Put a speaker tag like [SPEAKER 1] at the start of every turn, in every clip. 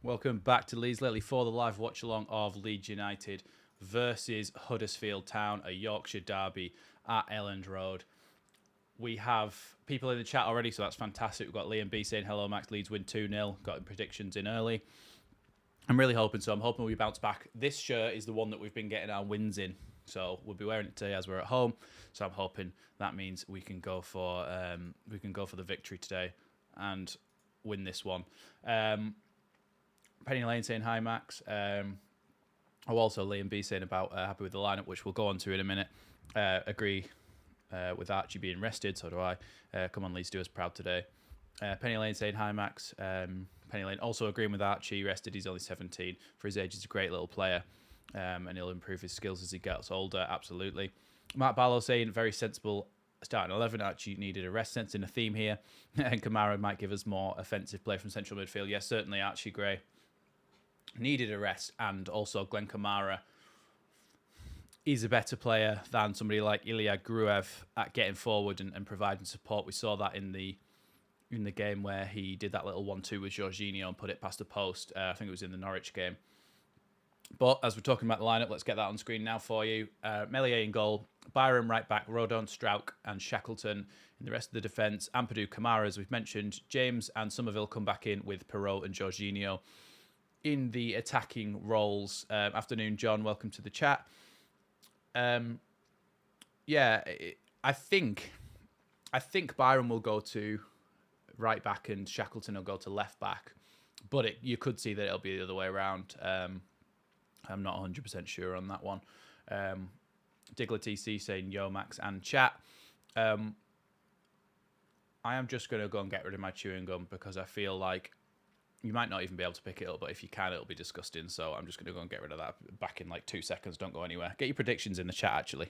[SPEAKER 1] Welcome back to Leeds Lately for the live watch-along of Leeds United versus Huddersfield Town, a Yorkshire derby at Elland Road. We have people in the chat already, so that's fantastic. We've got Liam B saying, hello, Max, Leeds win 2-0. Got predictions in early. I'm really hoping so. I'm hoping we bounce back. This shirt is the one that we've been getting our wins in, so we'll be wearing it today as we're at home. So I'm hoping that means we can go for the victory today and win this one. Penny Lane saying hi, Max. Also Liam B saying about happy with the lineup, which we'll go on to in a minute. Agree with Archie being rested, so do I. Come on, Leeds, do us proud today. Penny Lane saying hi, Max. Penny Lane also agreeing with Archie, rested. He's only 17. For his age, he's a great little player, and he'll improve his skills as he gets older. Absolutely. Matt Barlow saying very sensible starting 11. Archie needed a rest, sensing a theme here, and Kamara might give us more offensive play from central midfield. Yes, certainly Archie Gray needed a rest, and also Glenn Kamara is a better player than somebody like Ilya Gruev at getting forward and providing support. We saw that in the game where he did that little 1-2 with Jorginho and put it past the post. I think it was in the Norwich game. But as we're talking about the lineup, let's get that on screen now for you. Meslier in goal, Byram right back, Rodon, Strauch and Shackleton in the rest of the defence. Ampadu, Kamara, as we've mentioned. James and Somerville come back in with Perrault and Jorginho in the attacking roles. Afternoon, John. Welcome to the chat. I think Byram will go to right back and Shackleton will go to left back, but you could see that it'll be the other way around. I'm not 100% sure on that one. Diggler TC saying yo, Max and chat. I am just going to go and get rid of my chewing gum because I feel like you might not even be able to pick it up, but if you can, it'll be disgusting. So I'm just going to go and get rid of that back in like 2 seconds. Don't go anywhere. Get your predictions in the chat, actually.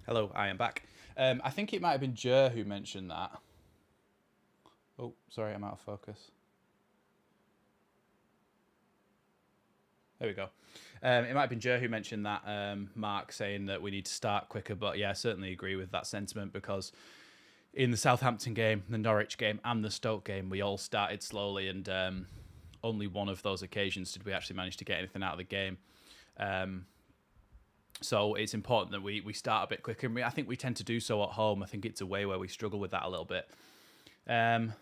[SPEAKER 1] Hello, I am back. I think it might have been Jer who mentioned that. Oh, sorry, I'm out of focus. There we go. It might have been Jer who mentioned that, Mark, saying that we need to start quicker. But yeah, I certainly agree with that sentiment because in the Southampton game, the Norwich game and the Stoke game, we all started slowly and only one of those occasions did we actually manage to get anything out of the game. So it's important that we start a bit quicker. And I think we tend to do so at home. I think it's a way where we struggle with that a little bit. Ian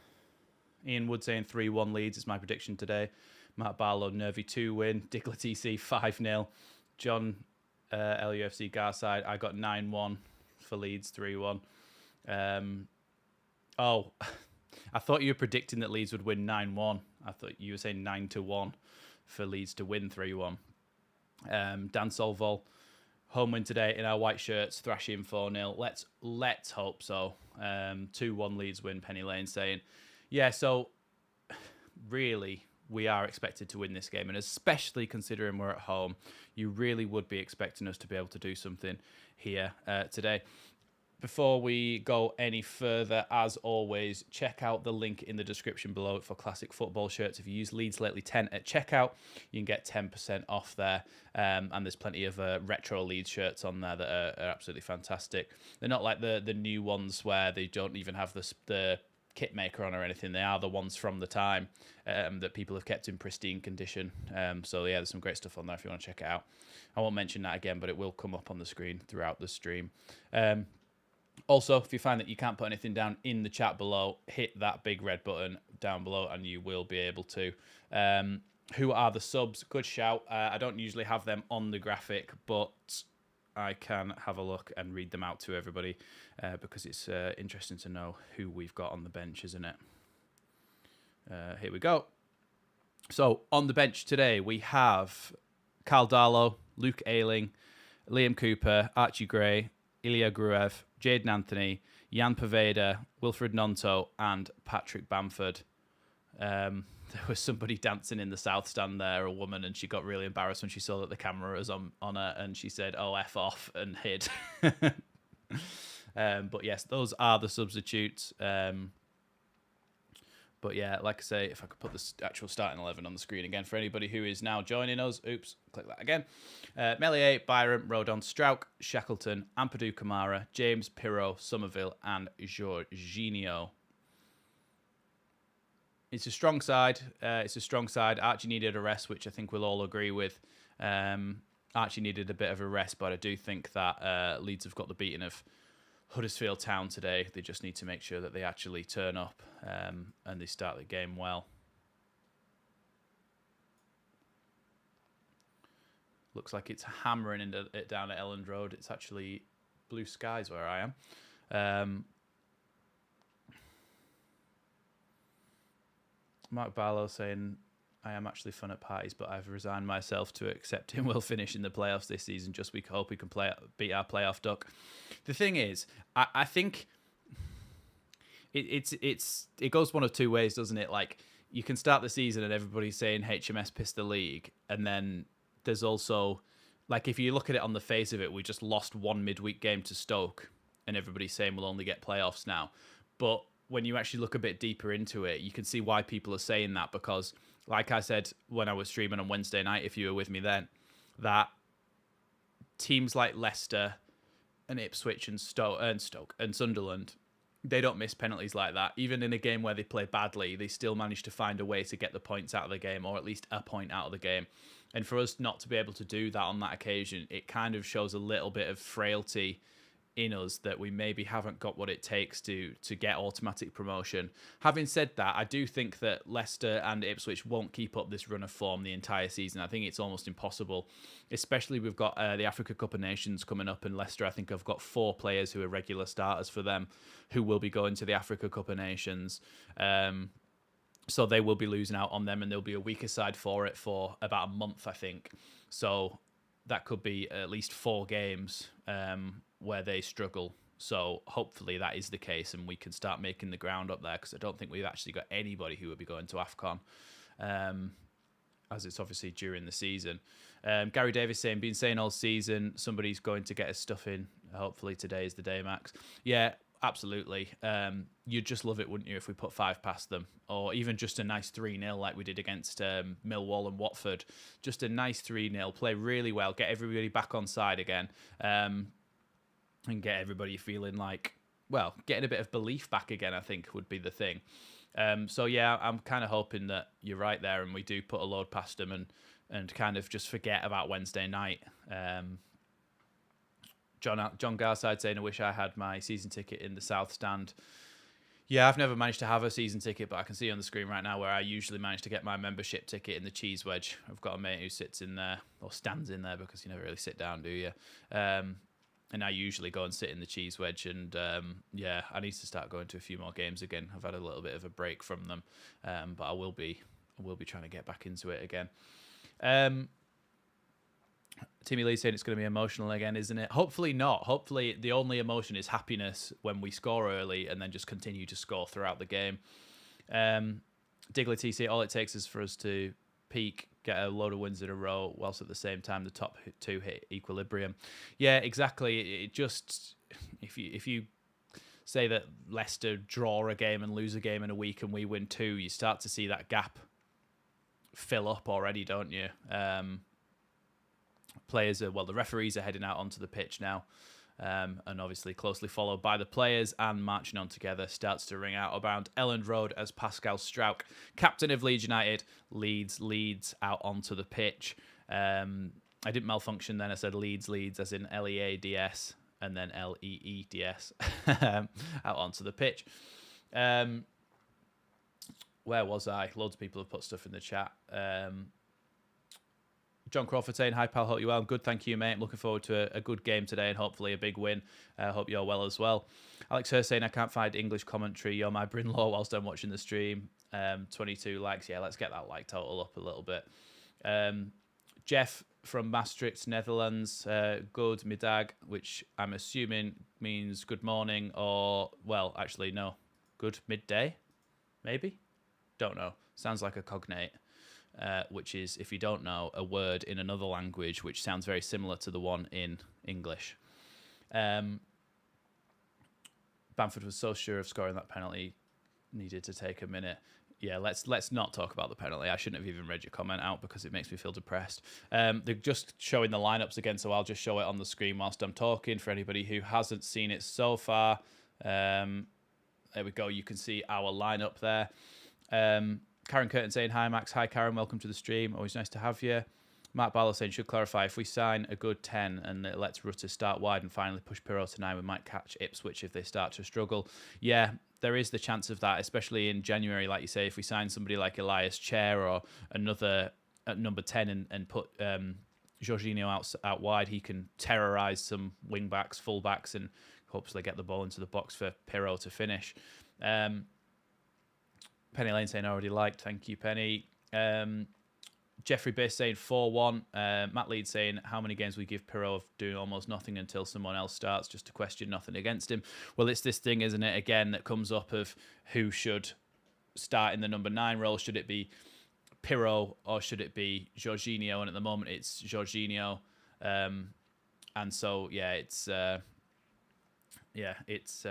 [SPEAKER 1] Wood saying 3-1 Leeds is my prediction today. Matt Barlow, nervy 2 win. Dickler TC 5-0. John LUFC Garside, I got 9-1 for Leeds, 3-1. Oh, I thought you were predicting that Leeds would win 9-1. I thought you were saying 9-1 for Leeds to win 3-1. Dan Solvol, home win today in our white shirts, thrashing 4-0. Let's hope so. 2-1 Leeds win, Penny Lane saying. Yeah, so really we are expected to win this game, and especially considering we're at home, you really would be expecting us to be able to do something here today. Before we go any further, as always, check out the link in the description below for classic football shirts. If you use Leeds Lately 10 at checkout, you can get 10% off there. And there's plenty of retro Leeds shirts on there that are absolutely fantastic. They're not like the new ones where they don't even have the kit maker on or anything. They are the ones from the time that people have kept in pristine condition. So yeah, there's some great stuff on there if you want to check it out. I won't mention that again, but it will come up on the screen throughout the stream. Also, if you find that you can't put anything down in the chat below, hit that big red button down below and you will be able to. Who are the subs? Good shout. I don't usually have them on the graphic, but I can have a look and read them out to everybody because it's interesting to know who we've got on the bench, isn't it? Here we go. So, on the bench today, we have Carl Darlow, Luke Ayling, Liam Cooper, Archie Gray, Ilya Gruev, Jaden Anthony, Jan Poveda, Wilfred Nonto, and Patrick Bamford. There was somebody dancing in the south stand there, a woman, and she got really embarrassed when she saw that the camera was on her, and she said, "Oh, F off," and hid. But yes, those are the substitutes. But yeah, like I say, if I could put the actual starting 11 on the screen again for anybody who is now joining us. Oops, click that again. Meslier, Byram, Rodon, Strauch, Shackleton, Ampadu Kamara, James, Pirro, Somerville, and Jorginho. It's a strong side. Archie needed a rest, which I think we'll all agree with. Archie needed a bit of a rest, but I do think that Leeds have got the beating of Huddersfield Town today. They just need to make sure that they actually turn up and they start the game well. Looks like it's hammering it down at Elland Road. It's actually blue skies where I am. Mark Barlow saying, I am actually fun at parties, but I've resigned myself to accepting we'll finish in the playoffs this season. Just we hope we can beat our playoff duck. The thing is, I think it goes one of two ways, doesn't it? Like, you can start the season and everybody's saying HMS pissed the league, and then there's also, like, if you look at it on the face of it, we just lost one midweek game to Stoke, and everybody's saying we'll only get playoffs now. But when you actually look a bit deeper into it, you can see why people are saying that, because, like I said when I was streaming on Wednesday night, if you were with me then, that teams like Leicester and Ipswich and Stoke and Sunderland, they don't miss penalties like that. Even in a game where they play badly, they still manage to find a way to get the points out of the game, or at least a point out of the game. And for us not to be able to do that on that occasion, it kind of shows a little bit of frailty in us, that we maybe haven't got what it takes to get automatic promotion. Having said that, I do think that Leicester and Ipswich won't keep up this run of form the entire season. I think it's almost impossible, especially we've got the Africa Cup of Nations coming up, and Leicester, I think I've got 4 players who are regular starters for them who will be going to the Africa Cup of Nations. So they will be losing out on them, and there'll be a weaker side for it for about a month, I think. So that could be at least 4 games where they struggle. So hopefully that is the case, and we can start making the ground up there, because I don't think we've actually got anybody who would be going to AFCON, as it's obviously during the season. Gary Davis saying, been saying all season, somebody's going to get his stuff in. Hopefully today is the day, Max. Yeah, absolutely. You'd just love it, wouldn't you, if we put 5 past them, or even just a nice 3-0 like we did against Millwall and Watford. Just a nice 3-0, play really well, get everybody back on side again, and get everybody feeling like, well, getting a bit of belief back again, I think would be the thing. So yeah, I'm kind of hoping that you're right there, and we do put a load past them and kind of just forget about Wednesday night. John Garside saying, I wish I had my season ticket in the South Stand. Yeah, I've never managed to have a season ticket, but I can see on the screen right now where I usually manage to get my membership ticket in the Cheese Wedge. I've got a mate who sits in there, or stands in there, because you never really sit down, do you? And I usually go and sit in the Cheese Wedge, and yeah, I need to start going to a few more games again. I've had a little bit of a break from them, but I will be trying to get back into it again. Timmy Lee saying it's going to be emotional again, isn't it? Hopefully not. Hopefully the only emotion is happiness when we score early and then just continue to score throughout the game. Diggler TC, all it takes is for us to peak, get a load of wins in a row, whilst at the same time the top 2 hit equilibrium. Yeah, exactly. It just, if you say that Leicester draw a game and lose a game in a week and we win 2, you start to see that gap fill up already, don't you? The referees are heading out onto the pitch now, and obviously closely followed by the players, and marching on together starts to ring out around Elland Road as Pascal Strauch, captain of Leeds United, leads out onto the pitch. I didn't malfunction then. I said Leeds as in Leads, and then Leeds out onto the pitch. Where was I? Loads of people have put stuff in the chat. John Crawford saying, hi pal, hope you're well. I'm good, thank you, mate. I'm looking forward to a good game today and hopefully a big win. Hope you're well as well. Alex Hurst saying, I can't find English commentary. You're my Brinlaw whilst I'm watching the stream. 22 likes. Yeah, let's get that like total up a little bit. Jeff from Maastricht, Netherlands. Good middag, which I'm assuming means good morning, or, well, actually, no. Good midday, maybe? Don't know. Sounds like a cognate, which is, if you don't know, a word in another language which sounds very similar to the one in English. Bamford was so sure of scoring that penalty, needed to take a minute. Yeah, let's not talk about the penalty. I shouldn't have even read your comment out because it makes me feel depressed. They're just showing the lineups again, so I'll just show it on the screen whilst I'm talking for anybody who hasn't seen it so far. There we go. You can see our lineup there. Karen Curtin saying, hi, Max. Hi, Karen. Welcome to the stream. Always nice to have you. Matt Barlow saying, should clarify, if we sign a good 10 and it lets Rutter start wide and finally push Pirro to 9, we might catch Ipswich if they start to struggle. Yeah, there is the chance of that, especially in January, like you say, if we sign somebody like Elias Chair or another at number 10 and put Jorginho out wide, he can terrorise some wing-backs, full-backs, and hopefully get the ball into the box for Pirro to finish. Penny Lane saying, already liked. Thank you, Penny. Jeffrey Biss saying 4-1. Matt Leeds saying, how many games we give Pirro of doing almost nothing until someone else starts, just to question nothing against him. Well, it's this thing, isn't it, again, that comes up of who should start in the number 9 role. Should it be Pirro or should it be Jorginho? And at the moment, it's Jorginho. And so, yeah, it's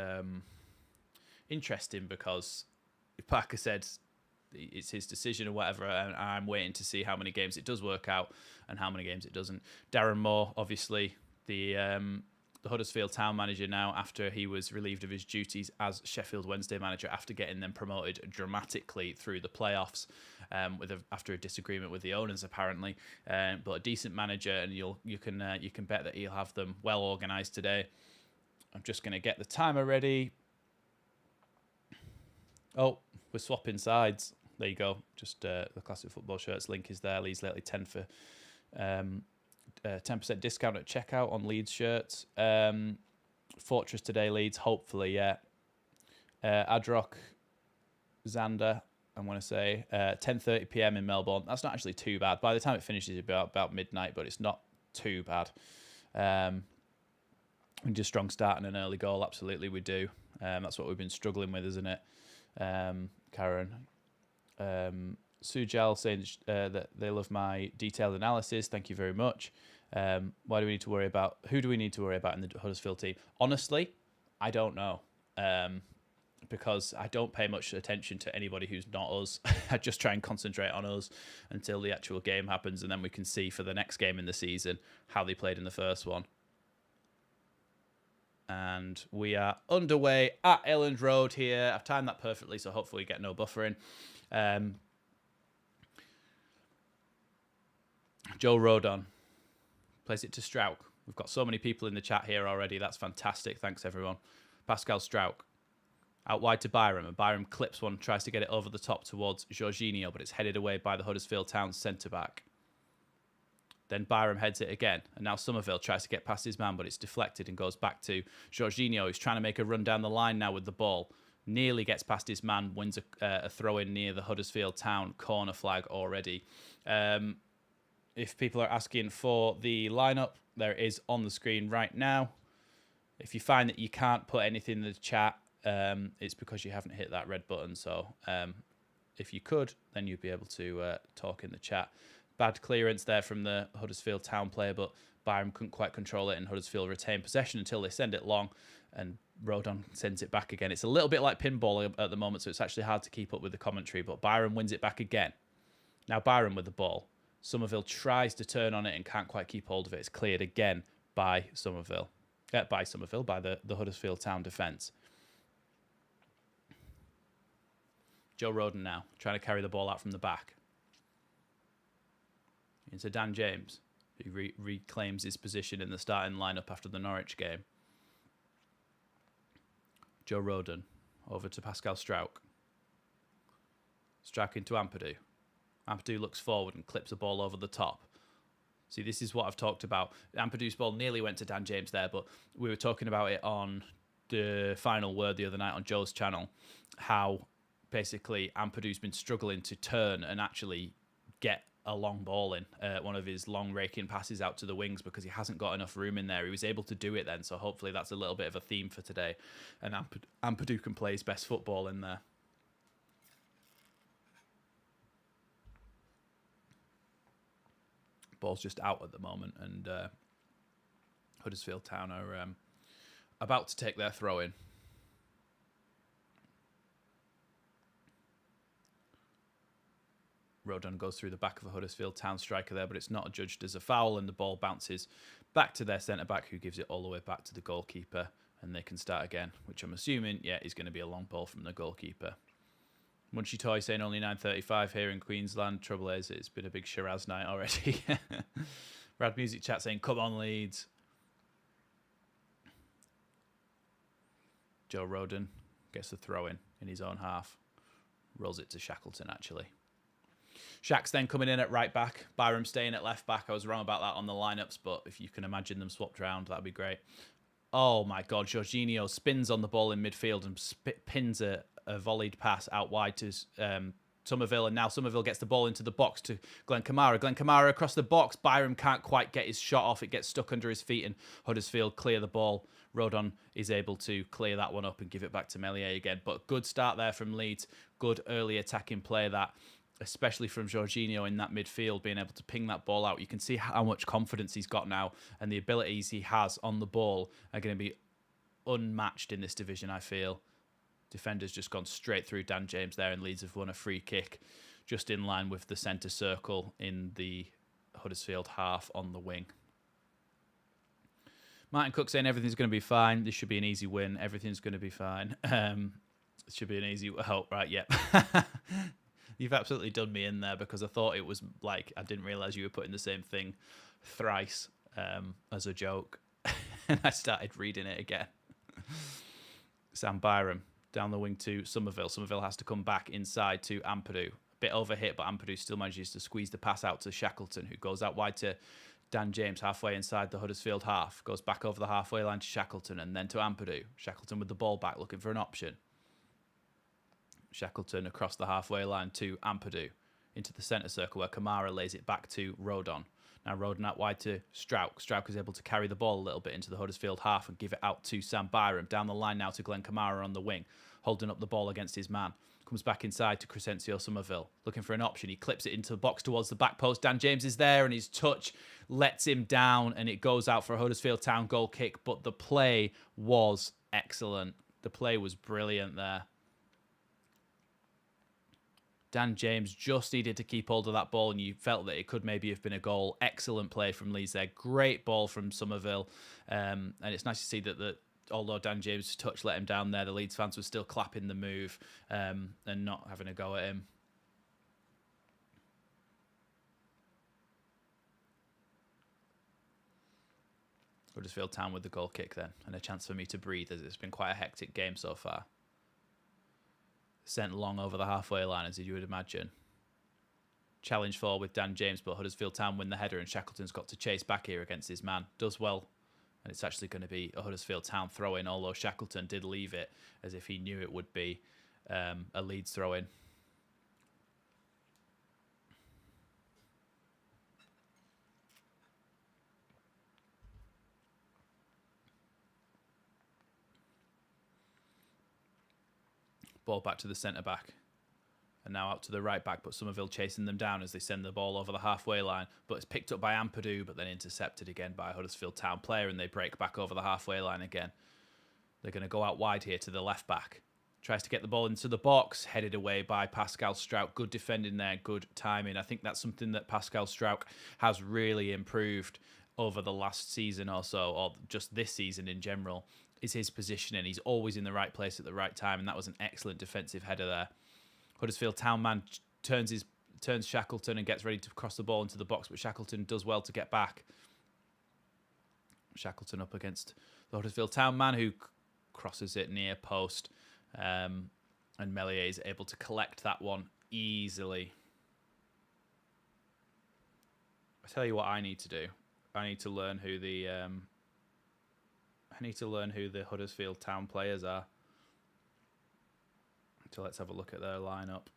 [SPEAKER 1] interesting because if Parker said it's his decision or whatever, and I'm waiting to see how many games it does work out and how many games it doesn't. Darren Moore, obviously, the Huddersfield Town manager now, after he was relieved of his duties as Sheffield Wednesday manager after getting them promoted dramatically through the playoffs, after a disagreement with the owners apparently. But a decent manager, and you can bet that he'll have them well organised today. I'm just going to get the timer ready. Oh, we're swapping sides. There you go. Just the classic football shirts link is there. Leeds Lately 10 for 10% discount at checkout on Leeds shirts. Fortress today, Leeds. Hopefully, yeah. Adrock, Xander, I want to say 10:30 p.m. in Melbourne. That's not actually too bad. By the time it finishes, it's about midnight, but it's not too bad. We need a strong start and an early goal. Absolutely, we do. That's what we've been struggling with, isn't it? Karen. Sujal saying that they love my detailed analysis. Thank you very much. Who do we need to worry about in the Huddersfield team? Honestly, I don't know. Because I don't pay much attention to anybody who's not us. I just try and concentrate on us until the actual game happens, and then we can see for the next game in the season how they played in the first one. And we are underway at Elland Road here. I've timed that perfectly, so hopefully we get no buffering. Joe Rodon plays it to Strauch. We've got so many people in the chat here already. That's fantastic. Thanks, everyone. Pascal Strauch. Out wide to Byram, and Byram clips one, tries to get it over the top towards Jorginho, but it's headed away by the Huddersfield Town centre-back. Then Byram heads it again, and now Somerville tries to get past his man, but it's deflected and goes back to Jorginho, who's trying to make a run down the line now with the ball. Nearly gets past his man, wins a throw-in near the Huddersfield Town corner flag already. If people are asking for the lineup, there it is on the screen right now. If you find that you can't put anything in the chat, it's because you haven't hit that red button. So if you could, then you'd be able to talk in the chat. Bad clearance there from the Huddersfield Town player, but Byram couldn't quite control it, and Huddersfield retained possession until they send it long, and Rodon sends it back again. It's a little bit like pinball at the moment, so it's actually hard to keep up with the commentary, but Byram wins it back again. Now Byram with the ball. Somerville tries to turn on it and can't quite keep hold of it. It's cleared again by Somerville. By the Huddersfield Town defence. Joe Rodon now, trying to carry the ball out from the back. Into Dan James, who reclaims his position in the starting lineup after the Norwich game. Joe Rodon, over to Pascal Strauch. Strauch into Ampadu. Ampadu looks forward and clips a ball over the top. See, this is what I've talked about. Ampadu's ball nearly went to Dan James there, but we were talking about it on the final word the other night on Joe's channel, how basically Ampadu's been struggling to turn and actually get a long ball in, one of his long raking passes out to the wings, because he hasn't got enough room in there. He was able to do it then, so hopefully that's a little bit of a theme for today. And Ampadu can play his best football in there. Ball's just out at the moment, and Huddersfield Town are about to take their throw in. Rodon goes through the back of a Huddersfield Town striker there, but it's not adjudged as a foul, and the ball bounces back to their centre-back, who gives it all the way back to the goalkeeper, and they can start again, which I'm assuming, yeah, is going to be a long ball from the goalkeeper. Munchy Toy saying only 9:35 here in Queensland. Trouble is, it's been a big Shiraz night already. Rad Music Chat saying, come on, Leeds. Joe Rodon gets the throw in his own half. Rolls it to Shackleton, actually. Shaq's then coming in at right back. Byram staying at left back. I was wrong about that on the lineups, but if you can imagine them swapped around, that'd be great. Oh my God, Jorginho spins on the ball in midfield and pins a volleyed pass out wide to Somerville, and now Somerville gets the ball into the box to Glenn Kamara. Glenn Kamara across the box. Byram can't quite get his shot off. It gets stuck under his feet, and Huddersfield clear the ball. Rodon is able to clear that one up and give it back to Meslier again. But good start there from Leeds. Good early attacking play, that, especially from Jorginho in that midfield, being able to ping that ball out. You can see how much confidence he's got now, and the abilities he has on the ball are going to be unmatched in this division, I feel. Defender's just gone straight through Dan James there, and Leeds have won a free kick just in line with the centre circle in the Huddersfield half on the wing. Martin Cook saying everything's going to be fine. This should be an easy win. Everything's going to be fine. It should be an easy... Oh, right, yep. You've absolutely done me in there, because I thought it was like... I didn't realise you were putting the same thing thrice as a joke. And I started reading it again. Sam Byram down the wing to Somerville. Somerville has to come back inside to Ampadu. A bit overhit, but Ampadu still manages to squeeze the pass out to Shackleton, who goes out wide to Dan James halfway inside the Huddersfield half. Goes back over the halfway line to Shackleton and then to Ampadu. Shackleton with the ball back, looking for an option. Shackleton across the halfway line to Ampadu into the centre circle, where Kamara lays it back to Rodon. Now Rodon out wide to Strauch. Strauch is able to carry the ball a little bit into the Huddersfield half and give it out to Sam Byram. Down the line now to Glenn Kamara on the wing, holding up the ball against his man. Comes back inside to Crescencio Somerville, looking for an option. He clips it into the box towards the back post. Dan James is there, and his touch lets him down, and it goes out for a Huddersfield Town goal kick. But the play was excellent. The play was brilliant there. Dan James just needed to keep hold of that ball, and you felt that it could maybe have been a goal. Excellent play from Leeds there. Great ball from Somerville. And it's nice to see that although Dan James' touch let him down there, the Leeds fans were still clapping the move and not having a go at him. Huddersfield Town with the goal kick then, and a chance for me to breathe, as it's been quite a hectic game so far. Sent long over the halfway line, as you would imagine. Challenge for with Dan James, but Huddersfield Town win the header, and Shackleton's got to chase back here against his man. Does well, and it's actually going to be a Huddersfield Town throw-in, although Shackleton did leave it as if he knew it would be a Leeds throw-in. Ball back to the centre-back. And now out to the right-back, but Somerville chasing them down as they send the ball over the halfway line. But it's picked up by Ampadu, but then intercepted again by a Huddersfield Town player, and they break back over the halfway line again. They're going to go out wide here to the left-back. Tries to get the ball into the box, headed away by Pascal Strauch. Good defending there, good timing. I think that's something that Pascal Strauch has really improved over the last season or so, or just this season in general, is his positioning. He's always in the right place at the right time, and that was an excellent defensive header there. Huddersfield Town man turns Shackleton and gets ready to cross the ball into the box, but Shackleton does well to get back. Shackleton up against the Huddersfield Town man, who crosses it near post, and Meslier is able to collect that one easily. I tell you what I need to do. I need to learn who the Huddersfield Town players are. So let's have a look at their lineup.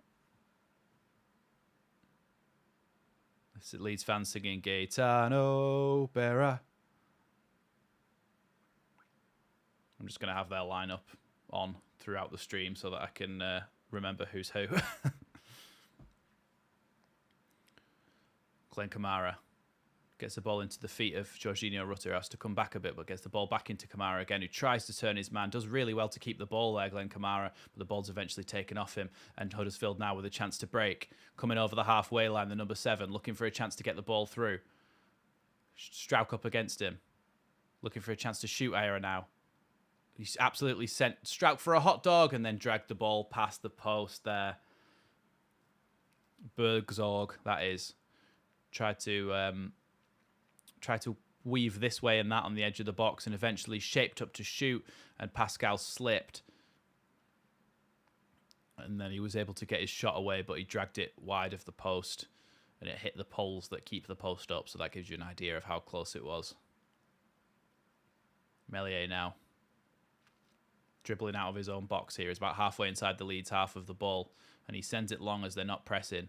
[SPEAKER 1] This is Leeds fans singing Gaetano Berra. I'm just going to have their lineup on throughout the stream so that I can remember who's who. Glenn Kamara Gets the ball into the feet of Jorginho Rutter, has to come back a bit, but gets the ball back into Kamara again, who tries to turn his man, does really well to keep the ball there, Glenn Kamara, but the ball's eventually taken off him, and Huddersfield now with a chance to break. Coming over the halfway line, the number 7, looking for a chance to get the ball through. Strauch up against him, looking for a chance to shoot Ayer now. He's absolutely sent Strauch for a hot dog, and then dragged the ball past the post there. Bergzorg, that is. Tried to weave this way and that on the edge of the box, and eventually shaped up to shoot, and Pascal slipped. And then he was able to get his shot away, but he dragged it wide of the post, and it hit the poles that keep the post up, so that gives you an idea of how close it was. Meslier now. Dribbling out of his own box here. He's about halfway inside the Leeds half of the ball, and he sends it long as they're not pressing.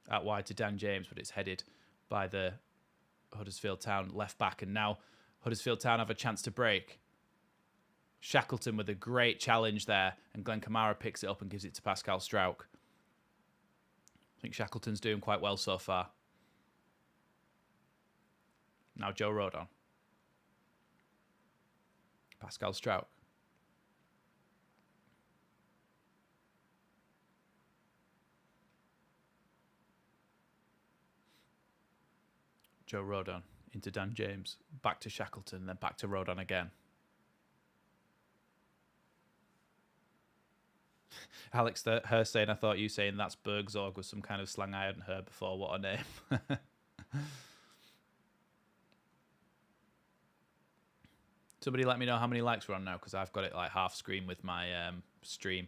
[SPEAKER 1] Out wide to Dan James, but it's headed by the Huddersfield Town left back, and now Huddersfield Town have a chance to break. Shackleton with a great challenge there, and Glenn Kamara picks it up and gives it to Pascal Strauch. I think Shackleton's doing quite well so far. Now Joe Rodon. Pascal Strauch. Joe Rodon into Dan James, back to Shackleton, then back to Rodon again. Alex Hurst saying, I thought you saying that's Bergzorg was some kind of slang I hadn't heard before. What a name. Somebody let me know how many likes we're on now, because I've got it like half screen with my stream.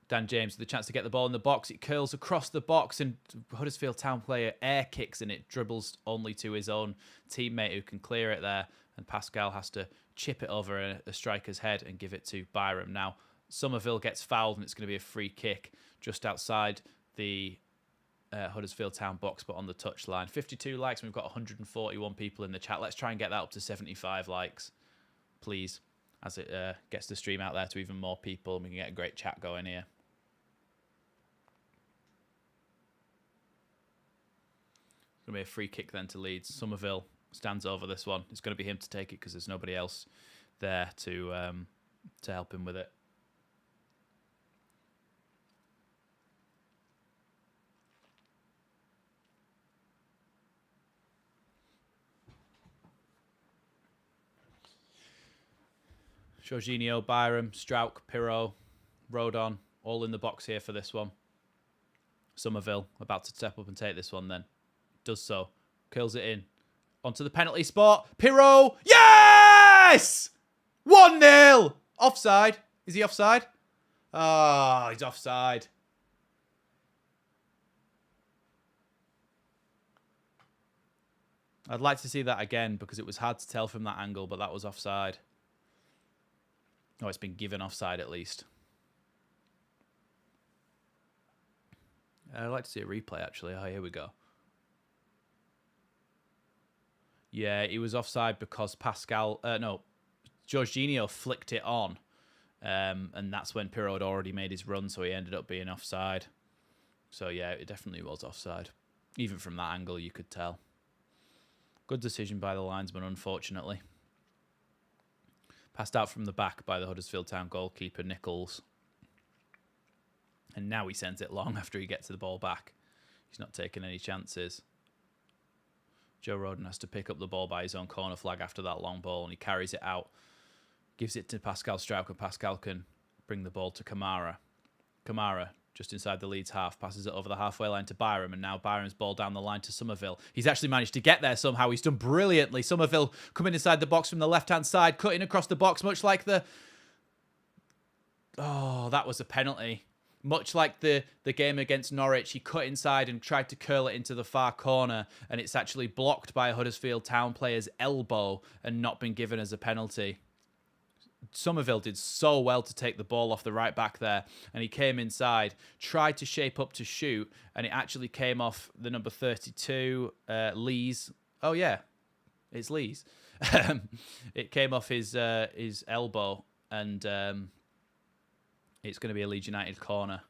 [SPEAKER 1] Dan James with the chance to get the ball in the box. It curls across the box, and Huddersfield Town player air kicks, and it dribbles only to his own teammate who can clear it there. And Pascal has to chip it over a striker's head and give it to Byram. Now, Somerville gets fouled, and it's going to be a free kick just outside the Huddersfield Town box, but on the touchline. 52 likes, and we've got 141 people in the chat. Let's try and get that up to 75 likes, please, as it gets the stream out there to even more people, and we can get a great chat going here. It's going to be a free kick then to Leeds. Somerville stands over this one. It's going to be him to take it because there's nobody else there to help him with it. Jorginho, Byram, Strauch, Pirot, Rodon, all in the box here for this one. Somerville about to step up and take this one then. Does so. Curls it in. Onto the penalty spot. Pirot. Yes! 1-0. Offside. Is he offside? Oh, he's offside. I'd like to see that again because it was hard to tell from that angle, but that was offside. Oh, it's been given offside at least. I'd like to see a replay, actually. Oh, here we go. Yeah, he was offside because Jorginho flicked it on. And that's when Pirot had already made his run, so he ended up being offside. So, yeah, it definitely was offside. Even from that angle, you could tell. Good decision by the linesman, unfortunately. Passed out from the back by the Huddersfield Town goalkeeper, Nichols. And now he sends it long after he gets the ball back. He's not taking any chances. Joe Rodon has to pick up the ball by his own corner flag after that long ball, and he carries it out. Gives it to Pascal Strauch, and Pascal can bring the ball to Kamara. Kamara, just inside the Leeds half, passes it over the halfway line to Byram, and now Byram's ball down the line to Somerville. He's actually managed to get there somehow. He's done brilliantly. Somerville coming inside the box from the left-hand side, cutting across the box, much like the... Oh, that was a penalty. Much like the game against Norwich, he cut inside and tried to curl it into the far corner, and it's actually blocked by a Huddersfield Town player's elbow and not been given as a penalty. Somerville did so well to take the ball off the right back there, and he came inside, tried to shape up to shoot, and it actually came off the number 32, Lees. Oh yeah, it's Lees. It came off his elbow, and it's going to be a Leeds United corner.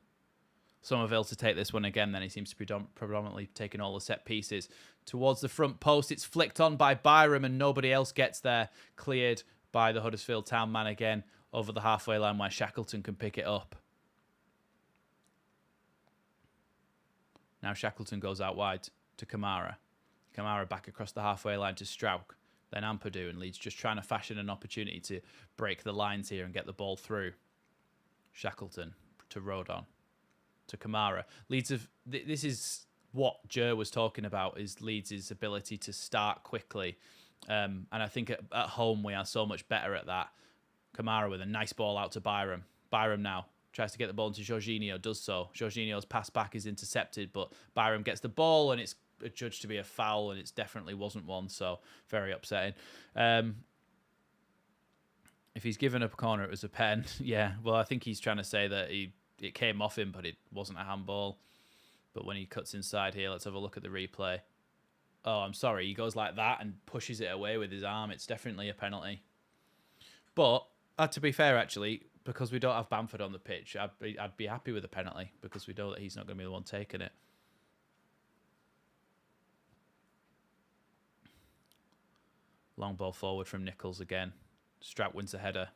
[SPEAKER 1] Somerville to take this one again. Then he seems to be predominantly taking all the set pieces towards the front post. It's flicked on by Byram and nobody else gets there. Cleared by the Huddersfield Town man again over the halfway line where Shackleton can pick it up. Now Shackleton goes out wide to Kamara. Kamara back across the halfway line to Strauch. Then Ampadu, and Leeds just trying to fashion an opportunity to break the lines here and get the ball through. Shackleton to Rodon. To Kamara. Leeds have... This is what Jer was talking about, is Leeds' ability to start quickly. And I think at home we are so much better at that. Kamara with a nice ball out to Byram. Byram now tries to get the ball into Jorginho, does so. Jorginho's pass back is intercepted, but Byram gets the ball and it's adjudged to be a foul, and it definitely wasn't one, so very upsetting. If he's given up a corner, it was a pen. Yeah, well, I think he's trying to say that it came off him, but it wasn't a handball. But when he cuts inside here, let's have a look at the replay. Oh, I'm sorry. He goes like that and pushes it away with his arm. It's definitely a penalty. But, to be fair, actually, because we don't have Bamford on the pitch, I'd be happy with a penalty because we know that he's not going to be the one taking it. Long ball forward from Nichols again. Strap wins the header.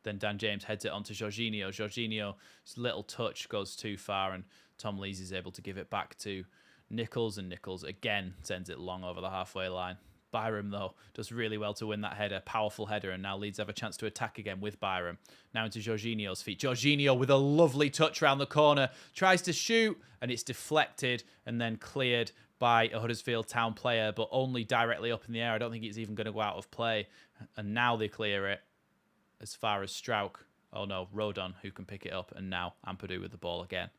[SPEAKER 1] Then Dan James heads it onto Jorginho. Jorginho's little touch goes too far, and Tom Lees is able to give it back to Nichols, and Nichols again sends it long over the halfway line. Byram, though, does really well to win that header. Powerful header, and now Leeds have a chance to attack again with Byram. Now into Jorginho's feet. Jorginho with a lovely touch round the corner. Tries to shoot, and it's deflected and then cleared by a Huddersfield Town player, but only directly up in the air. I don't think it's even going to go out of play. And now they clear it as far as Strauch. Oh no, Rodon, who can pick it up, and now Ampadu with the ball again.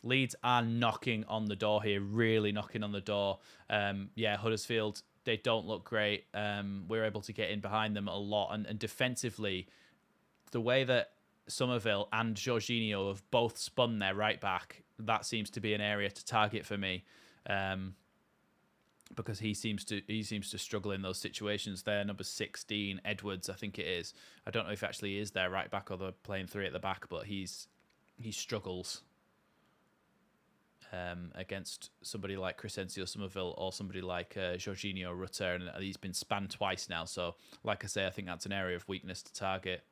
[SPEAKER 1] Leeds are knocking on the door here, really knocking on the door. Yeah, Huddersfield, they don't look great. We're able to get in behind them a lot. And defensively, the way that Somerville and Jorginho have both spun their right back, that seems to be an area to target for me. Because he seems to struggle in those situations there. Number 16, Edwards, I think it is. I don't know if actually is their right back or they're playing three at the back, but he struggles against somebody like Crescencio Somerville or somebody like Jorginho Rutter, and he's been spanned twice now. So, like I say, I think that's an area of weakness to target.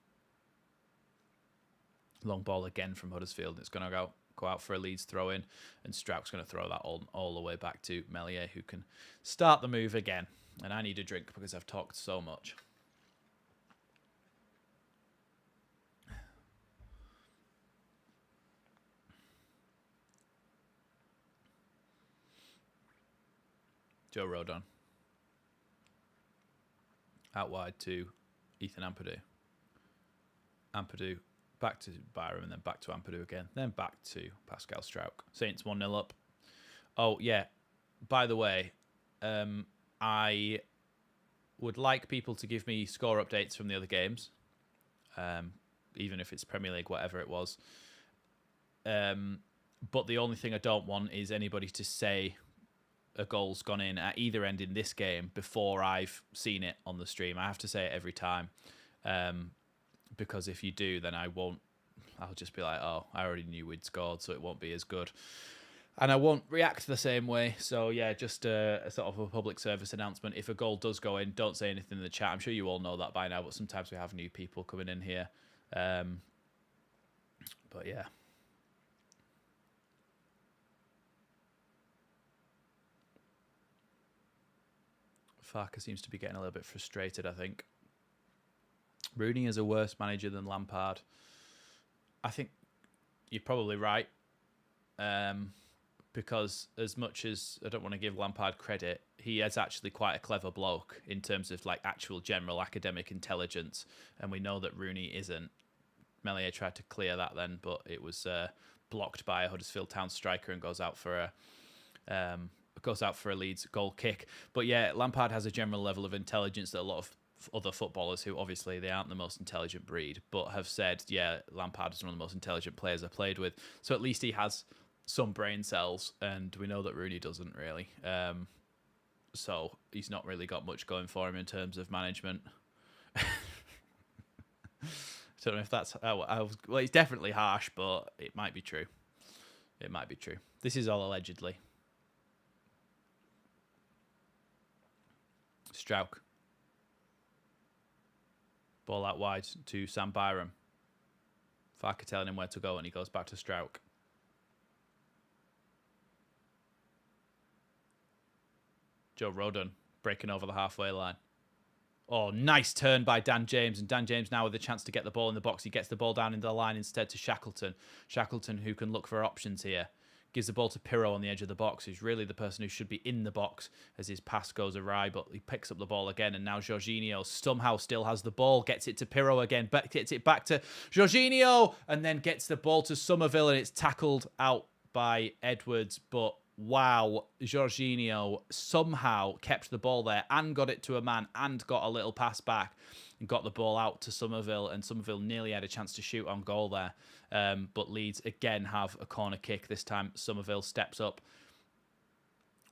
[SPEAKER 1] Long ball again from Huddersfield. It's going to go out for a Leeds throw in, and Strauch's going to throw that all the way back to Meslier, who can start the move again. And I need a drink because I've talked so much. Joe Rodon. Out wide to Ethan Ampadu. Ampadu back to Byram, and then back to Ampadu again. Then back to Pascal Strauch. Saints 1-0 up. Oh, yeah. By the way, I would like people to give me score updates from the other games, even if it's Premier League, whatever it was. But the only thing I don't want is anybody to say a goal's gone in at either end in this game before I've seen it on the stream. I have to say it every time. Because if you do, then I'll just be like, oh, I already knew we'd scored, so it won't be as good. And I won't react the same way. So, yeah, just a sort of a public service announcement. If a goal does go in, don't say anything in the chat. I'm sure you all know that by now, but sometimes we have new people coming in here. But, yeah. Farker seems to be getting a little bit frustrated, I think. Rooney is a worse manager than Lampard. I think you're probably right. Because as much as I don't want to give Lampard credit, he is actually quite a clever bloke in terms of like actual general academic intelligence. And we know that Rooney isn't. Meslier tried to clear that then, but it was blocked by a Huddersfield Town striker and goes out for a Leeds goal kick. But yeah, Lampard has a general level of intelligence that a lot of other footballers, who obviously they aren't the most intelligent breed, but have said, yeah, Lampard is one of the most intelligent players I played with. So at least he has some brain cells, and we know that Rooney doesn't really. So he's not really got much going for him in terms of management. I don't know if that's... well, it's definitely harsh, but it might be true. It might be true. This is all allegedly. Strauch. Ball out wide to Sam Byram. Farke telling him where to go, and he goes back to Strauch. Joe Rodon breaking over the halfway line. Oh, nice turn by Dan James. And Dan James now with a chance to get the ball in the box. He gets the ball down into the line instead to Shackleton. Shackleton, who can look for options here. Gives the ball to Pirro on the edge of the box, who's really the person who should be in the box as his pass goes awry, but he picks up the ball again, and now Jorginho somehow still has the ball, gets it to Pirro again, gets it back to Jorginho, and then gets the ball to Somerville, and it's tackled out by Edwards, but wow, Jorginho somehow kept the ball there and got it to a man and got a little pass back and got the ball out to Somerville, and Somerville nearly had a chance to shoot on goal there. But Leeds again have a corner kick. This time Somerville steps up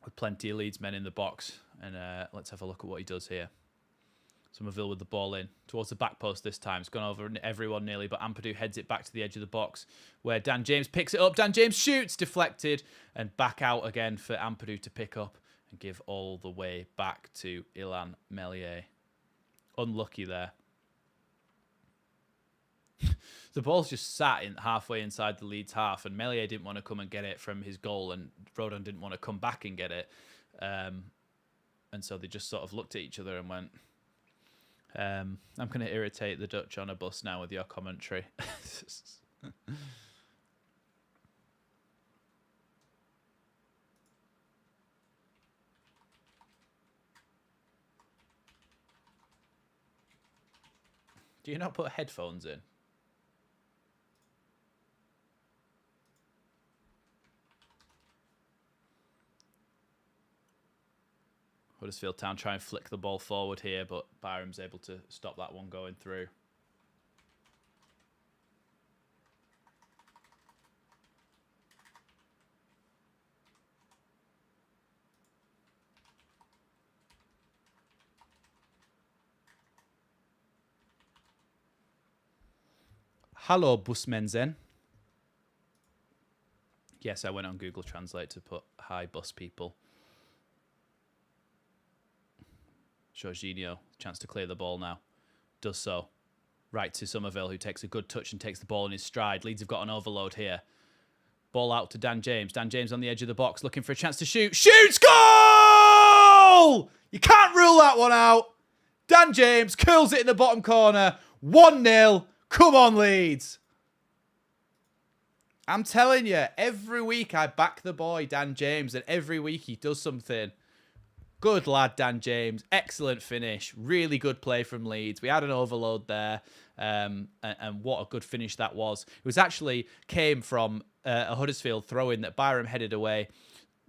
[SPEAKER 1] with plenty of Leeds men in the box. And let's have a look at what he does here. Somerville with the ball in towards the back post this time. It's gone over everyone nearly, but Ampadu heads it back to the edge of the box where Dan James picks it up. Dan James shoots, deflected, and back out again for Ampadu to pick up and give all the way back to Illan Meslier. Unlucky there. The ball's just sat in halfway inside the Leeds half, and Meslier didn't want to come and get it from his goal, and Rodon didn't want to come back and get it. And so they just sort of looked at each other and went, I'm going to irritate the Dutch on a bus now with your commentary. Do you not put headphones in? Huddersfield Town try and flick the ball forward here, but Byram's able to stop that one going through. Hello, busmensen. Yes, I went on Google Translate to put hi, bus people. Jorginho, chance to clear the ball now. Does so. Right to Somerville, who takes a good touch and takes the ball in his stride. Leeds have got an overload here. Ball out to Dan James. Dan James on the edge of the box, looking for a chance to shoot. Shoots! Goal! You can't rule that one out. Dan James curls it in the bottom corner. 1-0. Come on, Leeds. I'm telling you, every week I back the boy, Dan James, and every week he does something. Good lad, Dan James. Excellent finish. Really good play from Leeds. We had an overload there, and what a good finish that was. It was actually came from a Huddersfield throw-in that Byram headed away.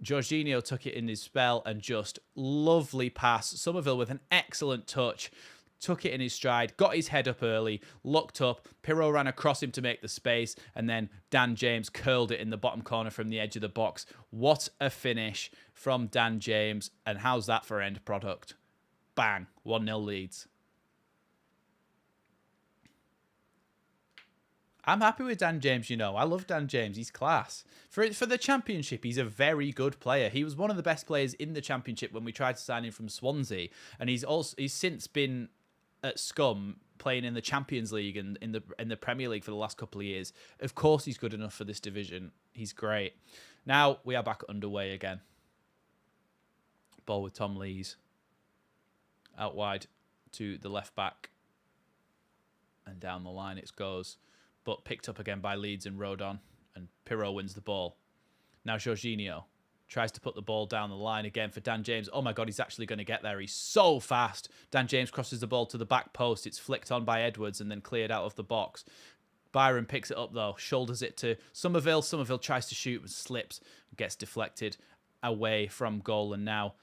[SPEAKER 1] Jorginho took it in his spell and just lovely pass. Somerville with an excellent touch. Took it in his stride, got his head up early, looked up, Pirro ran across him to make the space, and then Dan James curled it in the bottom corner from the edge of the box. What a finish from Dan James, and how's that for end product? Bang, 1-0 Leeds. I'm happy with Dan James, you know. I love Dan James. He's class. For the Championship, he's a very good player. He was one of the best players in the Championship when we tried to sign him from Swansea, and he's since been at Scum playing in the Champions League and in the Premier League for the last couple of years. Of course he's good enough for this division. He's great. Now we are back underway again. Ball with Tom Lees. Out wide to the left back. And down the line it goes. But picked up again by Leeds and Rodon. And Pirro wins the ball. Now Jorginho tries to put the ball down the line again for Dan James. Oh my God, he's actually going to get there. He's so fast. Dan James crosses the ball to the back post. It's flicked on by Edwards and then cleared out of the box. Byram picks it up though, shoulders it to Somerville. Somerville tries to shoot but slips, gets deflected away from goal. And now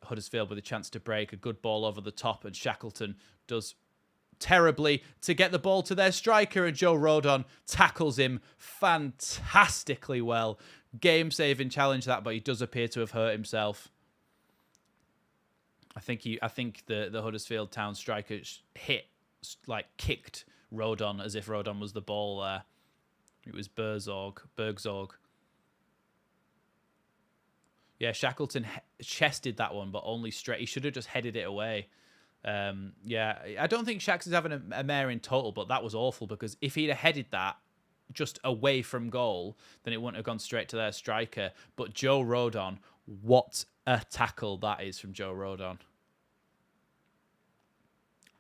[SPEAKER 1] Huddersfield with a chance to break. A good ball over the top, and Shackleton does terribly to get the ball to their striker, and Joe Rodon tackles him fantastically well. Game-saving challenge that, but he does appear to have hurt himself. I think the Huddersfield Town striker kicked Rodon as if Rodon was the ball there. It was Bergzorg. Yeah, Shackleton chested that one, but only straight. He should have just headed it away. Yeah, I don't think Shax is having a mare in total, but that was awful because if he'd have headed that just away from goal, then it wouldn't have gone straight to their striker. But Joe Rodon, what a tackle that is from Joe Rodon.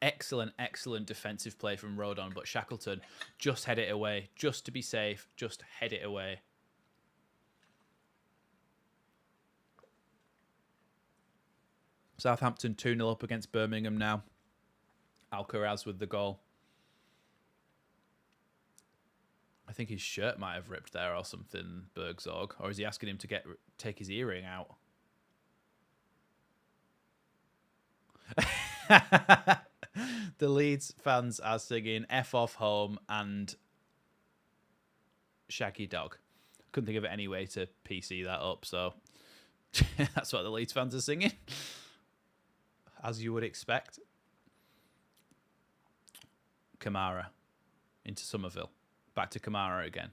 [SPEAKER 1] Excellent, excellent defensive play from Rodon, but Shackleton just head it away, just to be safe, just head it away. Southampton 2-0 up against Birmingham now. Alcaraz with the goal. I think his shirt might have ripped there or something, Bergzorg. Or is he asking him to take his earring out? The Leeds fans are singing F off home and Shaggy Dog. Couldn't think of any way to PC that up, so that's what the Leeds fans are singing. As you would expect. Kamara into Somerville. Back to Kamara again.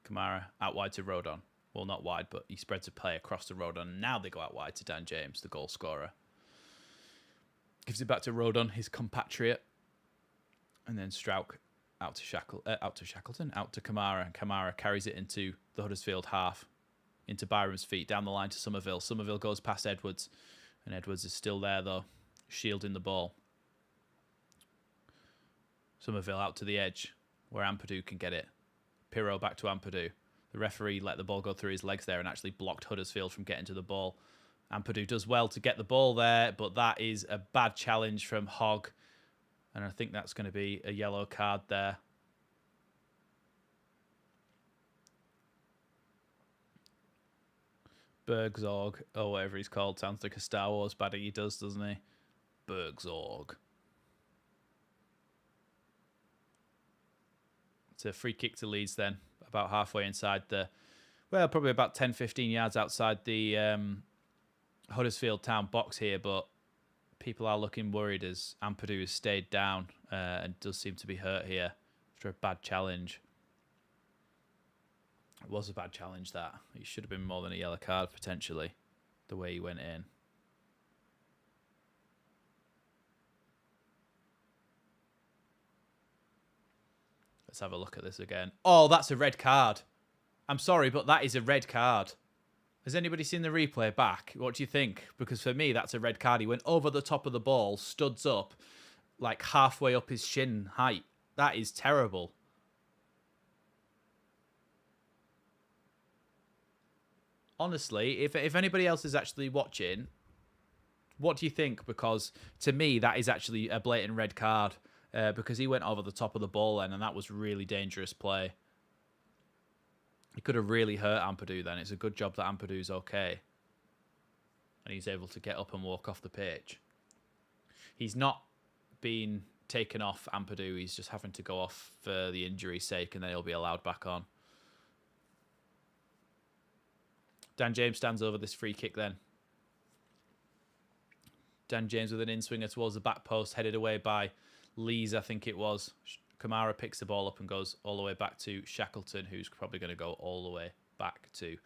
[SPEAKER 1] Kamara out wide to Rodon. Well, not wide, but he spreads a play across to Rodon. Now they go out wide to Dan James, the goal scorer. Gives it back to Rodon, his compatriot. And then Strauch out to Shackleton, out to Kamara. And Kamara carries it into the Huddersfield half. Into Byram's feet, down the line to Somerville. Somerville goes past Edwards. And Edwards is still there, though, shielding the ball. Somerville out to the edge, where Ampadu can get it. Pirro back to Ampadu. The referee let the ball go through his legs there and actually blocked Huddersfield from getting to the ball. Ampadu does well to get the ball there, but that is a bad challenge from Hogg. And I think that's going to be a yellow card there. Bergzorg, or whatever he's called, sounds like a Star Wars baddie. He does, doesn't he? Bergzorg. It's a free kick to Leeds then, about halfway inside the, well, probably about 10, 15 yards outside the Huddersfield Town box here, but people are looking worried as Ampadu has stayed down and does seem to be hurt here after a bad challenge. It was a bad challenge, that. It should have been more than a yellow card, potentially, the way he went in. Let's have a look at this again. Oh, that's a red card. I'm sorry, but that is a red card. Has anybody seen the replay back? What do you think? Because for me, that's a red card. He went over the top of the ball, studs up, like halfway up his shin height. That is terrible. Honestly, if anybody else is actually watching, what do you think? Because to me, that is actually a blatant red card because he went over the top of the ball then, and that was really dangerous play. He could have really hurt Ampadu then. It's a good job that Ampadu's okay. And he's able to get up and walk off the pitch. He's not been taken off, Ampadu. He's just having to go off for the injury's sake, and then he'll be allowed back on. Dan James stands over this free kick then. Dan James with an in-swinger towards the back post, headed away by Lees, I think it was. Kamara picks the ball up and goes all the way back to Shackleton, who's probably going to go all the way back to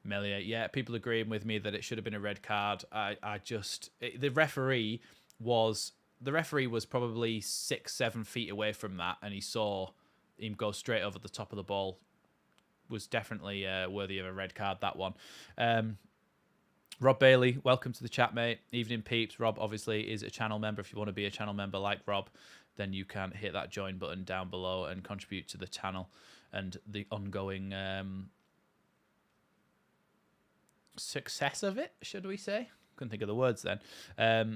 [SPEAKER 1] Melia. Yeah, people agreeing with me that it should have been a red card. The referee was probably 6-7 feet away from that, and he saw him go straight over the top of the ball. Was definitely worthy of a red card, that one. Rob Bailey, welcome to the chat, mate. Evening peeps. Rob obviously is a channel member. If you want to be a channel member like Rob, then you can hit that join button down below and contribute to the channel and the ongoing success of it, should we say? Couldn't think of the words then.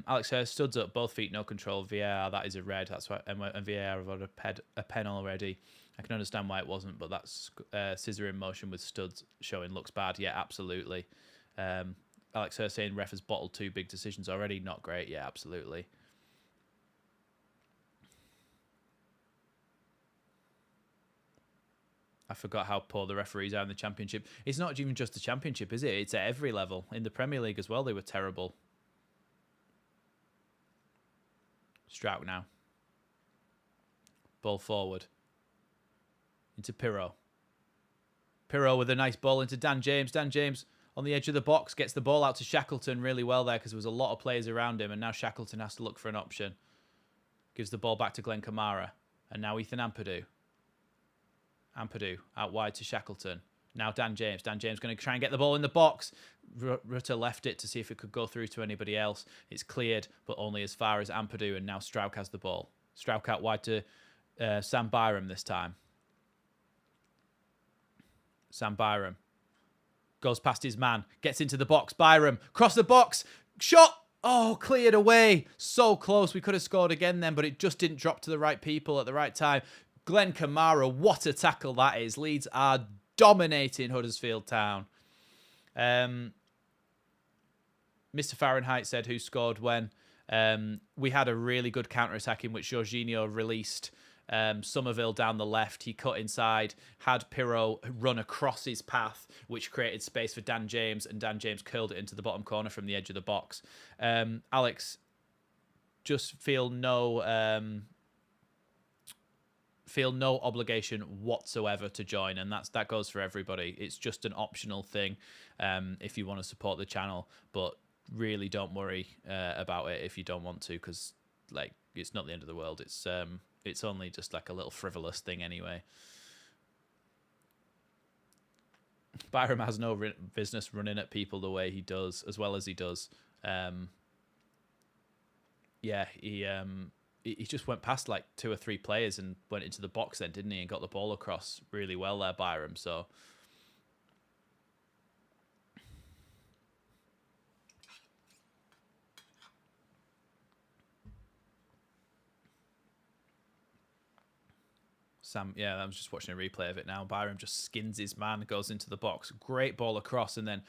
[SPEAKER 1] Alex Hurst studs up, both feet, no control. VAR, that is a red. That's why, and VAR have had a pen already. I can understand why it wasn't, but that's scissor in motion with studs showing looks bad. Yeah, absolutely. Alex Hurst saying ref has bottled 2 big decisions already. Not great. Yeah, absolutely. I forgot how poor the referees are in the Championship. It's not even just the Championship, is it? It's at every level. In the Premier League as well, they were terrible. Strout now. Ball forward. Into Pirro. Pirro with a nice ball into Dan James. Dan James on the edge of the box. Gets the ball out to Shackleton really well there because there was a lot of players around him. And now Shackleton has to look for an option. Gives the ball back to Glenn Kamara. And now Ethan Ampadu. Ampadu out wide to Shackleton. Now Dan James. Dan James going to try and get the ball in the box. Rutter left it to see if it could go through to anybody else. It's cleared, but only as far as Ampadu. And now Strauch has the ball. Strauch out wide to Sam Byram this time. Sam Byram goes past his man. Gets into the box. Byram. Cross the box. Shot. Oh, cleared away. So close. We could have scored again then, but it just didn't drop to the right people at the right time. Glenn Kamara, what a tackle that is. Leeds are dominating Huddersfield Town. Mr. Fahrenheit said who scored when. We had a really good counter-attack in which Jorginho released Somerville down the left. He cut inside, had Pirro run across his path, which created space for Dan James, and Dan James curled it into the bottom corner from the edge of the box. Alex, just feel no obligation whatsoever to join, and that goes for everybody. It's just an optional thing if you want to support the channel, but really don't worry about it if you don't want to, because like it's not the end of the world. It's only just like a little frivolous thing anyway. Byram has no business running at people the way he does, as well as he does. Yeah, he just went past like 2 or 3 players and went into the box then, didn't he? And got the ball across really well there, Byram. So Sam, yeah, I was just watching a replay of it now. Byram just skins his man, goes into the box. Great ball across, and then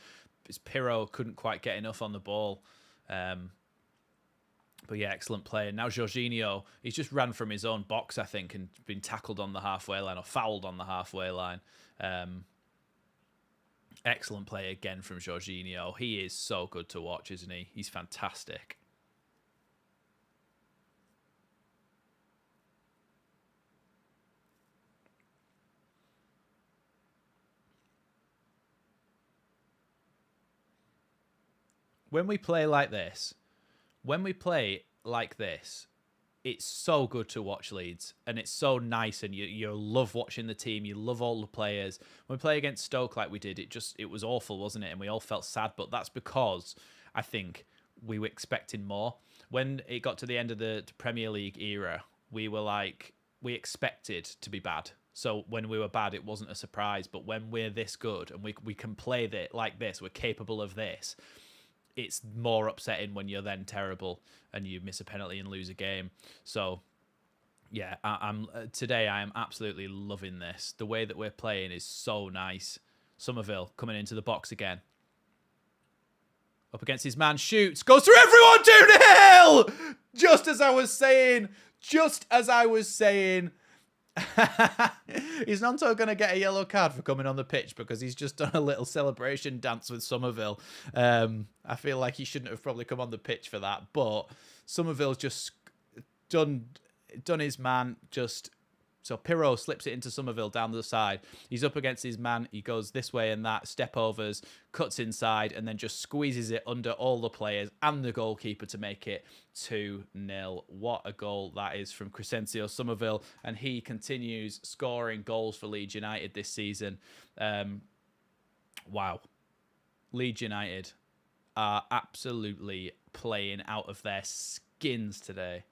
[SPEAKER 1] his Pirro couldn't quite get enough on the ball. But yeah, excellent play. And now Jorginho, he's just ran from his own box, I think, and been tackled on the halfway line or fouled on the halfway line. Excellent play again from Jorginho. He is so good to watch, isn't he? He's fantastic. When we play like this, it's so good to watch Leeds, and it's so nice, and you love watching the team. You love all the players. When we play against Stoke like we did, it was awful, wasn't it? And we all felt sad, but that's because I think we were expecting more. When it got to the end of the Premier League era, we expected to be bad. So when we were bad, it wasn't a surprise. But when we're this good and we can play like this, we're capable of this, it's more upsetting when you're then terrible and you miss a penalty and lose a game. So, yeah, today I am absolutely loving this. The way that we're playing is so nice. Somerville coming into the box again. Up against his man, shoots, goes through everyone, 2-0! Just as I was saying. Is Nonto going to get a yellow card for coming on the pitch because he's just done a little celebration dance with Somerville? I feel like he shouldn't have probably come on the pitch for that, but Somerville's just done his man. So Pirro slips it into Somerville down the side. He's up against his man. He goes this way and that, step overs, cuts inside, and then just squeezes it under all the players and the goalkeeper to make it 2-0. What a goal that is from Crescencio Somerville. And he continues scoring goals for Leeds United this season. Wow. Leeds United are absolutely playing out of their skins today.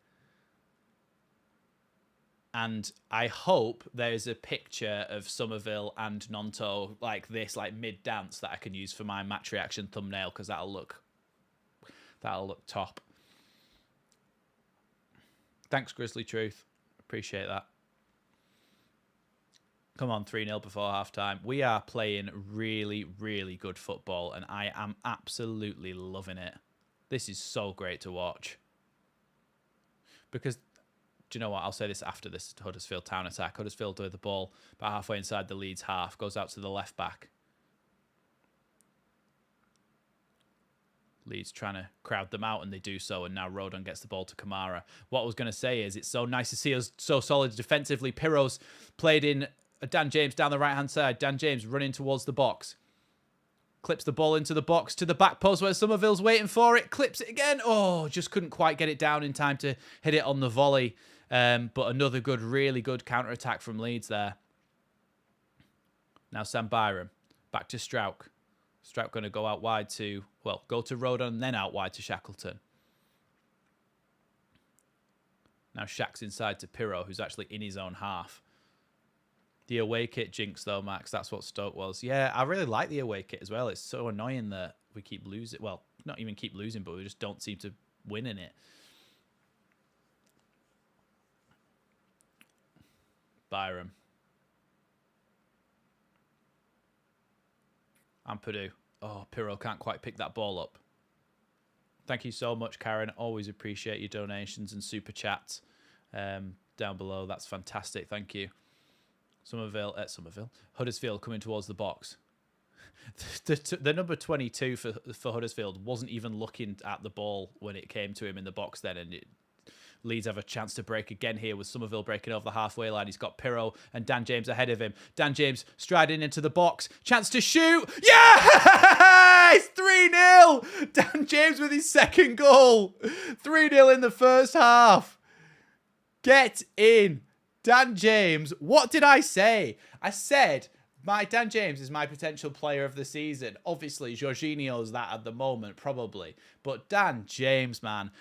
[SPEAKER 1] And I hope there's a picture of Somerville and Nonto like this, like mid-dance, that I can use for my match reaction thumbnail, because that'll look top. Thanks, Grizzly Truth. Appreciate that. Come on, 3-0 before half-time. We are playing really, really good football, and I am absolutely loving it. This is so great to watch. Because... do you know what? I'll say this after this Huddersfield Town attack. Huddersfield with the ball about halfway inside the Leeds half. Goes out to the left back. Leeds trying to crowd them out, and they do so. And now Rodon gets the ball to Kamara. What I was going to say is it's so nice to see us so solid defensively. Pirro's played in Dan James down the right-hand side. Dan James running towards the box. Clips the ball into the box to the back post where Somerville's waiting for it. Clips it again. Oh, just couldn't quite get it down in time to hit it on the volley. But another good, really good counter-attack from Leeds there. Now Sam Byram. Back to Strauch. Strauch going to go out wide to, well, go to Rodon and then out wide to Shackleton. Now Shack's inside to Pirro, who's actually in his own half. The away kit jinx, though, Max. That's what Stoke was. Yeah, I really like the away kit as well. It's so annoying that we keep losing. Well, not even keep losing, but we just don't seem to win in it. Byram. Ampadu. Oh, Pirro can't quite pick that ball up. Thank you so much, Karen. Always appreciate your donations and super chats down below. That's fantastic. Thank you. Somerville. Huddersfield coming towards the box. The number 22 for Huddersfield wasn't even looking at the ball when it came to him in the box then, and Leeds have a chance to break again here with Somerville breaking over the halfway line. He's got Pirro and Dan James ahead of him. Dan James striding into the box. Chance to shoot. Yeah! It's 3-0! Dan James with his second goal. 3-0 in the first half. Get in. Dan James. What did I say? I said Dan James is my potential player of the season. Obviously, Jorginho's that at the moment, probably. But Dan James, man.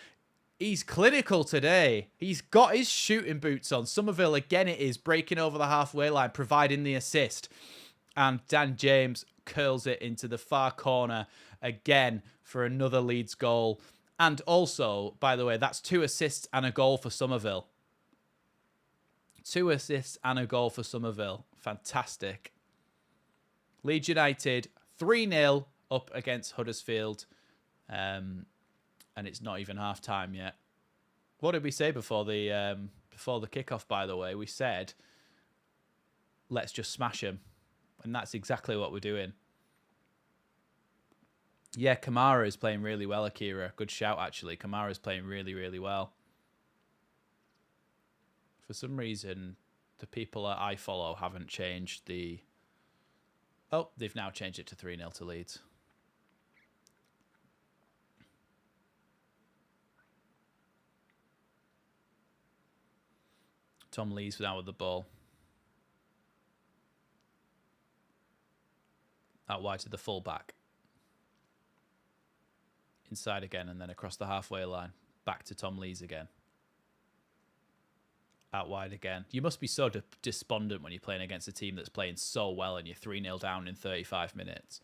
[SPEAKER 1] He's clinical today. He's got his shooting boots on. Somerville, again it is, breaking over the halfway line, providing the assist. And Dan James curls it into the far corner again for another Leeds goal. And also, by the way, that's 2 assists and a goal for Somerville. 2 assists and a goal for Somerville. Fantastic. Leeds United 3-0 up against Huddersfield. And it's not even half time yet. What did we say before the kickoff, by the way? We said, let's just smash him. And that's exactly what we're doing. Yeah, Kamara is playing really well, Akira. Good shout, actually. Kamara is playing really, really well. For some reason, the people that I follow haven't changed the... Oh, they've now changed it to 3-0 to Leeds. Tom Lees now with the ball. Out wide to the fullback. Inside again and then across the halfway line. Back to Tom Lees again. Out wide again. You must be so despondent when you're playing against a team that's playing so well and you're 3-0 down in 35 minutes.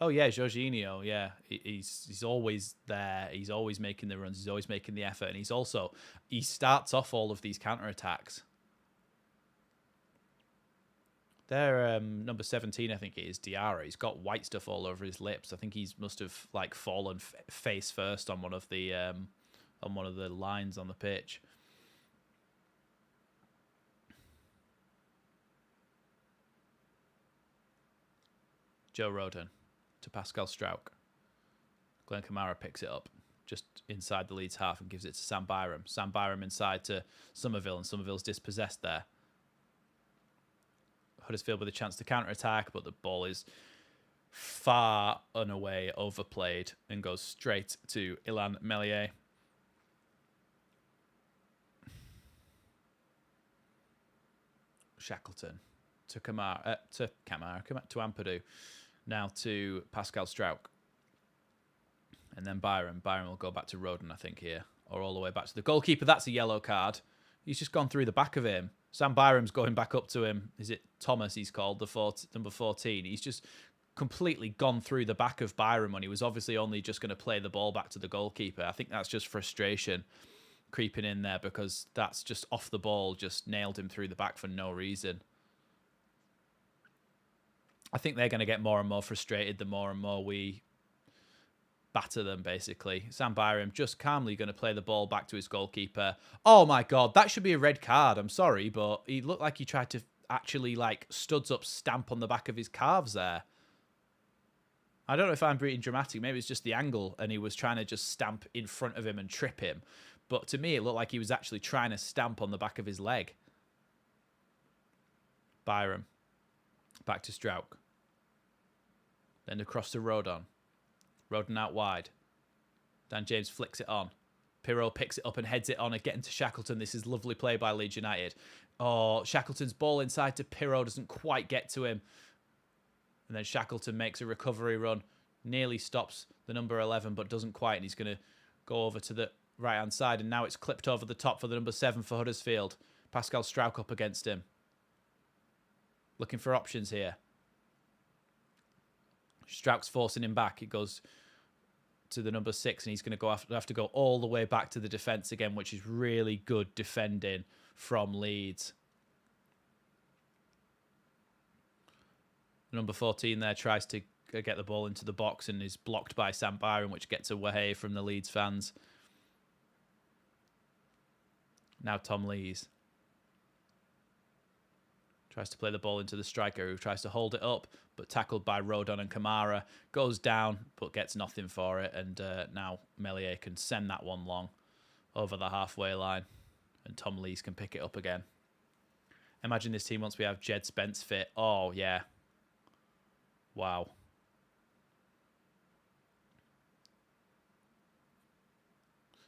[SPEAKER 1] Oh, yeah, Jorginho, yeah. He's always there. He's always making the runs. He's always making the effort. And he starts off all of these counter-attacks. They're number 17, I think it is, Diarra. He's got white stuff all over his lips. I think he must have like fallen face first on one of the lines on the pitch. Joe Rodon to Pascal Strauch. Glenn Kamara picks it up just inside the Leeds half and gives it to Sam Byram. Sam Byram inside to Somerville, and Somerville's dispossessed there. Huddersfield with a chance to counter-attack, but the ball is far and away overplayed and goes straight to Ilan Melier. Shackleton to Kamara, to Ampadu. Now to Pascal Strauch. And then Byram. Byram will go back to Rodon, I think, here. Or all the way back to the goalkeeper. That's a yellow card. He's just gone through the back of him. Sam Byram's going back up to him. Is it Thomas he's called, number 14? He's just completely gone through the back of Byram when he was obviously only just going to play the ball back to the goalkeeper. I think that's just frustration creeping in there because that's just off the ball, just nailed him through the back for no reason. I think they're going to get more and more frustrated the more and more we batter them, basically. Sam Byram just calmly going to play the ball back to his goalkeeper. Oh, my God. That should be a red card. I'm sorry, but he looked like he tried to actually, like, studs up stamp on the back of his calves there. I don't know if I'm being dramatic. Maybe it's just the angle, and he was trying to just stamp in front of him and trip him. But to me, it looked like he was actually trying to stamp on the back of his leg. Byram. Back to Strauch. Then across to Rodon. Rodon out wide. Dan James flicks it on. Pirro picks it up and heads it on again to Shackleton. This is lovely play by Leeds United. Oh, Shackleton's ball inside to Pirro doesn't quite get to him. And then Shackleton makes a recovery run. Nearly stops the number 11, but doesn't quite. And he's going to go over to the right-hand side. And now it's clipped over the top for the number 7 for Huddersfield. Pascal Strauch up against him. Looking for options here. Strauch's forcing him back. It goes to the number 6, and he's going to have to go all the way back to the defence again, which is really good defending from Leeds. Number 14 there tries to get the ball into the box and is blocked by Sam Byron, which gets away from the Leeds fans. Now Tom Lees tries to play the ball into the striker, who tries to hold it up, but tackled by Rodon and Kamara. Goes down, but gets nothing for it. And now Meslier can send that one long over the halfway line. And Tom Lees can pick it up again. Imagine this team once we have Jed Spence fit. Oh, yeah. Wow.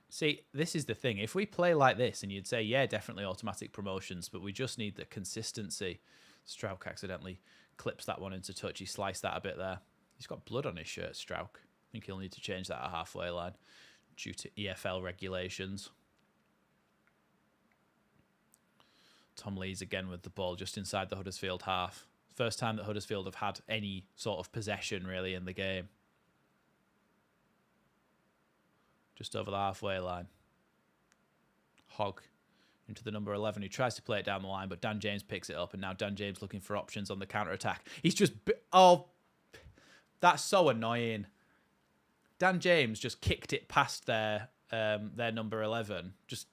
[SPEAKER 1] See, this is the thing. If we play like this, and you'd say, yeah, definitely automatic promotions, but we just need the consistency. Strauch accidentally clips that one into touch. He sliced that a bit there. He's got blood on his shirt, Strauch. I think he'll need to change that at halfway line due to EFL regulations. Tom Lees again with the ball just inside the Huddersfield half. First time that Huddersfield have had any sort of possession, really, in the game. Just over the halfway line. Hogg into the number 11, who tries to play it down the line, but Dan James picks it up, and now Dan James looking for options on the counter-attack. He's just... Oh, that's so annoying. Dan James just kicked it past their number 11. Just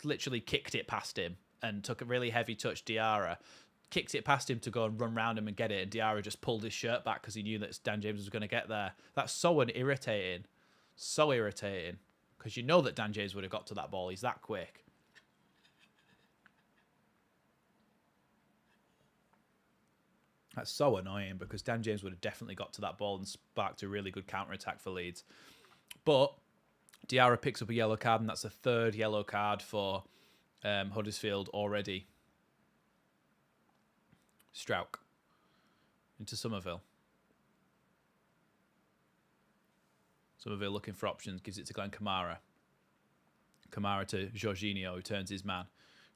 [SPEAKER 1] literally kicked it past him and took a really heavy touch, Diarra. Kicked it past him to go and run round him and get it, and Diarra just pulled his shirt back because he knew that Dan James was going to get there. That's so irritating. So irritating. Because you know that Dan James would have got to that ball. He's that quick. That's so annoying because Dan James would have definitely got to that ball and sparked a really good counter-attack for Leeds. But Diarra picks up a yellow card, and that's the 3rd yellow card for Huddersfield already. Strauch into Somerville. Somerville looking for options, gives it to Glenn Kamara. Kamara to Jorginho, who turns his man.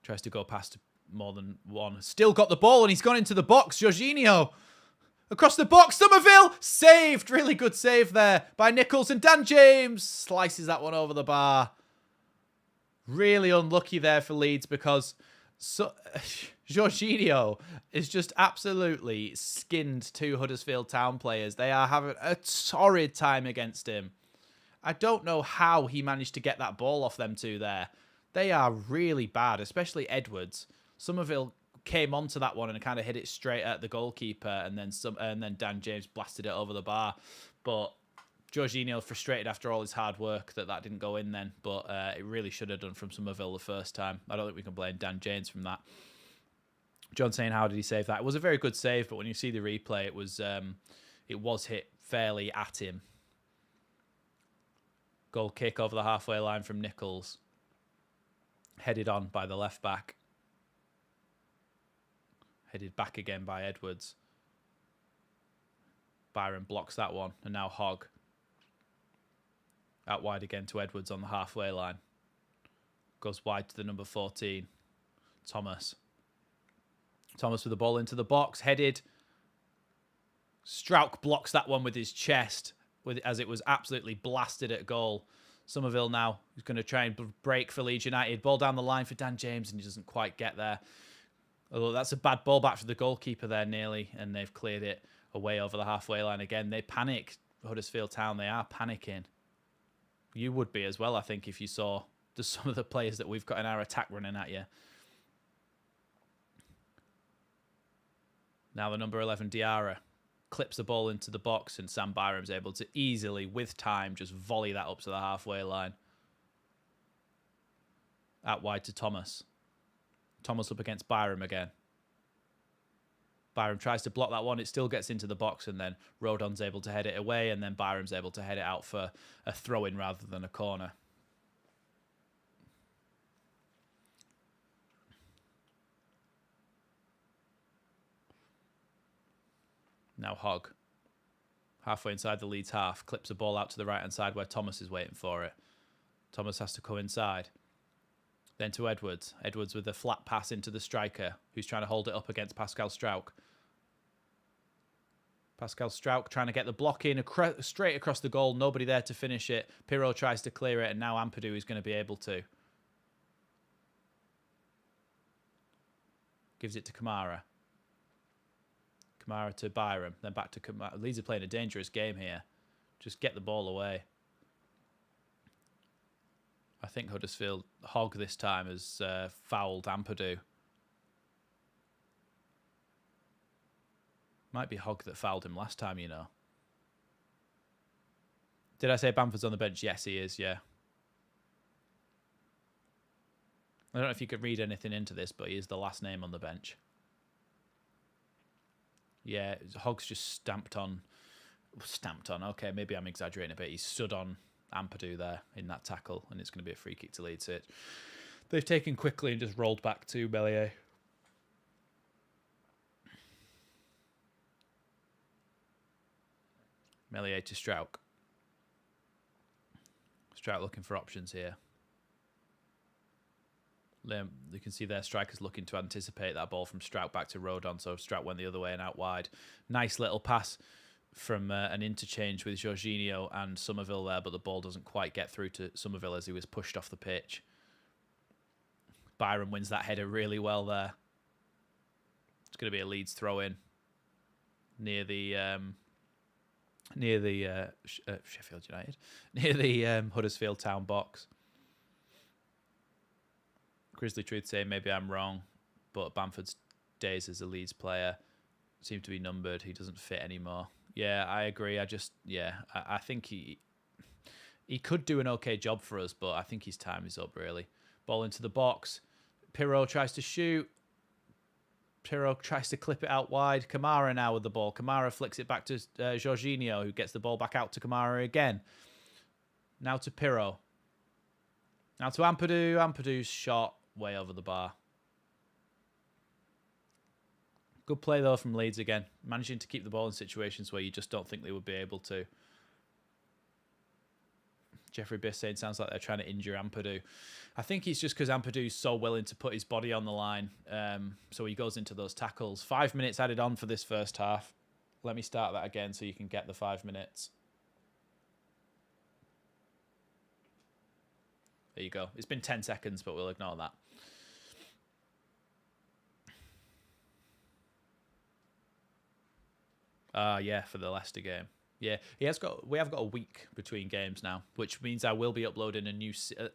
[SPEAKER 1] Tries to go past more than one. Still got the ball, and he's gone into the box. Jorginho across the box. Somerville saved. Really good save there by Nichols. And Dan James slices that one over the bar. Really unlucky there for Leeds because Jorginho is just absolutely skinned 2 Huddersfield Town players. They are having a torrid time against him. I don't know how he managed to get that ball off them 2 there. They are really bad, especially Edwards. Somerville came onto that one and kind of hit it straight at the goalkeeper, and then Dan James blasted it over the bar. But Jorginho frustrated after all his hard work that didn't go in then, but it really should have done from Somerville the first time. I don't think we can blame Dan James from that. John saying, how did he save that? It was a very good save, but when you see the replay, it was hit fairly at him. Goal kick over the halfway line from Nichols. Headed on by the left back. Headed back again by Edwards. Byron blocks that one, and now Hogg. Out wide again to Edwards on the halfway line. Goes wide to the number 14. Thomas. Thomas with the ball into the box. Headed. Strauch blocks that one with his chest as it was absolutely blasted at goal. Somerville now is going to try and break for Leeds United. Ball down the line for Dan James, and he doesn't quite get there. Although that's a bad ball back for the goalkeeper there nearly, and they've cleared it away over the halfway line again. They panic, Huddersfield Town. They are panicking. You would be as well, I think, if you saw some of the players that we've got in our attack running at you. Now the number 11, Diarra, clips the ball into the box, and Sam Byram's able to easily, with time, just volley that up to the halfway line. Out wide to Thomas. Thomas up against Byram again. Byram tries to block that one. It still gets into the box, and then Rodon's able to head it away, and then Byram's able to head it out for a throw-in rather than a corner. Now Hogg, halfway inside the Leeds half, clips a ball out to the right-hand side where Thomas is waiting for it. Thomas has to come inside. Then to Edwards. Edwards with a flat pass into the striker, who's trying to hold it up against Pascal Struijk. Pascal Struijk trying to get the block in straight across the goal. Nobody there to finish it. Pirro tries to clear it, and now Ampadu is going to be able to. Gives it to Kamara. Kamara to Byram. Then back to Kamara. Leeds are playing a dangerous game here. Just get the ball away. I think Huddersfield Hogg this time has fouled Ampadu. Might be Hogg that fouled him last time, you know. Did I say Bamford's on the bench? Yes, he is, yeah. I don't know if you could read anything into this, but he is the last name on the bench. Yeah, Hogg's just stamped on. Okay, maybe I'm exaggerating a bit. He stood on Ampadu there in that tackle, and it's going to be a free kick to Leeds. They've taken quickly and just rolled back to Bellier. Meslier to Struijk. Struijk looking for options here. You can see their strikers looking to anticipate that ball from Struijk back to Rodon, so Struijk went the other way and out wide. Nice little pass from an interchange with Jorginho and Somerville there, but the ball doesn't quite get through to Somerville as he was pushed off the pitch. Byram wins that header really well there. It's going to be a Leeds throw-in near the Sheffield United, near the Huddersfield Town box. Grizzly Truth saying maybe I'm wrong, but Bamford's days as a Leeds player seem to be numbered. He doesn't fit anymore. Yeah, I agree. I think he could do an okay job for us, but I think his time is up, really. Ball into the box. Pirro tries to shoot. Pirro tries to clip it out wide. Kamara now with the ball. Kamara flicks it back to Jorginho, who gets the ball back out to Kamara again. Now to Pirro. Now to Ampadu. Ampadu's shot way over the bar. Good play, though, from Leeds again. Managing to keep the ball in situations where you just don't think they would be able to. Jeffrey Biss saying sounds like they're trying to injure Ampadu. I think it's just because Ampadu's so willing to put his body on the line. So he goes into those tackles. 5 minutes added on for this first half. Let me start that again so you can get the 5 minutes. There you go. It's been 10 seconds, but we'll ignore that. Yeah, for the Leicester game. Yeah, we have got a week between games now, which means I will be uploading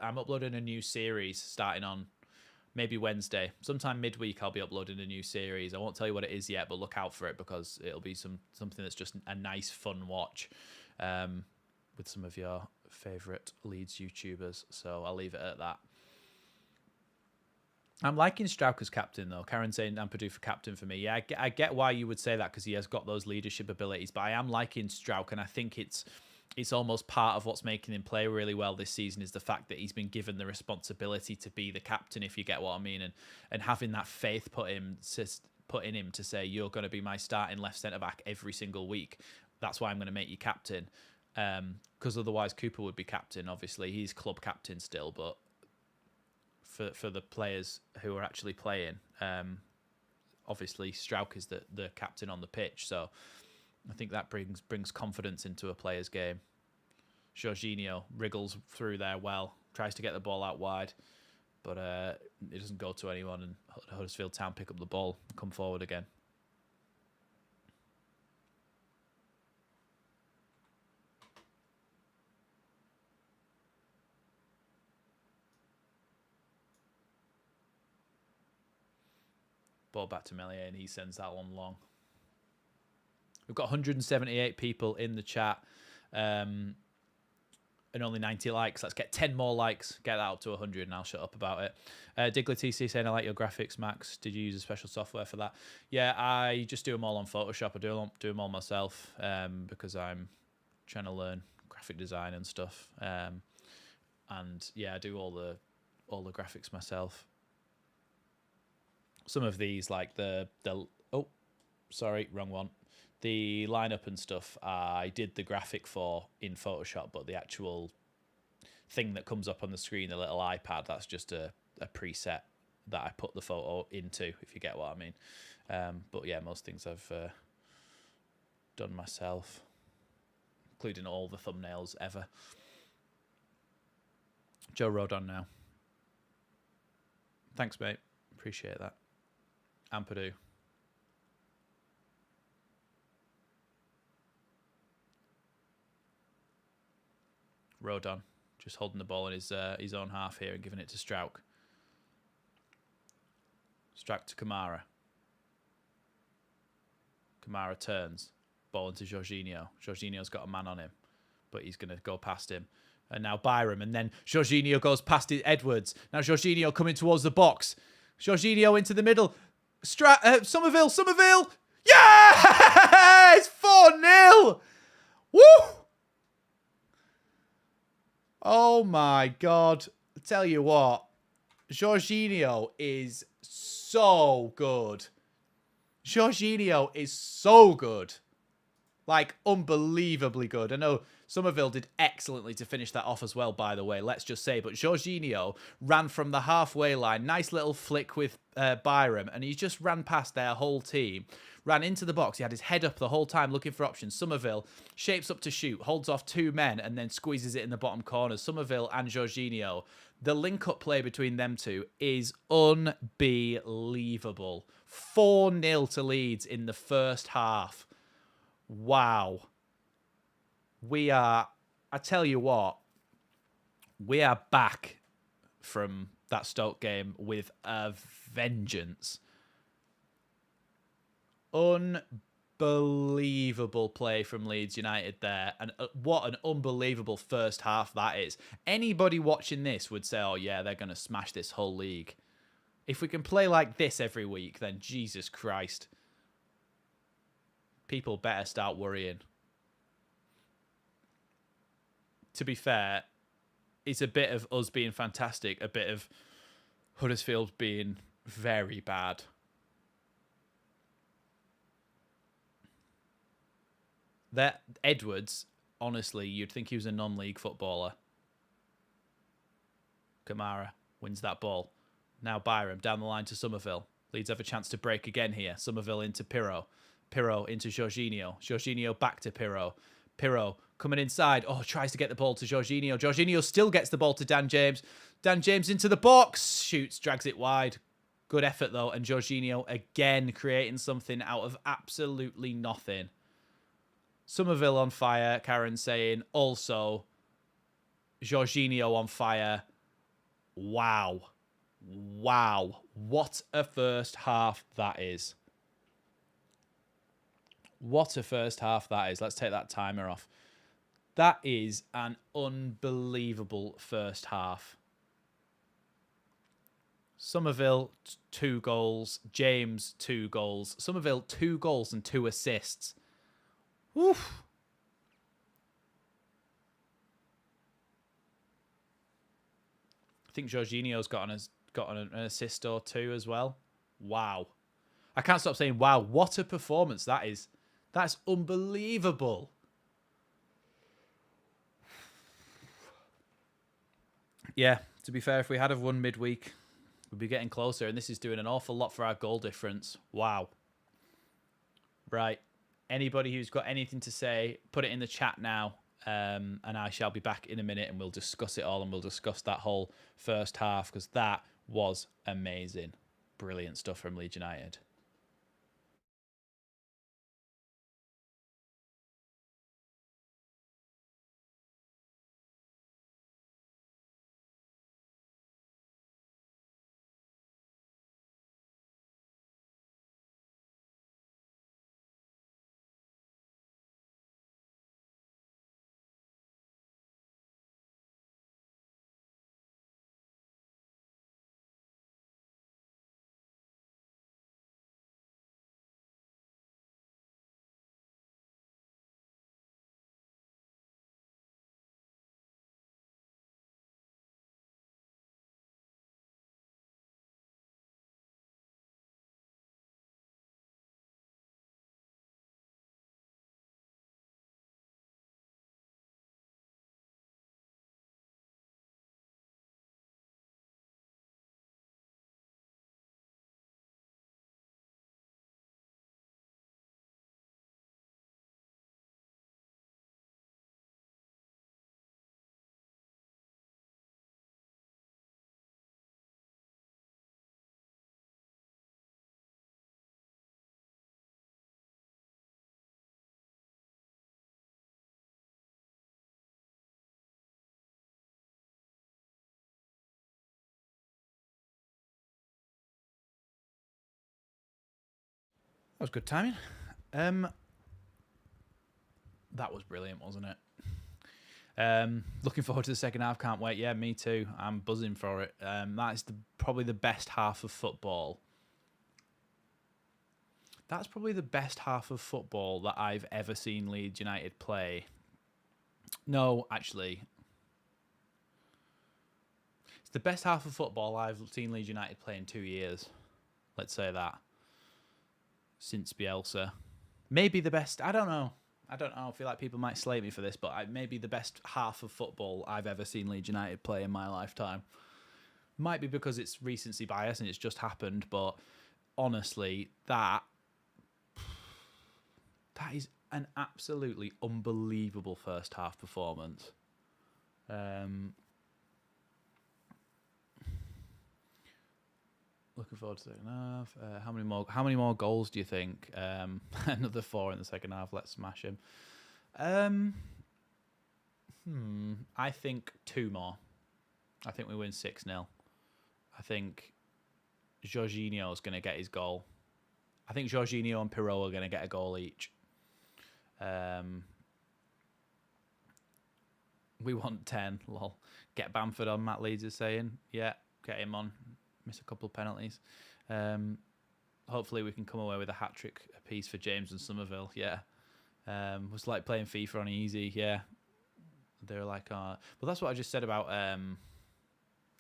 [SPEAKER 1] I'm uploading a new series starting on maybe Wednesday. Sometime midweek I'll be uploading a new series. I won't tell you what it is yet, but look out for it because it'll be something that's just a nice fun watch with some of your favourite Leeds YouTubers. So I'll leave it at that. I'm liking Struijk as captain, though. Karen saying Ampadu for captain for me. Yeah, I get why you would say that because he has got those leadership abilities, but I am liking Struijk, and I think it's almost part of what's making him play really well this season is the fact that he's been given the responsibility to be the captain, if you get what I mean, and having that faith put in him to say, you're going to be my starting left centre-back every single week. That's why I'm going to make you captain. Because otherwise Cooper would be captain, obviously. He's club captain still, but for the players who are actually playing, obviously Struijk is the captain on the pitch, so I think that brings confidence into a player's game. Jorginho wriggles through there well, tries to get the ball out wide, but it doesn't go to anyone, and Huddersfield Town pick up the ball and come forward again. Ball back to Meslier, and he sends that one long. We've got 178 people in the chat. and only 90 likes. Let's get 10 more likes. Get that up to 100 and I'll shut up about it. Diggler TC saying, I like your graphics, Max. Did you use a special software for that? Yeah, I just do them all on Photoshop. I do them all myself because I'm trying to learn graphic design and stuff. And yeah, I do all the graphics myself. Some of these, like the oh, sorry, wrong one. The lineup and stuff, I did the graphic for in Photoshop, but the actual thing that comes up on the screen, the little iPad, that's just a preset that I put the photo into, if you get what I mean. But yeah, most things I've done myself, including all the thumbnails ever. Joe Rodon now. Thanks, mate. Appreciate that. Ampadu. Rodon just holding the ball in his own half here and giving it to Strauch. Strauch to Kamara. Kamara turns. Ball into Jorginho. Jorginho's got a man on him, but he's going to go past him. And now Byram, and then Jorginho goes past Edwards. Now Jorginho coming towards the box. Jorginho into the middle. Somerville! Yeah! It's 4-0! Woo! Oh my God. I tell you what, Jorginho is so good. Jorginho is so good. Like, unbelievably good. I know Somerville did excellently to finish that off as well, by the way, let's just say. But Jorginho ran from the halfway line. Nice little flick with Byram. And he just ran past their whole team. Ran into the box. He had his head up the whole time looking for options. Somerville shapes up to shoot. Holds off 2 men and then squeezes it in the bottom corner. Somerville and Jorginho. The link-up play between them two is unbelievable. 4-0 to Leeds in the first half. Wow. I tell you what, we are back from that Stoke game with a vengeance. Unbelievable play from Leeds United there. And what an unbelievable first half that is. Anybody watching this would say, oh yeah, they're going to smash this whole league. If we can play like this every week, then Jesus Christ. People better start worrying. To be fair, it's a bit of us being fantastic, a bit of Huddersfield being very bad. That Edwards, honestly, you'd think he was a non-league footballer. Kamara wins that ball. Now Byram down the line to Somerville. Leeds have a chance to break again here. Somerville into Pirro. Pirro into Jorginho. Jorginho back to Pirro. Pirro coming inside. Oh, tries to get the ball to Jorginho. Jorginho still gets the ball to Dan James. Dan James into the box. Shoots, drags it wide. Good effort, though. And Jorginho again creating something out of absolutely nothing. Somerville on fire. Karen saying also Jorginho on fire. Wow. Wow. What a first half that is. What a first half that is. Let's take that timer off. That is an unbelievable first half. Somerville, 2 goals. James, 2 goals. Somerville, 2 goals and 2 assists. Woof. I think Jorginho's got an assist or 2 as well. Wow. I can't stop saying, wow, what a performance that is. That's unbelievable. Yeah, to be fair, if we had have won midweek, we'd be getting closer, and this is doing an awful lot for our goal difference. Wow. Right. Anybody who's got anything to say, put it in the chat now, and I shall be back in a minute, and we'll discuss it all, and we'll discuss that whole first half, because that was amazing. Brilliant stuff from Leeds United. That was good timing. That was brilliant, wasn't it? Looking forward to the second half. Can't wait. Yeah, me too. I'm buzzing for it. That is probably the best half of football. That's probably the best half of football that I've ever seen Leeds United play. No, actually. It's the best half of football I've seen Leeds United play in 2 years. Let's say that. Since Bielsa. Maybe the best. I don't know. I feel like people might slate me for this, but maybe the best half of football I've ever seen Leeds United play in my lifetime. Might be because it's recency bias and it's just happened, but honestly, that is an absolutely unbelievable first half performance. Looking forward to the second half. How many more goals do you think? Another 4 in the second half. Let's smash him. I think 2 more. I think we win 6-0. I think Jorginho is going to get his goal. I think Jorginho and Pirou are going to get a goal each. We want 10. Lol. Get Bamford on, Matt Leeds is saying. Yeah, get him on. Miss a couple of penalties. Hopefully we can come away with a hat-trick apiece for James and Somerville. Yeah. It was like playing FIFA on easy. Yeah. They're like, well, that's what I just said about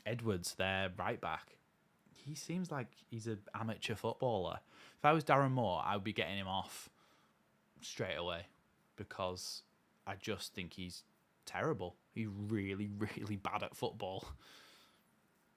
[SPEAKER 1] Edwards, their right back. He seems like he's an amateur footballer. If I was Darren Moore, I would be getting him off straight away because I just think he's terrible. He's really, really bad at football.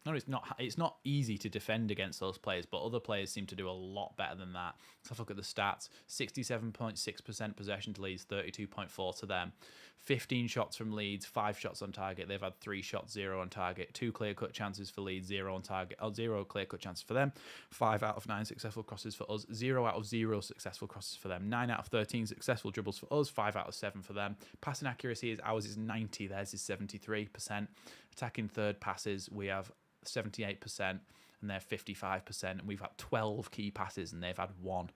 [SPEAKER 1] No, it's not easy to defend against those players, but other players seem to do a lot better than that. Let's have a look at the stats. 67.6% possession to Leeds, 32.4% to them. 15 shots from Leeds, 5 shots on target. They've had 3 shots, 0 on target. 2 clear-cut chances for Leeds, 0 on target. 0 clear-cut chances for them. 5 out of 9 successful crosses for us. 0 out of 0 successful crosses for them. 9 out of 13 successful dribbles for us. 5 out of 7 for them. Passing accuracy is ours is 90. Theirs is 73%. Attacking third passes, we have 78% and they're 55%, and we've had 12 key passes and they've had 1.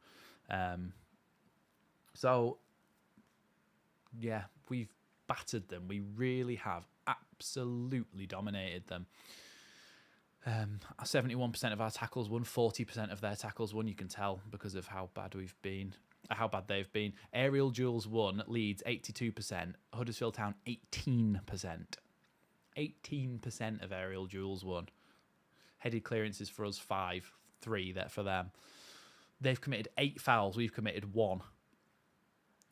[SPEAKER 1] So yeah, we've battered them. We really have absolutely dominated them. 71% of our tackles won, 40% of their tackles won. You can tell because of how bad we've been, how bad they've been. Aerial duels won. Leeds 82%, Huddersfield Town 18%. 18% of aerial duels won. Headed clearances for us 5, 3 that for them. They've committed 8 fouls. We've committed 1.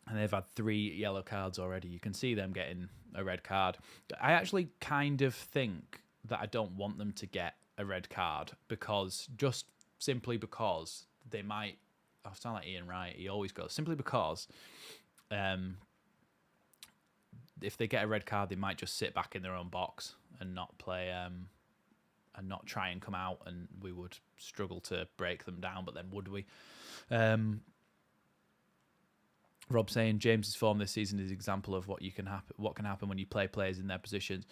[SPEAKER 1] And they've had 3 yellow cards already. You can see them getting a red card. I actually kind of think that I don't want them to get a red card just simply because they might. I sound like Ian Wright. He always goes simply because. If they get a red card, they might just sit back in their own box and not play, and not try and come out, and we would struggle to break them down. But then would we? Rob saying James's form this season is an example of what can happen when you play players in their positions.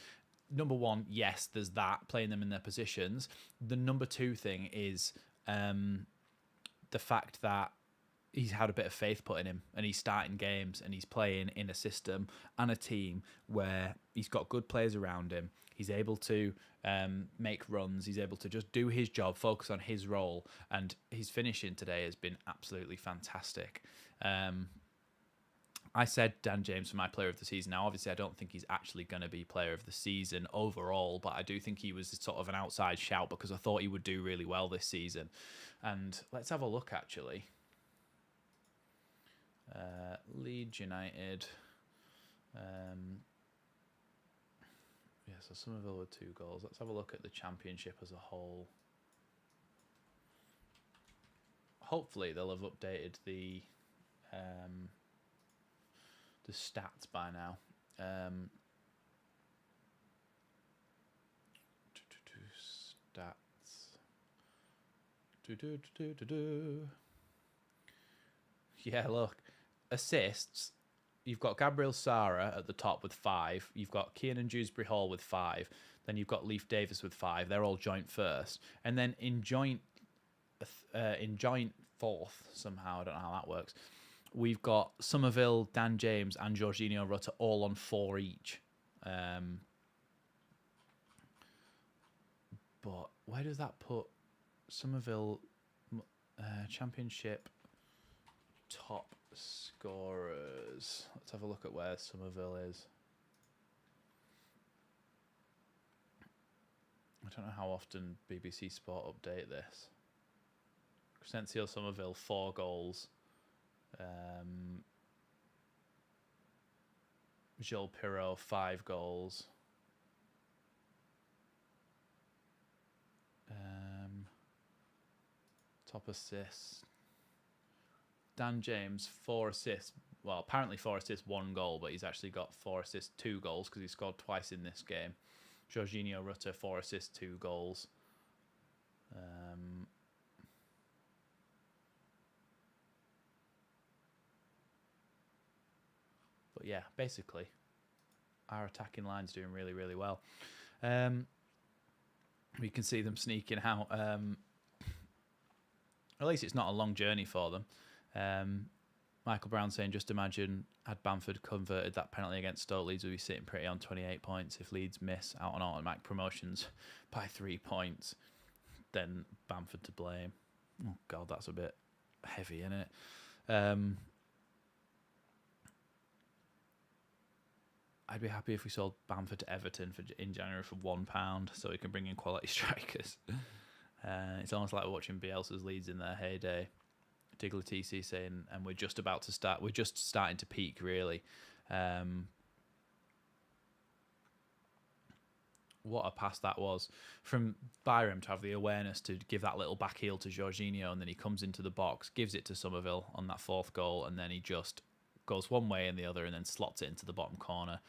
[SPEAKER 1] Number 1, yes, there's that, playing them in their positions. The number 2 thing is the fact that he's had a bit of faith put in him, and he's starting games and he's playing in a system and a team where he's got good players around him. He's able to make runs. He's able to just do his job, focus on his role, and his finishing today has been absolutely fantastic. I said Dan James for my player of the season. Now, obviously, I don't think he's actually going to be player of the season overall, but I do think he was sort of an outside shout because I thought he would do really well this season. And let's have a look, actually. Leeds United. So Somerville with 2 goals. Let's have a look at the championship as a whole. Hopefully they'll have updated the stats by now. Stats. Yeah, look. Assists. You've got Gabriel Sara at the top with 5. You've got Kiernan Dewsbury Hall with 5. Then you've got Leif Davis with 5. They're all joint first. And then in joint fourth somehow. I don't know how that works. We've got Somerville, Dan James, and Jorginho Rutter all on 4 each. But where does that put Somerville Championship top scorers? Let's have a look at where Somerville is. I don't know how often BBC Sport update this. Crescencio Somerville, 4 goals. Joel Pirro, 5 goals. Top assists. Dan James, 4 assists. Well, apparently 4 assists, 1 goal, but he's actually got 4 assists, 2 goals because he scored twice in this game. Jorginho Rutter, 4 assists, 2 goals. But yeah, basically, our attacking line's doing really, really well. We can see them sneaking out. At least it's not a long journey for them. Michael Brown saying, just imagine had Bamford converted that penalty against Stoke, Leeds would be sitting pretty on 28 points. If Leeds miss out on automatic promotions by 3 points, then Bamford to blame. Oh, God, that's a bit heavy, isn't it? I'd be happy if we sold Bamford to Everton in January for £1 so we can bring in quality strikers. It's almost like watching Bielsa's Leeds in their heyday. Diggler TC saying, and we're just about to start. We're just starting to peak, really. What a pass that was from Byram to have the awareness to give that little back heel to Jorginho, and then he comes into the box, gives it to Somerville on that 4th goal, and then he just goes one way and the other, and then slots it into the bottom corner.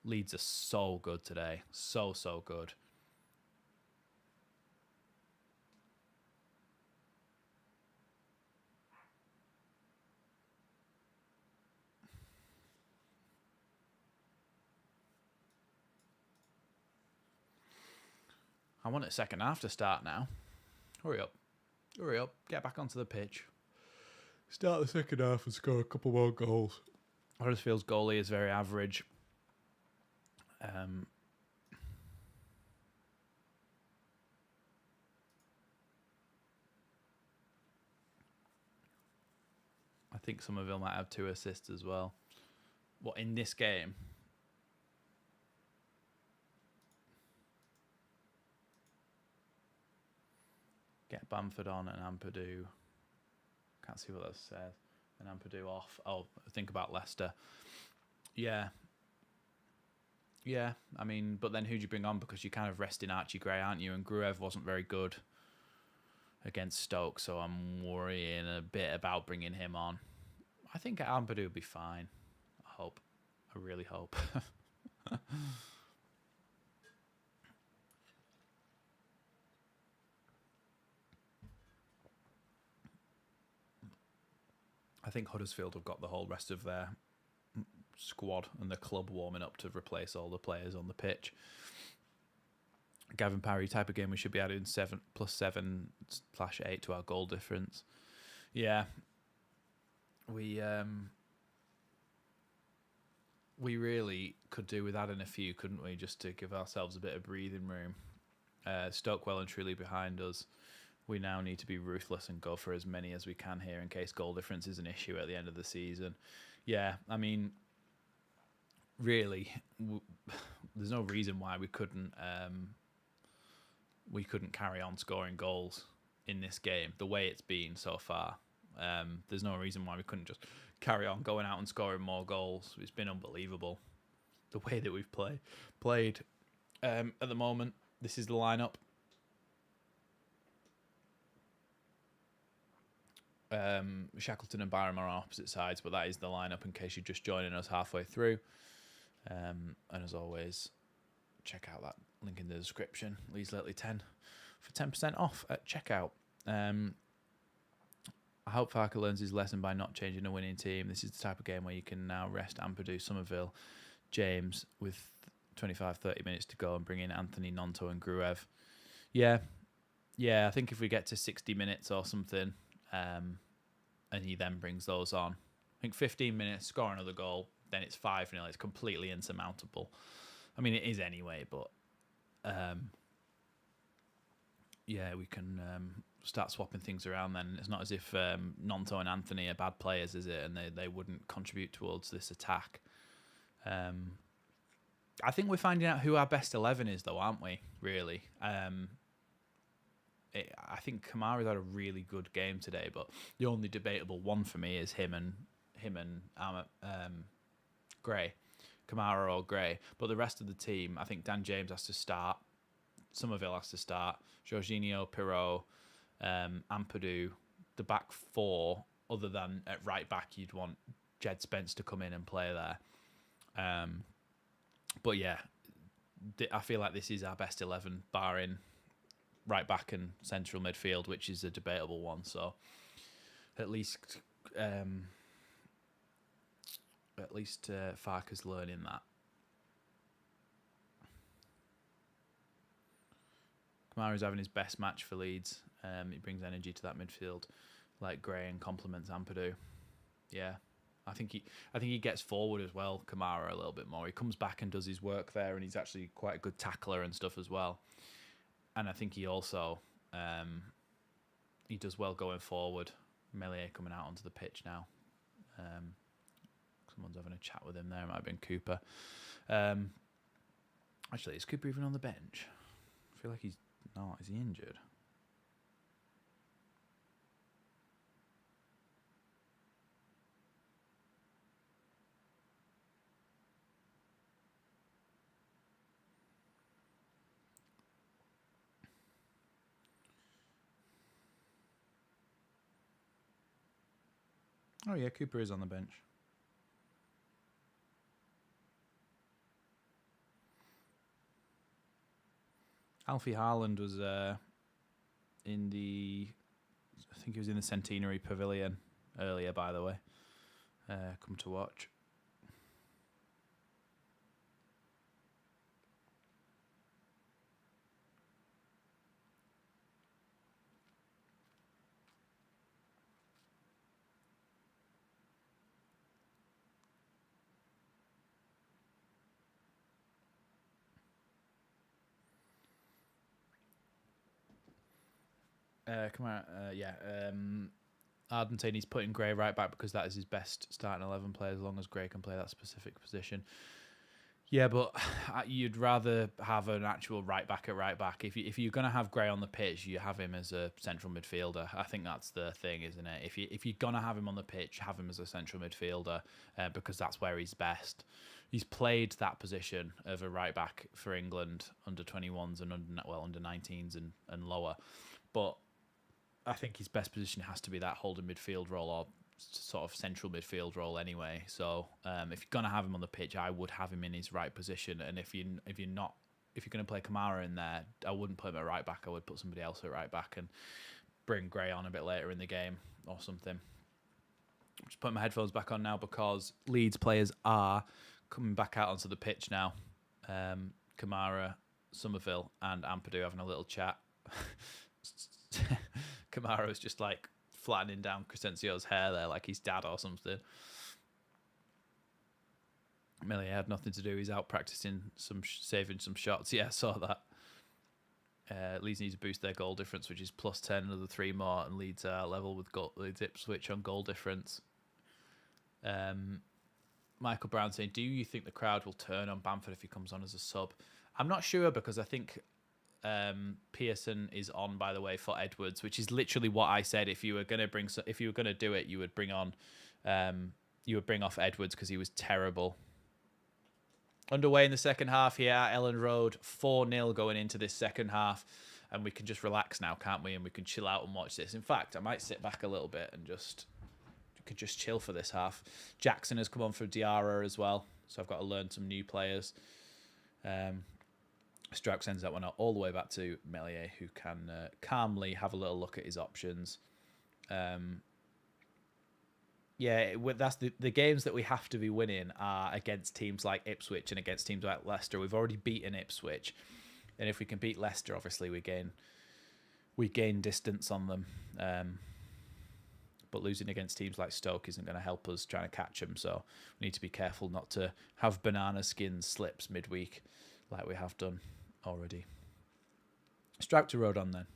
[SPEAKER 1] Leeds are so good today, so good. I want a second half to start now. Hurry up. Get back onto the pitch. Start the second half and score a couple more goals. Huddersfield's goalie is very average. I think Somerville might have 2 assists as well. What, in this game? Get Bamford on and Ampadu. Can't see what that says. And Ampadu off. Oh, think about Leicester. Yeah. I mean, but then who do you bring on? Because you're kind of resting Archie Gray, aren't you? And Gruev wasn't very good against Stoke, so I'm worrying a bit about bringing him on. I think Ampadu will be fine. I hope. I really hope. I think Huddersfield have got the whole rest of their squad and the club warming up to replace all the players on the pitch. Gavin Parry, type of game we should be adding 7+7/8 to our goal difference. Yeah. We really could do with adding a few, couldn't we, just to give ourselves a bit of breathing room. Stoke well and truly behind us. We now need to be ruthless and go for as many as we can here in case goal difference is an issue at the end of the season. Yeah, I mean, really, there's no reason why we couldn't carry on scoring goals in this game the way it's been so far. There's no reason why we couldn't just carry on going out and scoring more goals. It's been unbelievable the way that we've played. At the moment, this is the lineup. Shackleton and Byram are on opposite sides, but that is the lineup in case you're just joining us halfway through. And as always, check out that link in the description. Leeds Lately 10 for 10% off at checkout. I hope Farker learns his lesson by not changing a winning team. This is the type of game where you can now rest Ampadu, Somerville, James with 25-30 minutes to go and bring in Anthony, Nonto and Gruev. Yeah, I think if we get to 60 minutes or something, and he then brings those on. I think 15 minutes, score another goal, then it's 5-0. It's completely insurmountable. I mean, it is anyway, but yeah, we can start swapping things around then. It's not as if Nonto and Anthony are bad players, is it? And they wouldn't contribute towards this attack. I think we're finding out who our best 11 is, though, aren't we? Really. I think Kamara's had a really good game today, but the only debatable one for me is him and Gray, Kamara or Gray. But the rest of the team, I think Dan James has to start. Somerville has to start. Jorginho, Pirot, Ampadu, the back four. Other than at right back, you'd want Jed Spence to come in and play there. But yeah, I feel like this is our best 11, barring right back and central midfield, which is a debatable one. So at least Farke's learning that. Kamara's having his best match for Leeds. He brings energy to that midfield, like Gray, and complements Ampadu. Yeah, I think he gets forward as well, Kamara, a little bit more. He comes back and does his work there, and he's actually quite a good tackler and stuff as well. And I think he also he does well going forward. Melier coming out onto the pitch now. Someone's having a chat with him there. It might have been Cooper. Actually, is Cooper even on the bench? I feel like he's not. Is he injured? Oh yeah, Cooper is on the bench. Alfie Haaland was in the, I think he was in the Centenary Pavilion earlier, by the way. Come to watch. Come on, yeah. Arden saying he's putting Gray right back because that is his best starting 11 player, as long as Gray can play that specific position. Yeah, but you'd rather have an actual right back at right back. If you're going to have Gray on the pitch, you have him as a central midfielder. I think that's the thing, isn't it? If you're going to have him on the pitch, have him as a central midfielder because that's where he's best. He's played that position of a right back for England under 21s and under 19s and lower. But I think his best position has to be that holding midfield role or sort of central midfield role anyway. So if you're gonna have him on the pitch, I would have him in his right position. And if you're gonna play Kamara in there, I wouldn't put him at right back. I would put somebody else at right back and bring Gray on a bit later in the game or something. I'm just putting my headphones back on now because Leeds players are coming back out onto the pitch now. Kamara, Somerville, and Ampadu having a little chat. Kamara was just like flattening down Crescensio's hair there like he's dad or something. Melier had nothing to do. He's out practicing saving some shots. Yeah, I saw that. Leeds need to boost their goal difference, which is +10, another 3 more, and Leeds are level with Leeds Ipswich on goal difference. Michael Brown saying, do you think the crowd will turn on Bamford if he comes on as a sub? I'm not sure because I think Pearson is on, by the way, for Edwards, which is literally what I said. If you were going to do it, you would bring off Edwards because he was terrible. Underway in the second half here at Elland Road, 4-0 going into this second half, and we can just relax now, can't we? And we can chill out and watch this. In fact, I might sit back a little bit and just chill for this half. Jackson has come on for Diarra as well, so I've got to learn some new players. Strauch sends that one out all the way back to Melier, who can calmly have a little look at his options. That's the games that we have to be winning are against teams like Ipswich and against teams like Leicester. We've already beaten Ipswich, and if we can beat Leicester, obviously we gain distance on them. But losing against teams like Stoke isn't going to help us trying to catch them. So we need to be careful not to have banana skin slips midweek like we have done already. Stroud to Rodon then.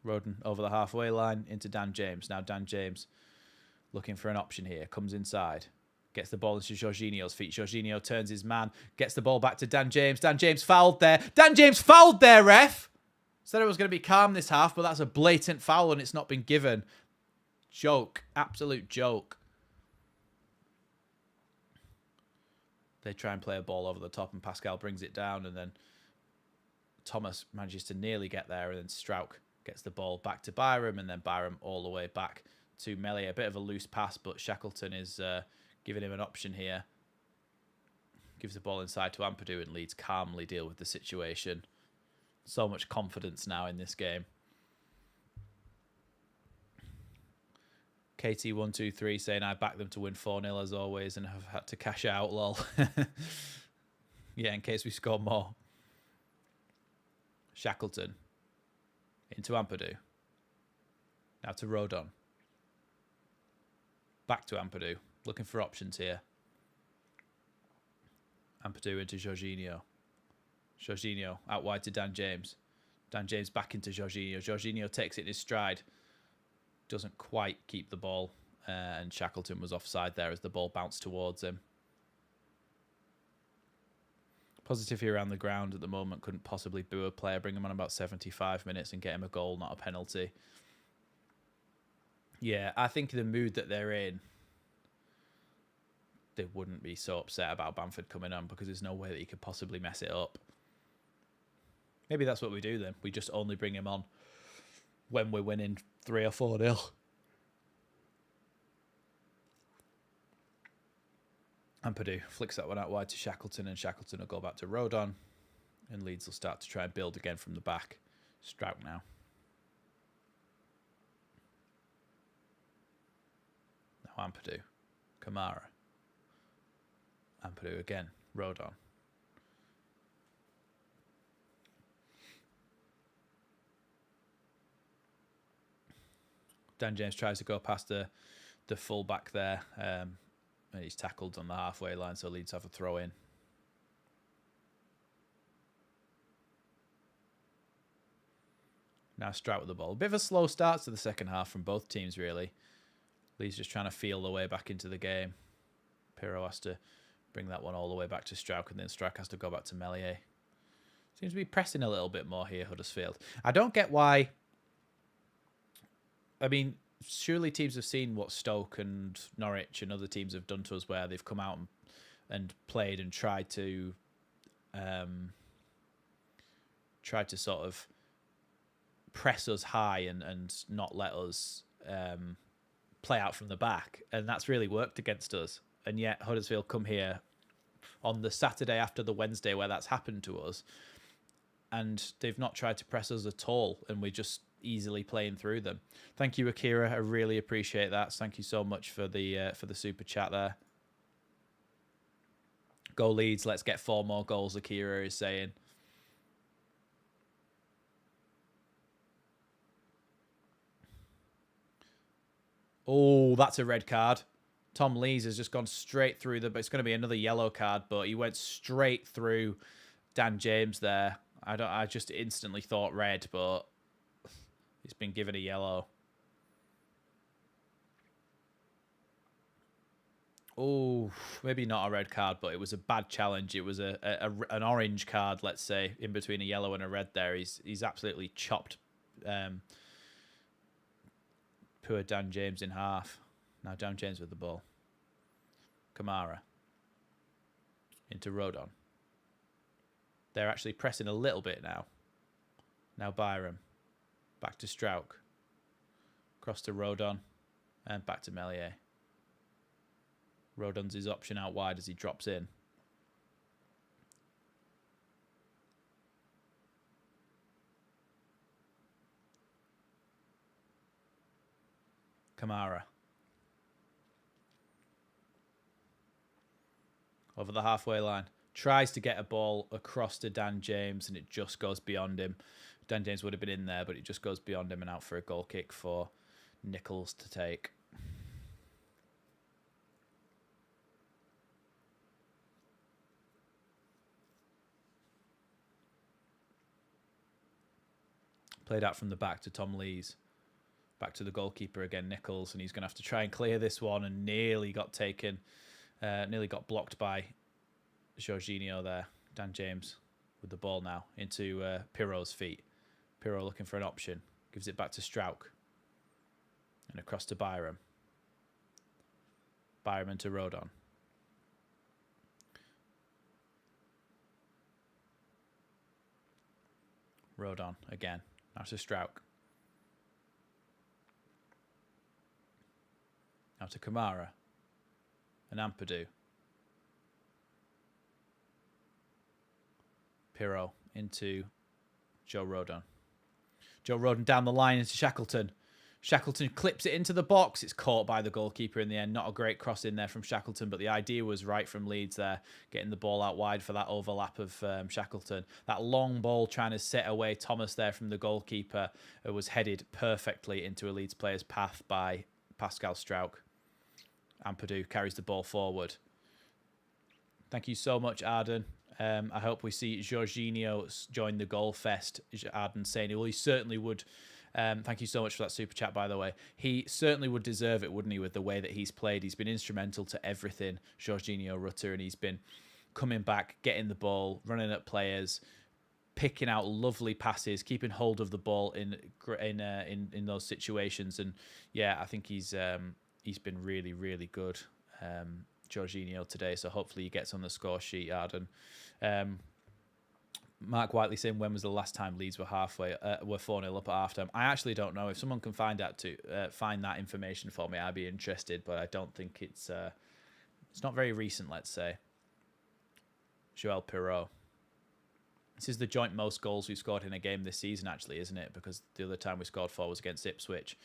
[SPEAKER 1] Rodon over the halfway line into Dan James. Now Dan James looking for an option here. Comes inside. Gets the ball into Jorginho's feet. Jorginho turns his man. Gets the ball back to Dan James. Dan James fouled there. Dan James fouled there, ref! Said it was going to be calm this half, but that's a blatant foul and it's not been given. Joke. Absolute joke. They try and play a ball over the top and Pascal brings it down and then Thomas manages to nearly get there and then Strauch gets the ball back to Byram and then Byram all the way back to Melia. A bit of a loose pass, but Shackleton is giving him an option here. Gives the ball inside to Ampadu and Leeds calmly deal with the situation. So much confidence now in this game. KT123 saying I back them to win 4-0 as always and have had to cash out, lol. Yeah, in case we score more. Shackleton. Into Ampadu. Now to Rodon. Back to Ampadu. Looking for options here. Ampadu into Jorginho. Jorginho out wide to Dan James. Dan James back into Jorginho. Jorginho takes it in his stride. Doesn't quite keep the ball. And Shackleton was offside there as the ball bounced towards him. Positivity around the ground at the moment. Couldn't possibly boo a player. Bring him on about 75 minutes and get him a goal, not a penalty. Yeah, I think the mood that they're in, they wouldn't be so upset about Bamford coming on because there's no way that he could possibly mess it up. Maybe that's what we do then. We just only bring him on when we're winning 3 or 4-0. Ampadu flicks that one out wide to Shackleton and Shackleton will go back to Rodon and Leeds will start to try and build again from the back. Strout now. Now Ampadu. Kamara. Ampadu again. Rodon. Dan James tries to go past the full back there. And he's tackled on the halfway line, so Leeds have a throw in. Now Strout with the ball. A bit of a slow start to the second half from both teams, really. Leeds just trying to feel the way back into the game. Pirro has to bring that one all the way back to Strout, and then Strout has to go back to Melier. Seems to be pressing a little bit more here, Huddersfield. I don't get why. I mean, surely teams have seen what Stoke and Norwich and other teams have done to us where they've come out and played and tried to sort of press us high and not let us play out from the back. And that's really worked against us. And yet Huddersfield come here on the Saturday after the Wednesday where that's happened to us. And they've not tried to press us at all. And we're just easily playing through them. Thank you, Akira. I really appreciate that. Thank you so much for the super chat there. Go Leeds. Let's get 4 more goals, Akira is saying. Oh, that's a red card. Tom Lees has just gone straight through but it's going to be another yellow card, but he went straight through Dan James there. I just instantly thought red, but he's been given a yellow. Oh, maybe not a red card, but it was a bad challenge. It was an orange card, let's say, in between a yellow and a red there. He's absolutely chopped poor Dan James in half. Now Dan James with the ball. Kamara. Into Rodon. They're actually pressing a little bit now. Now Byram. Back to Strauch. Cross to Rodon. And back to Melier. Rodon's his option out wide as he drops in. Kamara. Over the halfway line. Tries to get a ball across to Dan James and it just goes beyond him. Dan James would have been in there, but it just goes beyond him and out for a goal kick for Nichols to take. Played out from the back to Tom Lees. Back to the goalkeeper again, Nichols, and he's going to have to try and clear this one, and nearly got taken, nearly got blocked by Jorginho there. Dan James with the ball now into Pirro's feet. Pirro looking for an option. Gives it back to Strauch. And across to Byram. Byram into Rodon. Rodon again. Now to Strauch. Now to Kamara. And Ampadu. Pirro into Joe Rodon. Joe Rodon down the line into Shackleton. Shackleton clips it into the box. It's caught by the goalkeeper in the end. Not a great cross in there from Shackleton, but the idea was right from Leeds there, getting the ball out wide for that overlap of Shackleton. That long ball trying to set away Thomas there from the goalkeeper was headed perfectly into a Leeds player's path by Pascal Strauch. Ampadu carries the ball forward. Thank you so much, Arden. I hope we see Jorginho join the goal fest. Arden saying, well, he certainly would. Thank you so much for that super chat, by the way. He certainly would deserve it, wouldn't he, with the way that he's played. He's been instrumental to everything, Jorginho Rutter, and he's been coming back, getting the ball, running at players, picking out lovely passes, keeping hold of the ball in those situations. And yeah, I think he's been really, really good, Jorginho, today. So hopefully he gets on the score sheet, Arden. Mark Whiteley saying, when was the last time Leeds were 4-0 up at halftime? I actually don't know. If someone can find that information for me, I'd be interested. But I don't think it's not very recent. Let's say. Joel Pirro. This is the joint most goals we've scored in a game this season, actually, isn't it? Because the other time we scored 4 was against Ipswich.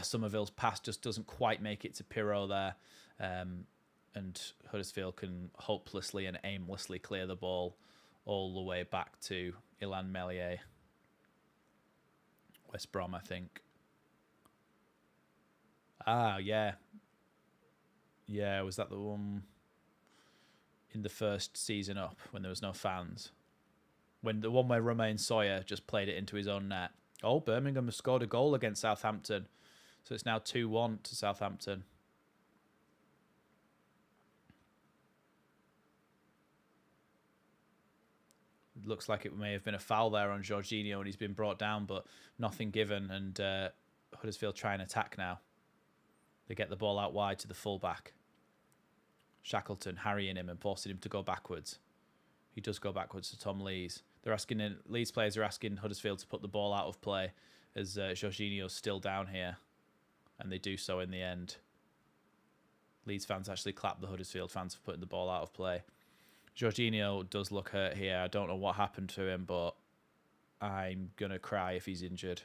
[SPEAKER 1] Somerville's pass just doesn't quite make it to Pirro there, and Huddersfield can hopelessly and aimlessly clear the ball all the way back to Ilan Melier. West Brom, I think. Yeah. Yeah, was that the one in the first season up when there was no fans? When the one where Romain Sawyer just played it into his own net. Oh, Birmingham have scored a goal against Southampton. So it's now 2-1 to Southampton. Looks like it may have been a foul there on Jorginho and he's been brought down, but nothing given. And Huddersfield try and attack now. They get the ball out wide to the fullback. Shackleton harrying him and forcing him to go backwards. He does go backwards to Tom Lees. Leeds players are asking Huddersfield to put the ball out of play as Jorginho's still down here. And they do so in the end. Leeds fans actually clap the Huddersfield fans for putting the ball out of play. Jorginho does look hurt here. I don't know what happened to him, but I'm going to cry if he's injured.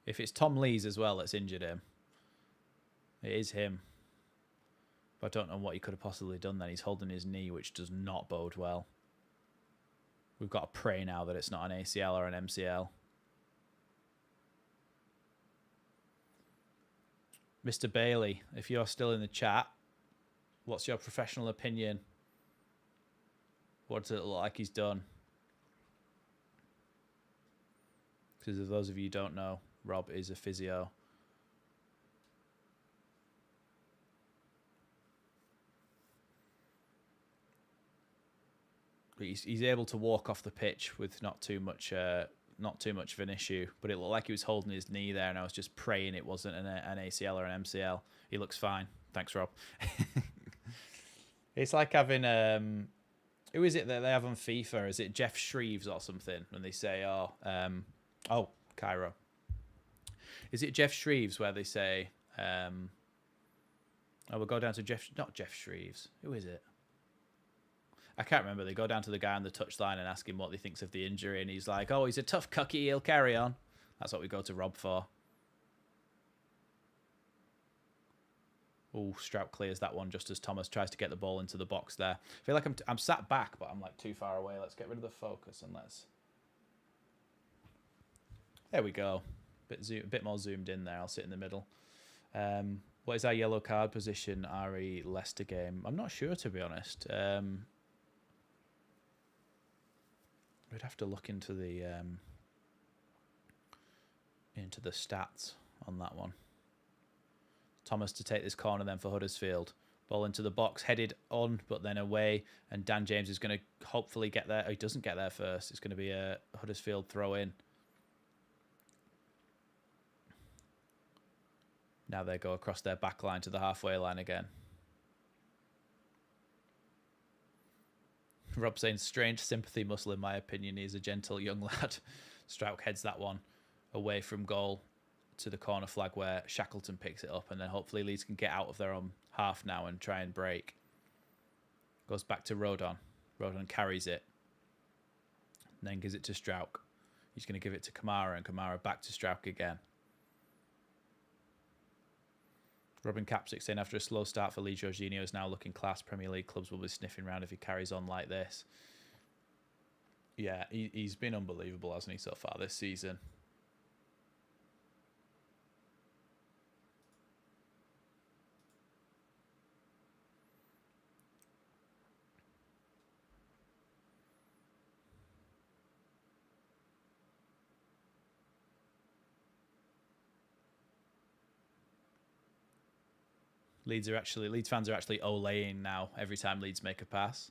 [SPEAKER 1] If it's Tom Lees as well that's injured him, it is him. But I don't know what he could have possibly done then. He's holding his knee, which does not bode well. We've got to pray now that it's not an ACL or an MCL. Mr. Bailey, if you're still in the chat, what's your professional opinion? What does it look like he's done? Because for those of you who don't know, Rob is a physio. He's able to walk off the pitch with not too much of an issue, but it looked like he was holding his knee there, and I was just praying it wasn't an ACL or an MCL. He looks fine. Thanks, Rob. It's like having who is it that they have on FIFA? Is it Jeff Shreves or something? When they say, Cairo. Is it Jeff Shreves where they say, we'll go down to not Jeff Shreves. Who is it? I can't remember. They go down to the guy on the touchline and ask him what he thinks of the injury, and he's like, he's a tough cookie, he'll carry on. That's what we go to Rob for. Oh, Strauch clears that one just as Thomas tries to get the ball into the box there. I feel like I'm sat back, but I'm like too far away. Let's get rid of the focus and let's... There we go. A bit more zoomed in there. I'll sit in the middle. What is our yellow card position, RE Leicester game? I'm not sure, to be honest. We'd have to look into the stats on that one. Thomas to take this corner then for Huddersfield. Ball into the box, headed on, but then away. And Dan James is going to hopefully get there. Oh, he doesn't get there first. It's going to be a Huddersfield throw in. Now they go across their back line to the halfway line again. Rob saying, strange sympathy muscle in my opinion. He's a gentle young lad. Strauch heads that one away from goal to the corner flag where Shackleton picks it up, and then hopefully Leeds can get out of their own half now and try and break. Goes back to Rodon. Rodon carries it. And then gives it to Strauch. He's going to give it to Kamara, and Kamara back to Strauch again. Robin Capsick saying, after a slow start for Lee, Jorginho is now looking class. Premier League clubs will be sniffing around if he carries on like this. Yeah, he's been unbelievable, hasn't he, so far this season? Leeds fans are actually olaying now every time Leeds make a pass.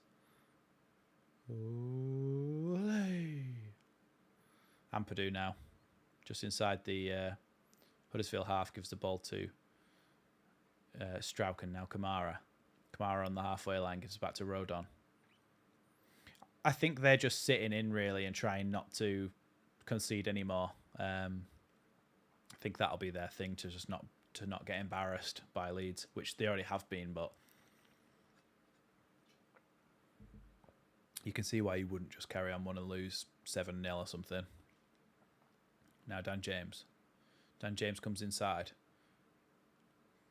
[SPEAKER 1] Olay. Ampadu now, just inside the Huddersfield half, gives the ball to Strauch, and now Kamara. Kamara on the halfway line gives it back to Rodon. I think they're just sitting in really and trying not to concede anymore. I think that'll be their thing, to just not get embarrassed by Leeds, which they already have been, but you can see why you wouldn't just carry on one and lose 7-0 or something. Now Dan James. Dan James comes inside.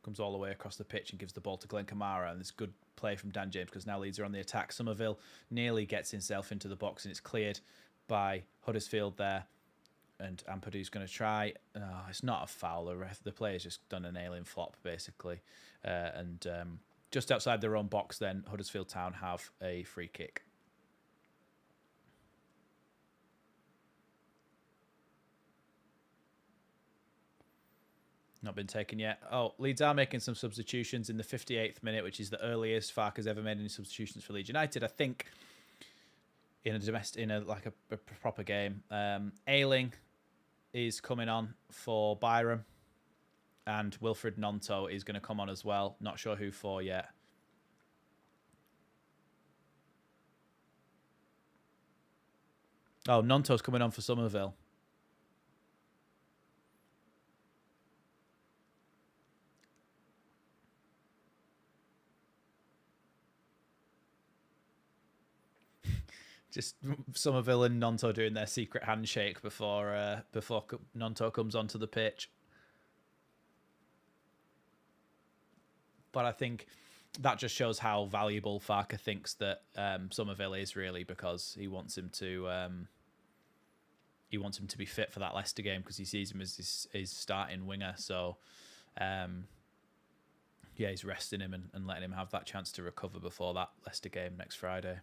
[SPEAKER 1] Comes all the way across the pitch and gives the ball to Glenn Kamara, and it's good play from Dan James because now Leeds are on the attack. Somerville nearly gets himself into the box and it's cleared by Huddersfield there. And Ampadu's going to try. Oh, it's not a foul. The player's just done an alien flop, basically. And just outside their own box, then Huddersfield Town have a free kick. Not been taken yet. Oh, Leeds are making some substitutions in the 58th minute, which is the earliest Farke's ever made any substitutions for Leeds United, I think, in a proper game. Ayling is coming on for Byram, and Wilfred Gnonto is going to come on as well. Not sure who for yet. Oh, Gnonto's coming on for Somerville. Just Somerville and Gnonto doing their secret handshake before Gnonto comes onto the pitch. But I think that just shows how valuable Farke thinks that Somerville is, really, because he wants him to be fit for that Leicester game because he sees him as his starting winger. So yeah, he's resting him and letting him have that chance to recover before that Leicester game next Friday.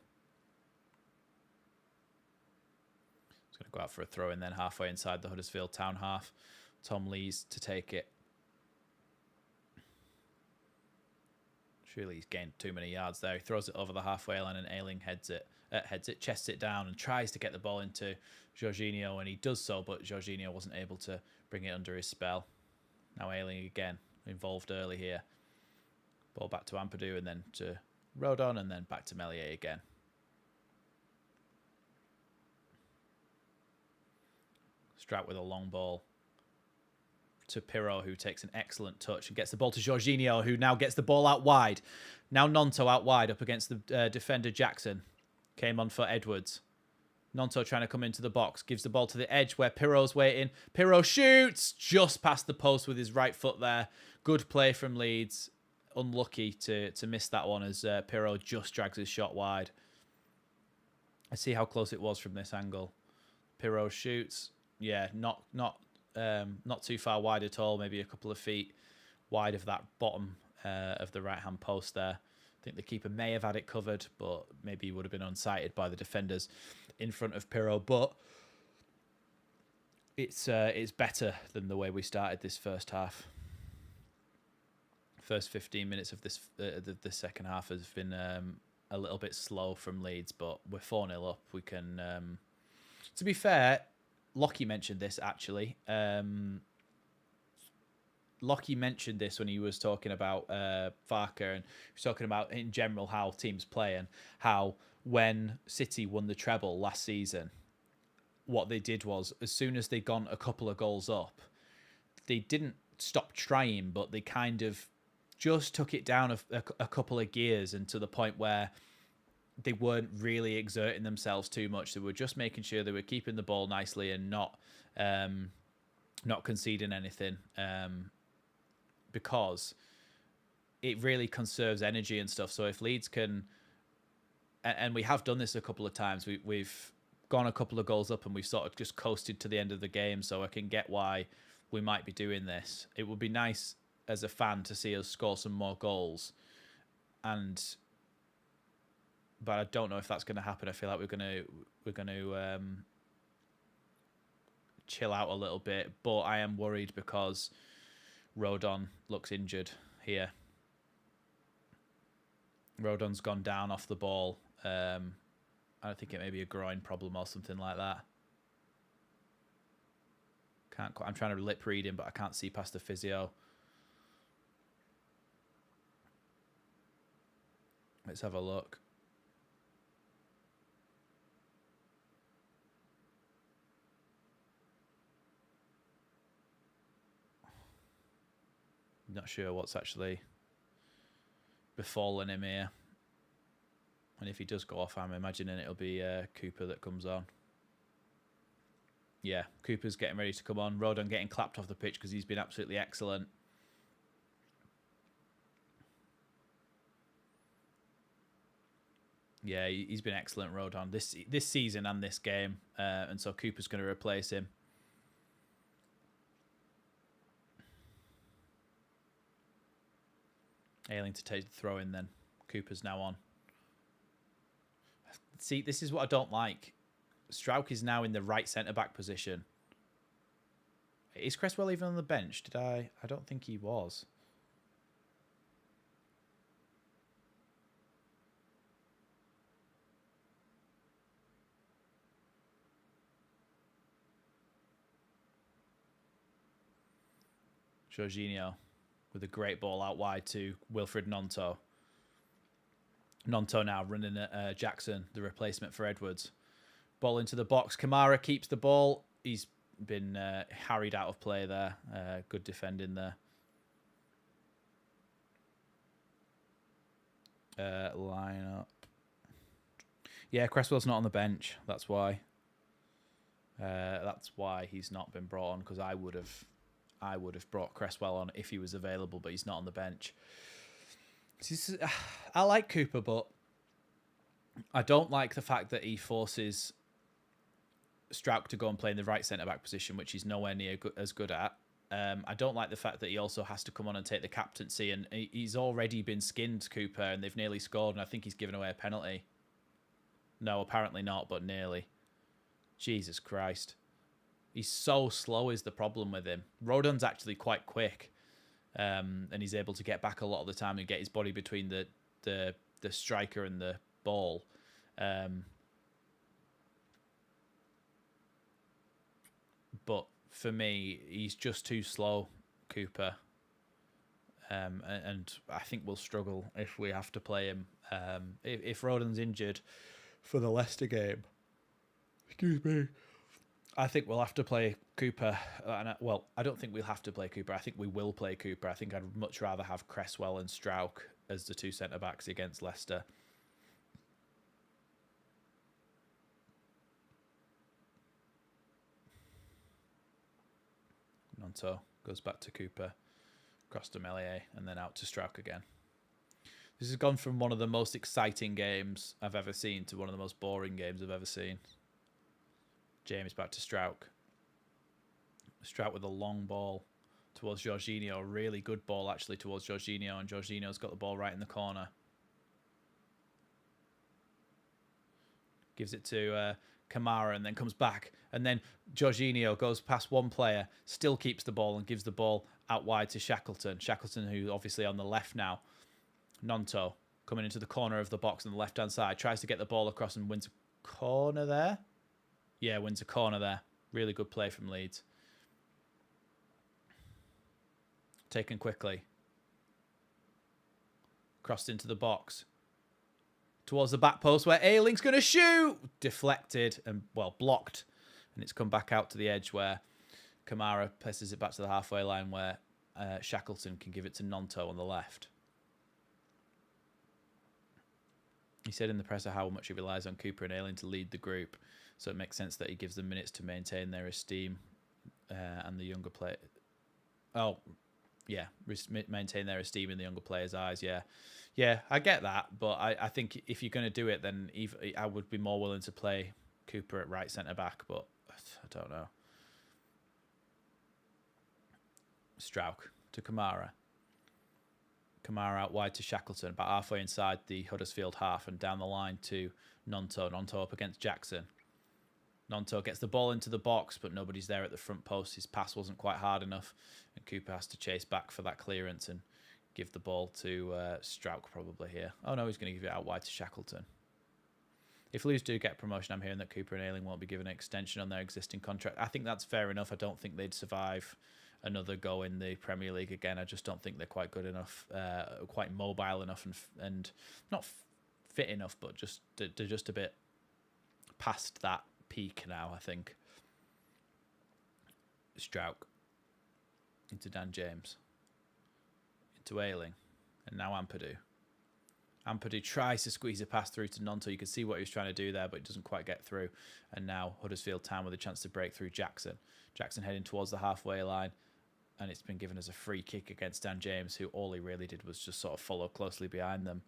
[SPEAKER 1] Going to go out for a throw in then halfway inside the Huddersfield Town half. Tom Lees to take it. Surely he's gained too many yards there. He throws it over the halfway line and Ayling heads it, chests it down and tries to get the ball into Jorginho, and he does so, but Jorginho wasn't able to bring it under his spell. Now Ayling again, involved early here. Ball back to Ampadu and then to Rodon and then back to Meslier again. Strauch with a long ball to Pirro, who takes an excellent touch and gets the ball to Jorginho, who now gets the ball out wide. Now Gnonto out wide up against the defender Jackson. Came on for Edwards. Gnonto trying to come into the box. Gives the ball to the edge where Pirro's waiting. Pirro shoots just past the post with his right foot there. Good play from Leeds. Unlucky to miss that one as Pirro just drags his shot wide. I see how close it was from this angle. Pirro shoots. Yeah, not too far wide at all. Maybe a couple of feet wide of that bottom of the right-hand post there. I think the keeper may have had it covered, but maybe he would have been unsighted by the defenders in front of Pirro. But it's better than the way we started this first half. First 15 minutes of this the second half has been a little bit slow from Leeds, but we're 4-0 up. We can... to be fair, Lockie mentioned this, actually. Lockie mentioned this when he was talking about Farker, and he was talking about, in general, how teams play, and how when City won the treble last season, what they did was, as soon as they gone a couple of goals up, they didn't stop trying, but they kind of just took it down a couple of gears, and to the point where they weren't really exerting themselves too much. They were just making sure they were keeping the ball nicely and not conceding anything, because it really conserves energy and stuff. So if Leeds can, and we have done this a couple of times, we've gone a couple of goals up and we've sort of just coasted to the end of the game. So I can get why we might be doing this. It would be nice as a fan to see us score some more goals, but I don't know if that's going to happen. I feel like we're going to chill out a little bit, but I am worried because Rodon looks injured here. Rodon's gone down off the ball. I think it may be a groin problem or something like that. I'm trying to lip read him, but I can't see past the physio. Let's have a look. Not sure what's actually befallen him here. And if he does go off, I'm imagining it'll be Cooper that comes on. Yeah, Cooper's getting ready to come on. Rodon getting clapped off the pitch because he's been absolutely excellent. Yeah, he's been excellent, Rodon, this season and this game. And so Cooper's going to replace him. Ailing to take the throw in then. Cooper's now on. See, this is what I don't like. Strauch is now in the right centre-back position. Is Cresswell even on the bench? I don't think he was. Jorginho with a great ball out wide to Wilfred Gnonto. Gnonto now running at Jackson, the replacement for Edwards. Ball into the box. Kamara keeps the ball. He's been harried out of play there. Good defending there. Line up. Yeah, Cresswell's not on the bench. That's why. That's why he's not been brought on, because I would have brought Cresswell on if he was available, but he's not on the bench. I like Cooper, but I don't like the fact that he forces Strauch to go and play in the right centre-back position, which he's nowhere near as good at. I don't like the fact that he also has to come on and take the captaincy, and he's already been skinned, Cooper, and they've nearly scored, and I think he's given away a penalty. No, apparently not, but nearly. Jesus Christ. He's so slow is the problem with him. Rodon's actually quite quick, and he's able to get back a lot of the time and get his body between the striker and the ball. But for me, he's just too slow, Cooper. And I think we'll struggle if we have to play him. If Rodon's injured for the Leicester game, excuse me, I think we'll have to play Cooper. Well, I don't think we'll have to play Cooper. I think we will play Cooper. I think I'd much rather have Cresswell and Strauch as the two centre-backs against Leicester. Gnonto goes back to Cooper, across to Meslier, and then out to Strauch again. This has gone from one of the most exciting games I've ever seen to one of the most boring games I've ever seen. James back to Strauch. Strauch with a long ball towards Jorginho. Really good ball, actually, towards Jorginho. And Jorginho's got the ball right in the corner. Gives it to Kamara and then comes back. And then Jorginho goes past one player, still keeps the ball and gives the ball out wide to Shackleton. Shackleton, who's obviously on the left now. Nonto coming into the corner of the box on the left-hand side. Tries to get the ball across and wins a corner there. Yeah, wins a corner there. Really good play from Leeds. Taken quickly. Crossed into the box. Towards the back post where Ayling's going to shoot. Deflected and, well, blocked. And it's come back out to the edge where Kamara passes it back to the halfway line where Shackleton can give it to Nonto on the left. He said in the presser how much he relies on Cooper and Ayling to lead the group. So it makes sense that he gives them minutes to maintain their esteem and the younger player. Oh, yeah, maintain their esteem in the younger players' eyes. Yeah, yeah, I get that, but I think if you're going to do it, then I would be more willing to play Cooper at right centre back. But I don't know. Strauch to Kamara. Kamara out wide to Shackleton, about halfway inside the Huddersfield half, and down the line to Nonto. Nonto up against Jackson. Nonto gets the ball into the box, but nobody's there at the front post. His pass wasn't quite hard enough, and Cooper has to chase back for that clearance and give the ball to Strauch probably here. Oh no, he's going to give it out wide to Shackleton. If Leeds do get promotion, I'm hearing that Cooper and Ayling won't be given an extension on their existing contract. I think that's fair enough. I don't think they'd survive another go in the Premier League again. I just don't think they're quite good enough, quite mobile enough, and not fit enough, but they're just a bit past that peak now, I think. Strauch into Dan James, into Ayling, and now Ampadu. Ampadu tries to squeeze a pass through to Nonto. You can see what he was trying to do there, but it doesn't quite get through. And now Huddersfield Town with a chance to break through Jackson. Jackson heading towards the halfway line, and it's been given as a free kick against Dan James, who all he really did was just sort of follow closely behind them.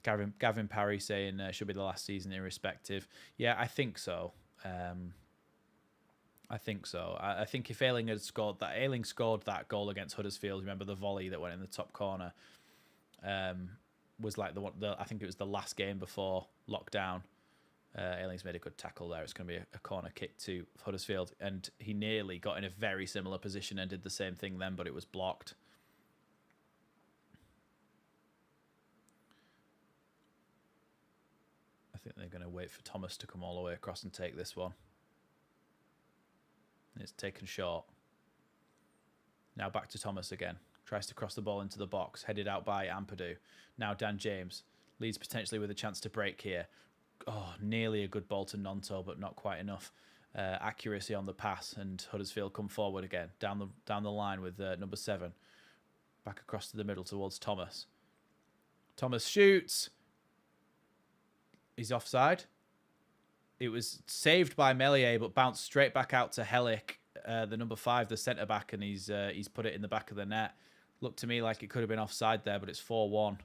[SPEAKER 1] Gavin Parry saying should be the last season irrespective. Yeah, I think so. I think so. I think if Ayling scored that goal against Huddersfield, remember the volley that went in the top corner, was like I think it was the last game before lockdown. Ayling's made a good tackle there. It's going to be a corner kick to Huddersfield, and he nearly got in a very similar position and did the same thing then, but it was blocked. I think they're going to wait for Thomas to come all the way across and take this one. And it's taken short. Now back to Thomas again. Tries to cross the ball into the box, headed out by Ampadu. Now Dan James. Leeds potentially with a chance to break here. Oh, nearly a good ball to Nonto, but not quite enough accuracy on the pass. And Huddersfield come forward again, down the line with number 7. Back across to the middle towards Thomas. Thomas shoots. He's offside. It was saved by Melier, but bounced straight back out to Hellick, the number 5, the centre-back, and he's put it in the back of the net. Looked to me like it could have been offside there, but it's 4-1.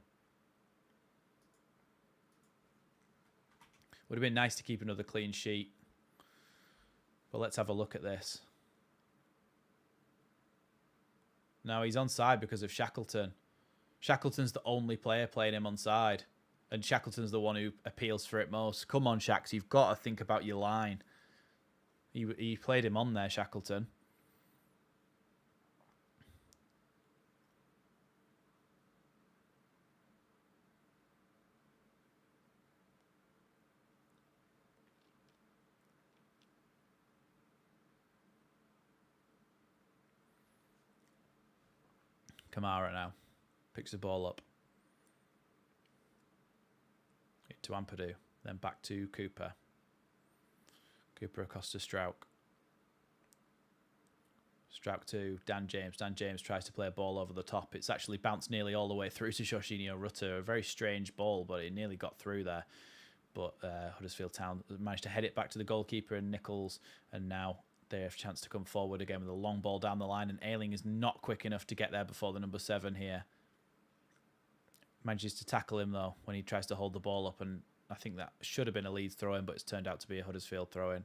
[SPEAKER 1] Would have been nice to keep another clean sheet. But let's have a look at this. No, he's onside because of Shackleton. Shackleton's the only player playing him onside. And Shackleton's the one who appeals for it most. Come on, Shacks, you've got to think about your line. He played him on there, Shackleton. Kamara now picks the ball up. To Ampadu, then back to Cooper. Cooper across to Strauch. Strauch to Dan James. Dan James tries to play a ball over the top. It's actually bounced nearly all the way through to Jorginho Rutter. A very strange ball, but it nearly got through there. But Huddersfield Town managed to head it back to the goalkeeper and Nichols, and now they have a chance to come forward again with a long ball down the line, and Ayling is not quick enough to get there before the number 7 here. Manages to tackle him, though, when he tries to hold the ball up, and I think that should have been a Leeds throw-in, but it's turned out to be a Huddersfield throw-in.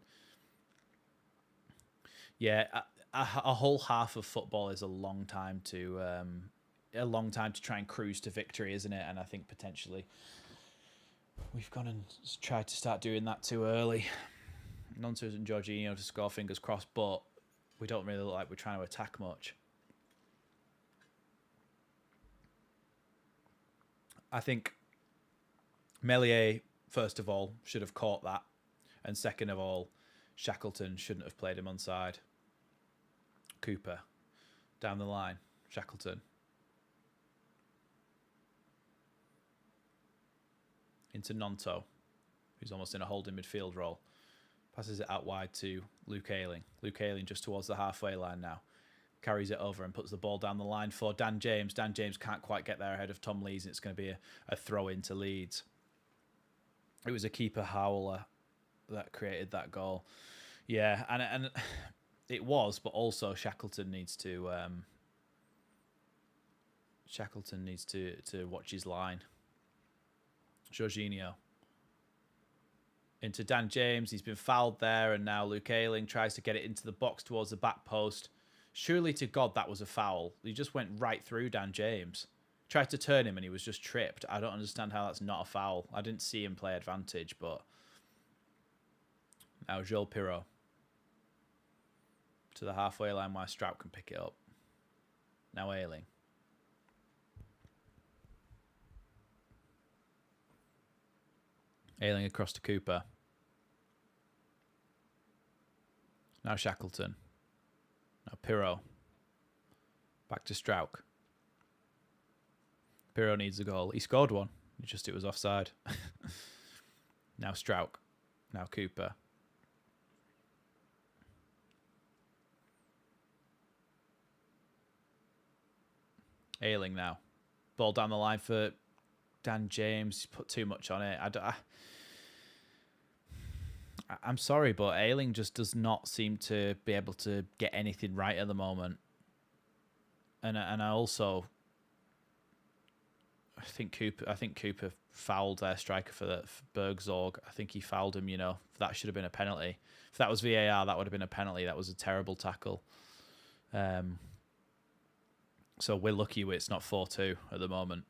[SPEAKER 1] Yeah, a whole half of football is a long time to try and cruise to victory, isn't it? And I think potentially we've gone and tried to start doing that too early. Nonso and Jorginho to score, fingers crossed, but we don't really look like we're trying to attack much. I think Meslier, first of all, should have caught that. And second of all, Shackleton shouldn't have played him onside. Cooper, down the line, Shackleton. Into Nonto, who's almost in a holding midfield role. Passes it out wide to Luke Ayling. Luke Ayling just towards the halfway line now. Carries it over and puts the ball down the line for Dan James. Dan James can't quite get there ahead of Tom Lees. It's going to be a throw into Leeds. It was a keeper howler that created that goal. Yeah, and it was, but also Shackleton needs to watch his line. Jorginho into Dan James. He's been fouled there, and now Luke Ayling tries to get it into the box towards the back post. Surely to God that was a foul. He just went right through Dan James. Tried to turn him and he was just tripped. I don't understand how that's not a foul. I didn't see him play advantage, but now Joel Pirot to the halfway line where Strout can pick it up. Now Ayling. Ayling across to Cooper. Now Shackleton. Now Pirot. Back to Strauch. Pirot needs a goal. He scored one. It was offside. Now Strauch. Now Cooper. Ayling now. Ball down the line for Dan James. He's put too much on it. I'm sorry, but Ayling just does not seem to be able to get anything right at the moment. And I think Cooper fouled their striker for Bergzorg. I think he fouled him. That should have been a penalty. If that was VAR, that would have been a penalty. That was a terrible tackle. So we're lucky it's not 4-2 at the moment.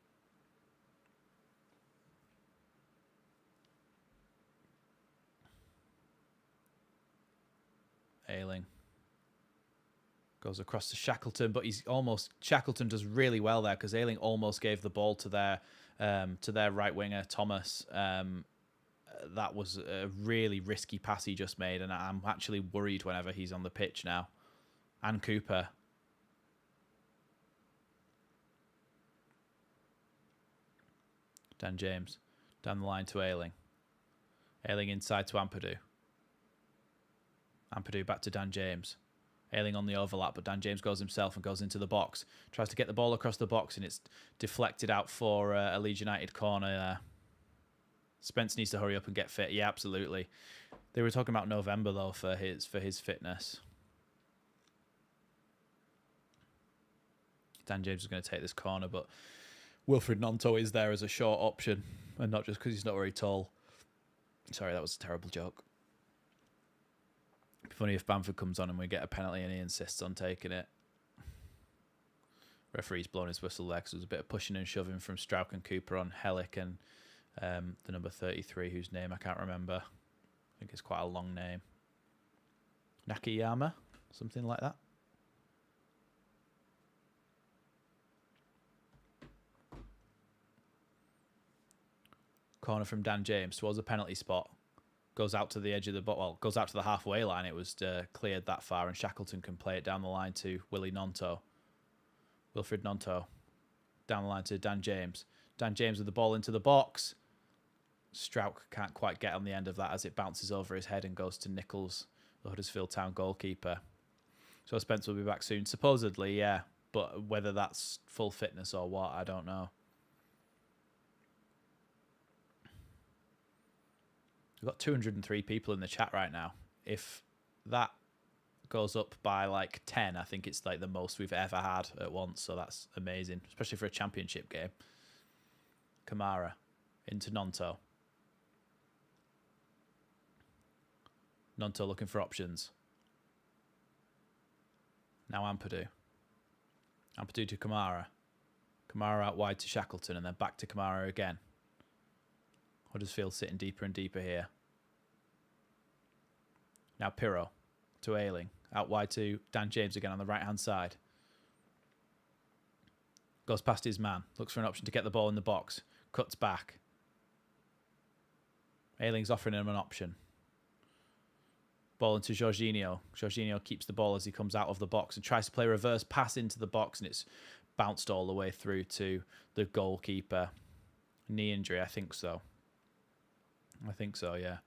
[SPEAKER 1] Ayling goes across to Shackleton, but Shackleton does really well there because Ayling almost gave the ball to their right winger Thomas. That was a really risky pass he just made, and I'm actually worried whenever he's on the pitch now. And Cooper. Dan James down the line to Ayling. Ayling inside to Ampadu. Ampadu back to Dan James. Ayling on the overlap, but Dan James goes himself and goes into the box. Tries to get the ball across the box, and it's deflected out for a Leeds United corner there. Spence needs to hurry up and get fit. Yeah, absolutely. They were talking about November, though, for his fitness. Dan James is going to take this corner, but Wilfred Gnonto is there as a short option, and not just because he's not very tall. Sorry, that was a terrible joke. It'd be funny if Bamford comes on and we get a penalty and he insists on taking it. Referee's blown his whistle there because there was a bit of pushing and shoving from Strauch and Cooper on Hellick and the number 33, whose name I can't remember. I think it's quite a long name. Nakayama? Something like that. Corner from Dan James towards the penalty spot. Goes out to the edge of the box. Well, goes out to the halfway line. It was cleared that far, and Shackleton can play it down the line to Wilfred Gnonto. Down the line to Dan James. Dan James with the ball into the box. Strauch can't quite get on the end of that as it bounces over his head and goes to Nichols, the Huddersfield Town goalkeeper. So Spence will be back soon. Supposedly, yeah. But whether that's full fitness or what, I don't know. We've got 203 people in the chat right now. If that goes up by like 10, I think it's like the most we've ever had at once. So that's amazing, especially for a championship game. Kamara into Gnonto. Gnonto looking for options. Now Ampadu. Ampadu to Kamara. Kamara out wide to Shackleton and then back to Kamara again. Huddersfield sitting deeper and deeper here. Now Pirro to Ayling. Out wide to Dan James again on the right-hand side. Goes past his man. Looks for an option to get the ball in the box. Cuts back. Ayling's offering him an option. Ball into Jorginho. Jorginho keeps the ball as he comes out of the box and tries to play a reverse pass into the box, and it's bounced all the way through to the goalkeeper. Knee injury, I think so. I think so, yeah.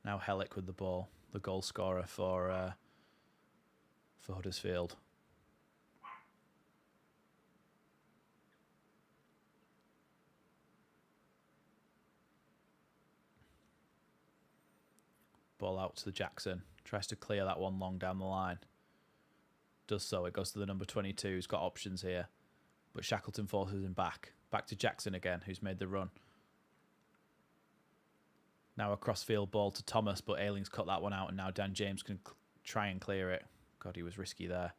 [SPEAKER 1] Now Hellick with the ball, the goal scorer for Huddersfield. Ball out to Jackson. Tries to clear that one long down the line. Does so. It goes to the number 22, who's got options here. But Shackleton forces him back. Back to Jackson again, who's made the run. Now a cross-field ball to Thomas, but Ayling's cut that one out, and now Dan James can try and clear it. God, he was risky there.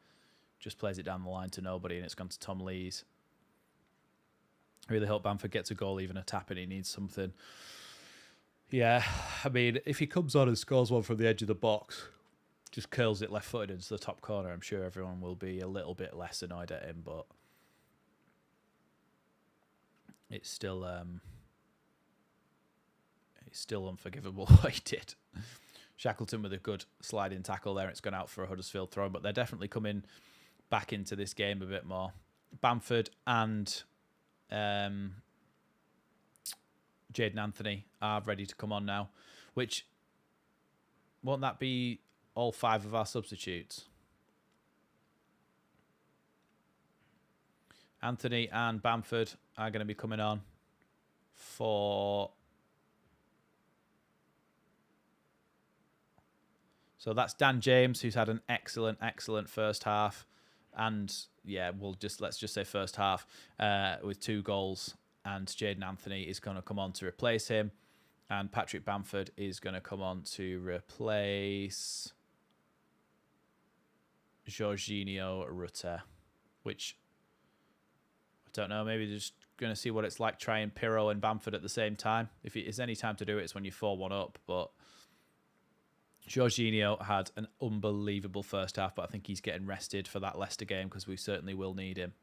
[SPEAKER 1] Just plays it down the line to nobody, and it's gone to Tom Lees. I really hope Bamford gets a goal, even a tap, and he needs something. Yeah, I mean, if he comes on and scores one from the edge of the box, just curls it left-footed into the top corner, I'm sure everyone will be a little bit less annoyed at him, but it's still unforgivable what he did. Shackleton with a good sliding tackle there. It's gone out for a Huddersfield throw, but they're definitely coming back into this game a bit more. Bamford and Jayden Anthony are ready to come on now, which won't that be all 5 of our substitutes? Anthony and Bamford are going to be coming on for... So that's Dan James, who's had an excellent first half. And yeah, let's just say first half with 2 goals. And Jayden Anthony is going to come on to replace him. And Patrick Bamford is going to come on to replace Jorginho Rutter, which I don't know, maybe just going to see what it's like trying Pirro and Bamford at the same time. If it is any time to do it, it's when you're 4-1 up. But Jorginho had an unbelievable first half, but I think he's getting rested for that Leicester game because we certainly will need him.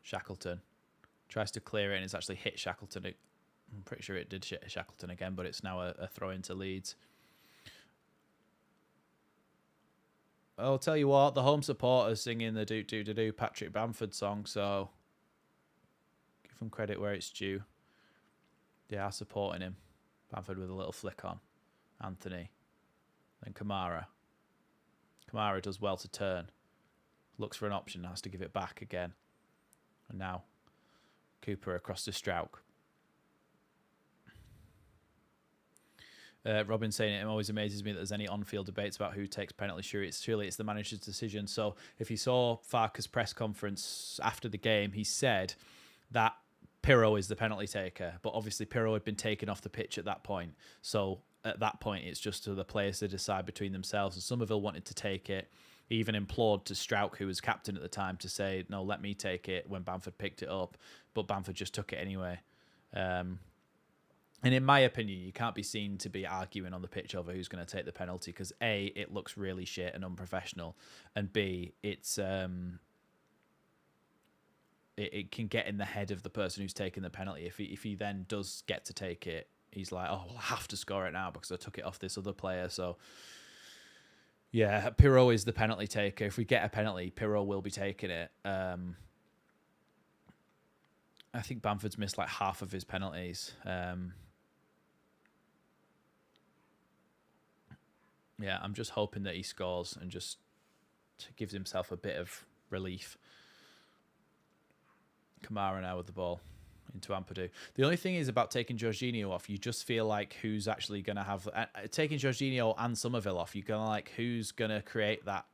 [SPEAKER 1] Shackleton tries to clear it, and it's actually hit Shackleton. I'm pretty sure it did hit Shackleton again, but it's now a throw into Leeds. I'll tell you what, the home supporters singing the do Patrick Bamford song, so give them credit where it's due. They are supporting him. Bamford with a little flick on. Anthony. Then Kamara. Kamara does well to turn. Looks for an option, has to give it back again. And now Cooper across to Strauch. Robin saying it always amazes me that there's any on-field debates about who takes penalty. Surely it's the manager's decision. So if you saw Farke's press conference after the game, he said that Pirro is the penalty taker, but obviously Pirro had been taken off the pitch at that point. So at that point, it's just to the players to decide between themselves. And Somerville wanted to take it. He even implored to Strauch, who was captain at the time, to say, no, let me take it when Bamford picked it up. But Bamford just took it anyway. And in my opinion, you can't be seen to be arguing on the pitch over who's going to take the penalty because A, it looks really shit and unprofessional, and B, it's it can get in the head of the person who's taking the penalty. If he then does get to take it, he's like, oh, well, I have to score it now because I took it off this other player. So yeah, Pirro is the penalty taker. If we get a penalty, Pirro will be taking it. I think Bamford's missed like half of his penalties. Yeah, I'm just hoping that he scores and just gives himself a bit of relief. Kamara now with the ball into Ampadu. The only thing is about taking Jorginho off, you just feel like who's actually going to have... taking Jorginho and Somerville off, you're going to like, who's going to create that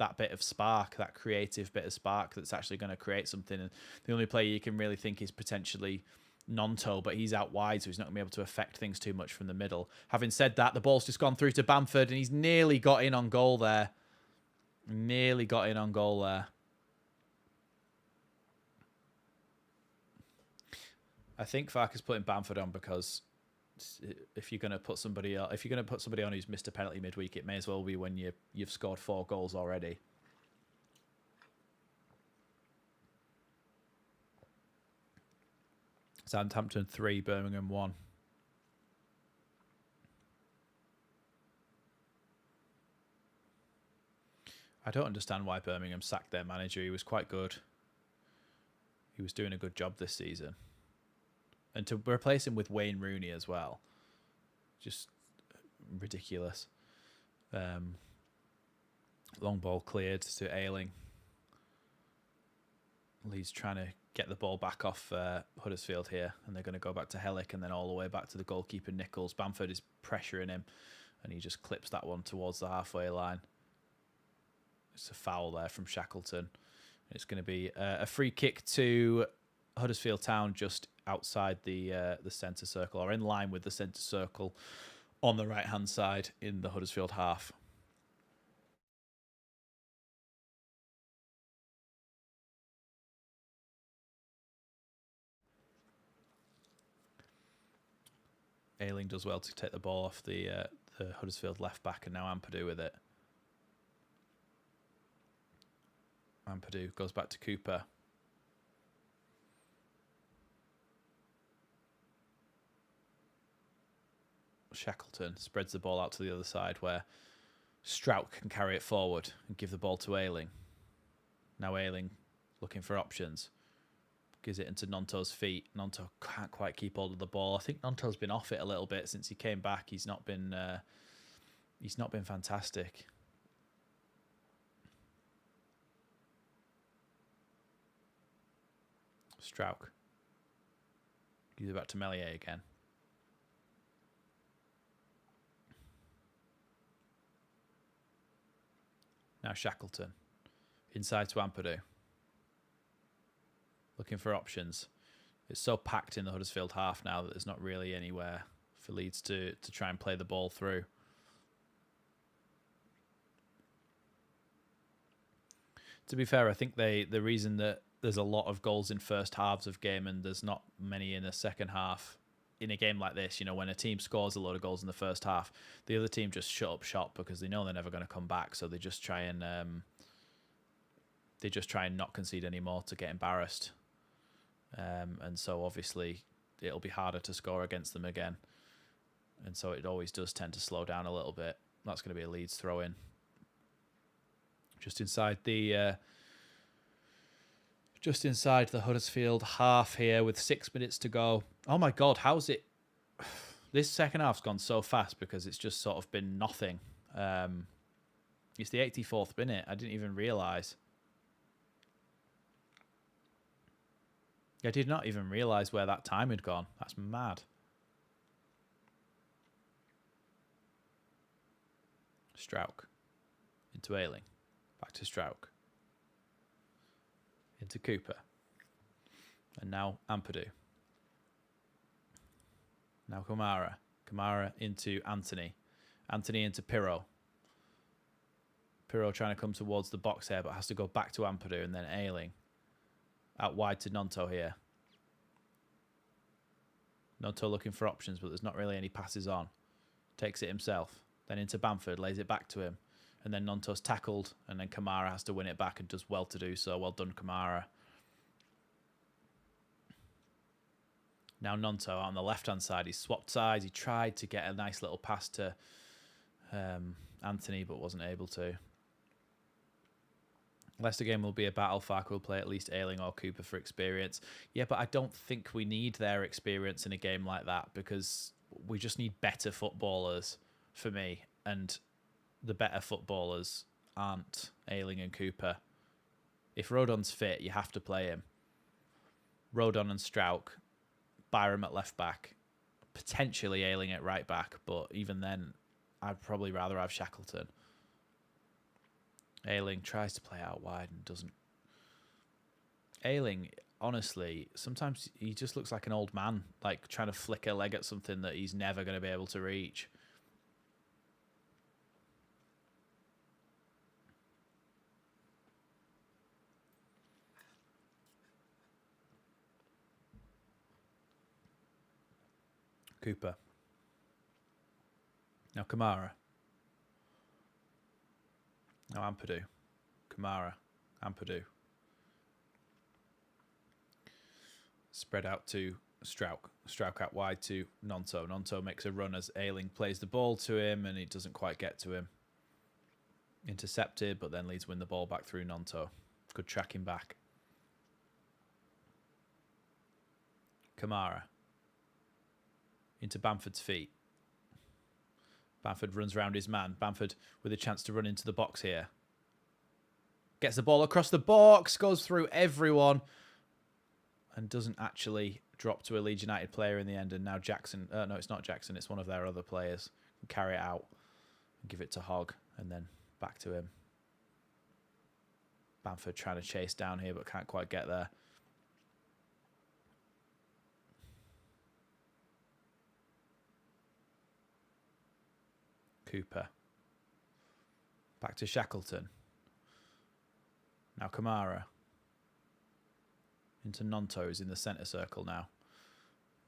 [SPEAKER 1] that bit of spark, that creative bit of spark that's actually going to create something. And the only player you can really think is potentially Nonto, but he's out wide, so he's not going to be able to affect things too much from the middle. Having said that, the ball's just gone through to Bamford, and he's nearly got in on goal there. Nearly got in on goal there. I think Farke's putting Bamford on because if you're going to put somebody on, who's missed a penalty midweek, it may as well be when you've scored 4 goals already. Southampton 3, Birmingham 1. I don't understand why Birmingham sacked their manager. He was quite good. He was doing a good job this season. And to replace him with Wayne Rooney as well, just ridiculous. Long ball cleared to Ayling. Leeds trying to get the ball back off Huddersfield here, and they're going to go back to Hellick and then all the way back to the goalkeeper Nichols. Bamford is pressuring him, and he just clips that one towards the halfway line. It's a foul there from Shackleton. It's going to be a free kick to Huddersfield Town just outside the centre circle, or in line with the centre circle on the right-hand side in the Huddersfield half. Ayling does well to take the ball off the Huddersfield left-back, and now Ampadu with it. Ampadu goes back to Cooper. Shackleton spreads the ball out to the other side where Strauch can carry it forward and give the ball to Ayling. Now Ayling looking for options. Gives it into Nonto's feet. Nonto can't quite keep hold of the ball. I think Nonto's been off it a little bit since he came back. He's not been fantastic. Strauch gives it back to Meslier again. Now Shackleton. Inside to Ampadu. Looking for options. It's so packed in the Huddersfield half now that there's not really anywhere for Leeds to try and play the ball through. To be fair, I think the reason that there's a lot of goals in first halves of game and there's not many in the second half in a game like this, when a team scores a lot of goals in the first half, the other team just shut up shop because they know they're never going to come back. So they just try and not concede anymore to get embarrassed. And so obviously it'll be harder to score against them again. And so it always does tend to slow down a little bit. That's going to be a Leeds throw in. Just inside the Huddersfield half here with 6 minutes to go. Oh my God, how's it? This second half's gone so fast because it's just sort of been nothing. It's the 84th minute. I didn't even realise. I did not even realise where that time had gone. That's mad. Strauch. Into Ayling. Back to Strauch. Into Cooper. And now Ampadu. Now Kamara. Kamara into Anthony. Anthony into Pirro. Pirro trying to come towards the box here, but has to go back to Ampadu and then Ayling. Out wide to Nonto here. Nonto looking for options, but there's not really any passes on. Takes it himself. Then into Bamford, lays it back to him. And then Nonto's tackled, and then Kamara has to win it back and does well to do so. Well done, Kamara. Now Nonto out on the left-hand side. He's swapped sides. He tried to get a nice little pass to Anthony, but wasn't able to. Leicester game will be a battle. Farke will play at least Ayling or Cooper for experience. Yeah, but I don't think we need their experience in a game like that because we just need better footballers for me. And the better footballers aren't Ayling and Cooper. If Rodon's fit, you have to play him. Rodon and Strauch, Byram at left back, potentially Ayling at right back, but even then, I'd probably rather have Shackleton. Ayling tries to play out wide and doesn't. Ayling, honestly, sometimes he just looks like an old man, like trying to flick a leg at something that he's never going to be able to reach. Cooper. Now Kamara. Now Ampadu. Kamara. Ampadu. Spread out to Strauk. Strauk out wide to Nonto. Nonto makes a run as Ayling plays the ball to him and it doesn't quite get to him. Intercepted, but then Leeds win the ball back through Nonto. Good tracking back. Kamara. Into Bamford's feet. Bamford runs round his man. Bamford with a chance to run into the box here. Gets the ball across the box. Goes through everyone. And doesn't actually drop to a Leeds United player in the end. And now Jackson... no, it's not Jackson. It's one of their other players. Can carry it out. And give it to Hogg. And then back to him. Bamford trying to chase down here, but can't quite get there. Cooper. Back to Shackleton. Now Kamara. Into Nonto, who's in the centre circle now.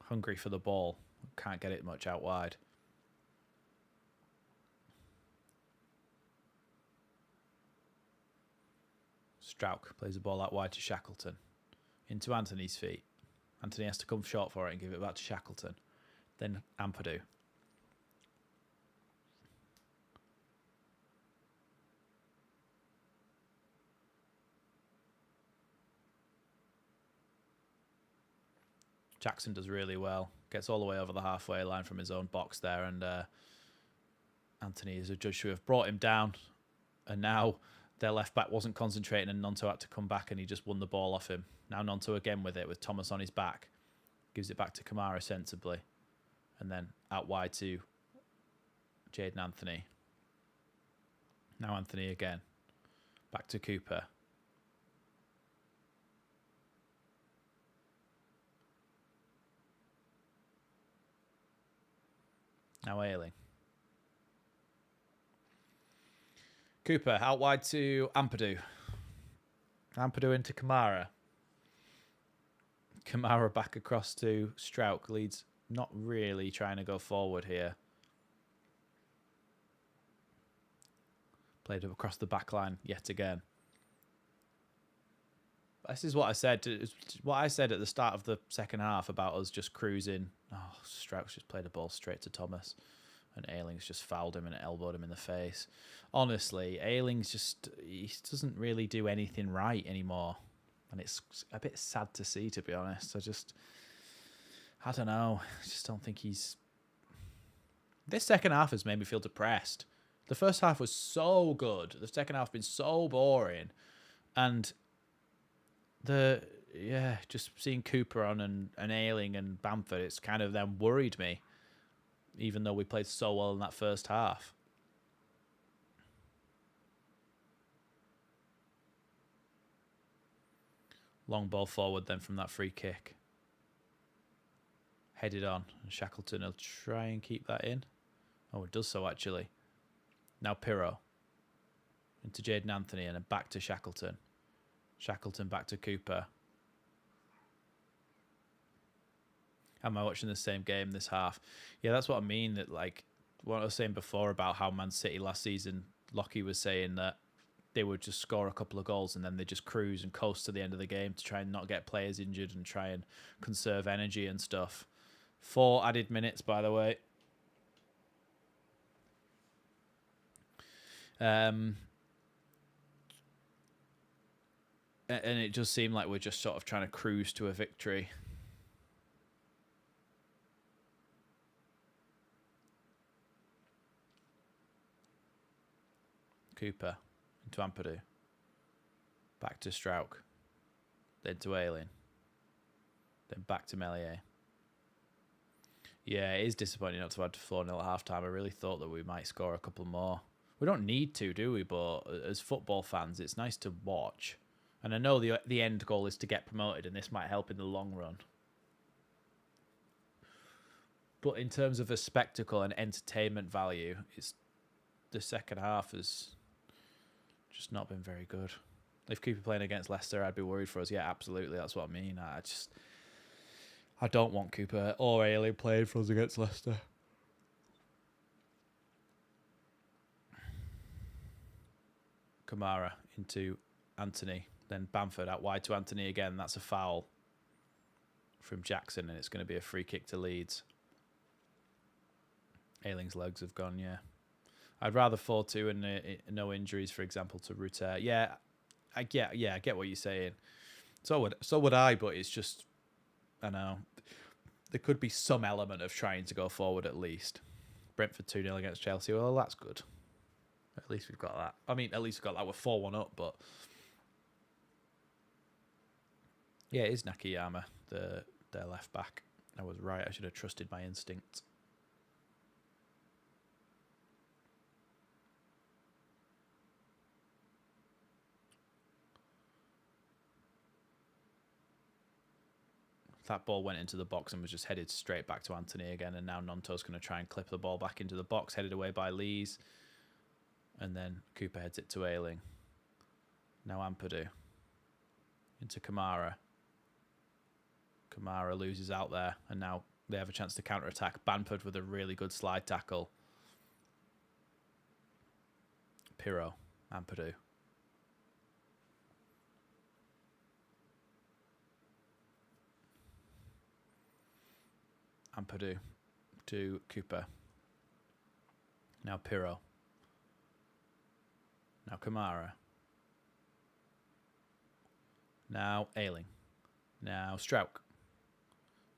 [SPEAKER 1] Hungry for the ball. Can't get it much out wide. Strauk plays the ball out wide to Shackleton. Into Anthony's feet. Anthony has to come short for it and give it back to Shackleton. Then Ampadu. Jackson does really well. Gets all the way over the halfway line from his own box there. And Anthony is adjudged to have brought him down. And now their left back wasn't concentrating and Nonto had to come back and he just won the ball off him. Now Nonto again with it with Thomas on his back. Gives it back to Kamara sensibly. And then out wide to Jadon Anthony. Now Anthony again. Back to Cooper. Now Ayling. Cooper out wide to Ampadu. Ampadu into Kamara. Kamara back across to Strauk. Leeds not really trying to go forward here. Played across the back line yet again. This is what I said. What I said at the start of the second half about us just cruising. Oh, Strauk's just played a ball straight to Thomas. And Ayling's just fouled him and elbowed him in the face. Honestly, Ayling's just... He doesn't really do anything right anymore. And it's a bit sad to see, to be honest. I don't know. I just don't think he's... This second half has made me feel depressed. The first half was so good. The second half has been so boring. And just seeing Cooper on and Ayling and Bamford, it's kind of then worried me. Even though we played so well in that first half. Long ball forward then from that free kick. Headed on. And Shackleton will try and keep that in. Oh, it does so actually. Now Pirro. Into Jadon Anthony and then back to Shackleton. Shackleton back to Cooper. Am I watching the same game this half? Yeah, that's what I mean. That like what I was saying before about how Man City last season, Lockie was saying that they would just score a couple of goals and then they just cruise and coast to the end of the game to try and not get players injured and try and conserve energy and stuff. 4 added minutes, by the way. And it just seemed like we're just sort of trying to cruise to a victory. Cooper into Ampadu. Back to Strauk. Then to Ayling. Then back to Meslier. Yeah, it is disappointing not to have had 4-0 at half-time. I really thought that we might score a couple more. We don't need to, do we? But as football fans, it's nice to watch. And I know the end goal is to get promoted, and this might help in the long run. But in terms of a spectacle and entertainment value, it's the second half has just not been very good. If Cooper playing against Leicester, I'd be worried for us. Yeah, absolutely. That's what I mean. I don't want Cooper or Ayling playing for us against Leicester. Kamara into Anthony. Then Bamford out wide to Anthony again. That's a foul from Jackson, and it's going to be a free kick to Leeds. Ayling's legs have gone, yeah. I'd rather 4-2 and no injuries, for example, to Rutter. Yeah, I get what you're saying. So would I, but it's just, I know, there could be some element of trying to go forward at least. Brentford 2-0 against Chelsea. Well, that's good. At least we've got that. I mean, at least we've got that. We're 4-1 up, but yeah, it is Nakayama, their left back. I was right. I should have trusted my instinct. That ball went into the box and was just headed straight back to Anthony again. And now Nonto's going to try and clip the ball back into the box, headed away by Lees. And then Cooper heads it to Ayling. Now Ampadu. Into Kamara. Kamara loses out there. And now they have a chance to counter-attack. Bamford with a really good slide tackle. Pirro. Ampadu. Ampadu to Cooper. Now Pirro. Now Kamara. Now Ayling. Now Strauch.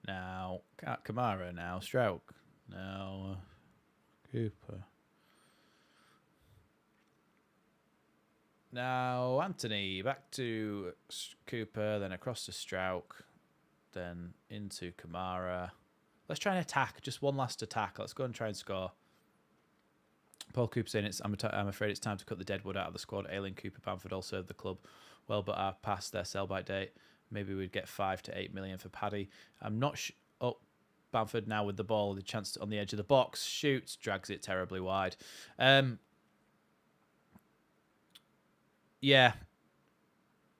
[SPEAKER 1] Now Kamara. Now Strauch. Now Cooper. Now Anthony. Back to Cooper. Then across to Strauch. Then into Kamara. Let's try and attack. Just one last attack. Let's go and try and score. Paul Cooper saying, I'm afraid it's time to cut the dead wood out of the squad. Ayling, Cooper, Bamford all served the club well, but are past their sell-by date. Maybe we'd get 5 to 8 million for Paddy. I'm not sure. Oh, Bamford now with the ball. The chance on the edge of the box. Shoots. Drags it terribly wide. Yeah.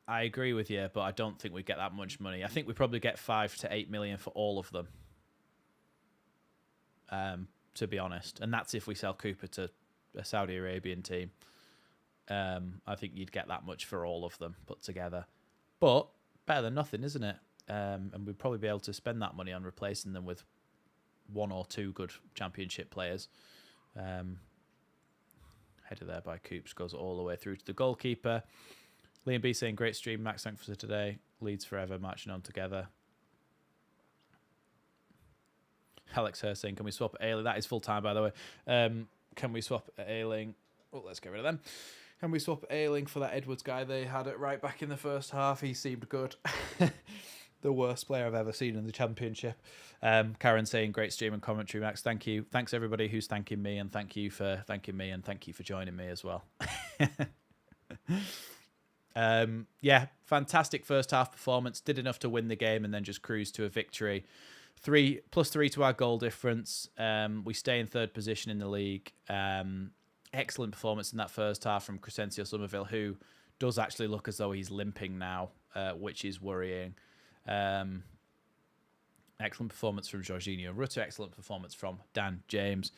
[SPEAKER 1] I agree with you, but I don't think we get that much money. I think we probably get 5 to 8 million for all of them. To be honest, and that's if we sell Cooper to a Saudi Arabian team. I think you'd get that much for all of them put together, but better than nothing, isn't it? And we'd probably be able to spend that money on replacing them with 1 or 2 good Championship players. Header there by Coops goes all the way through to the goalkeeper. Liam B saying, great stream, Max, thanks for today. Leeds forever, marching on together. Alex Hurst saying, can we swap Ayling? That is full time, by the way. Can we swap Ayling? Oh, let's get rid of them. Can we swap Ayling for that Edwards guy they had it right back in the first half? He seemed good. The worst player I've ever seen in the Championship. Karen saying, great stream and commentary, Max. Thank you. Thanks everybody who's thanking me, and thank you for thanking me, and thank you for joining me as well. Yeah, fantastic first half performance. Did enough to win the game and then just cruised to a victory. +3 to our goal difference. We stay in 3rd position in the league. Excellent performance in that first half from Crescencio Somerville, who does actually look as though he's limping now, which is worrying. Excellent performance from Jorginho Rutter. Excellent performance from Dan James.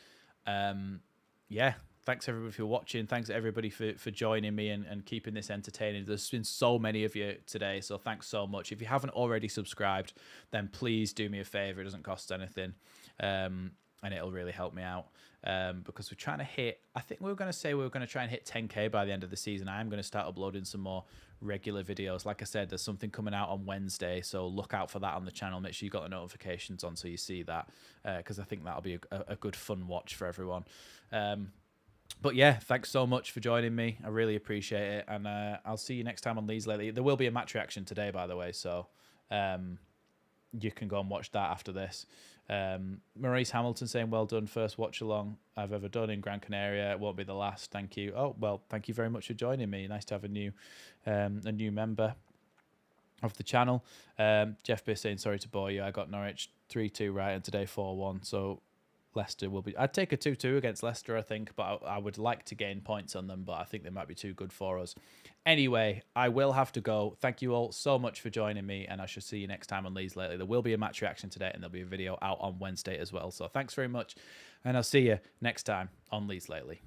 [SPEAKER 1] Yeah, thanks everybody for watching. Thanks everybody for joining me and keeping this entertaining. There's been so many of you today, so thanks so much. If you haven't already subscribed, then please do me a favor. It doesn't cost anything, and it'll really help me out, because we're trying to hit, I think we were going to say we were going to try and hit 10k by the end of the season. I am going to start uploading some more regular videos. Like I said, there's something coming out on Wednesday, so look out for that on the channel. Make sure you got the notifications on so you see that, because I think that'll be a good fun watch for everyone. But yeah, thanks so much for joining me. I really appreciate it. And I'll see you next time on Leeds Lately. There will be a match reaction today, by the way. So you can go and watch that after this. Maurice Hamilton saying, well done, first watch along I've ever done in Gran Canaria. It won't be the last. Thank you. Oh, well, thank you very much for joining me. Nice to have a new member of the channel. Jeff Biss saying, sorry to bore you. I got Norwich 3-2 right and today 4-1. So Leicester will be... I'd take a 2-2 against Leicester, I think, but I would like to gain points on them, but I think they might be too good for us. Anyway, I will have to go. Thank you all so much for joining me, and I shall see you next time on Leeds Lately. There will be a match reaction today, and there'll be a video out on Wednesday as well. So thanks very much, and I'll see you next time on Leeds Lately.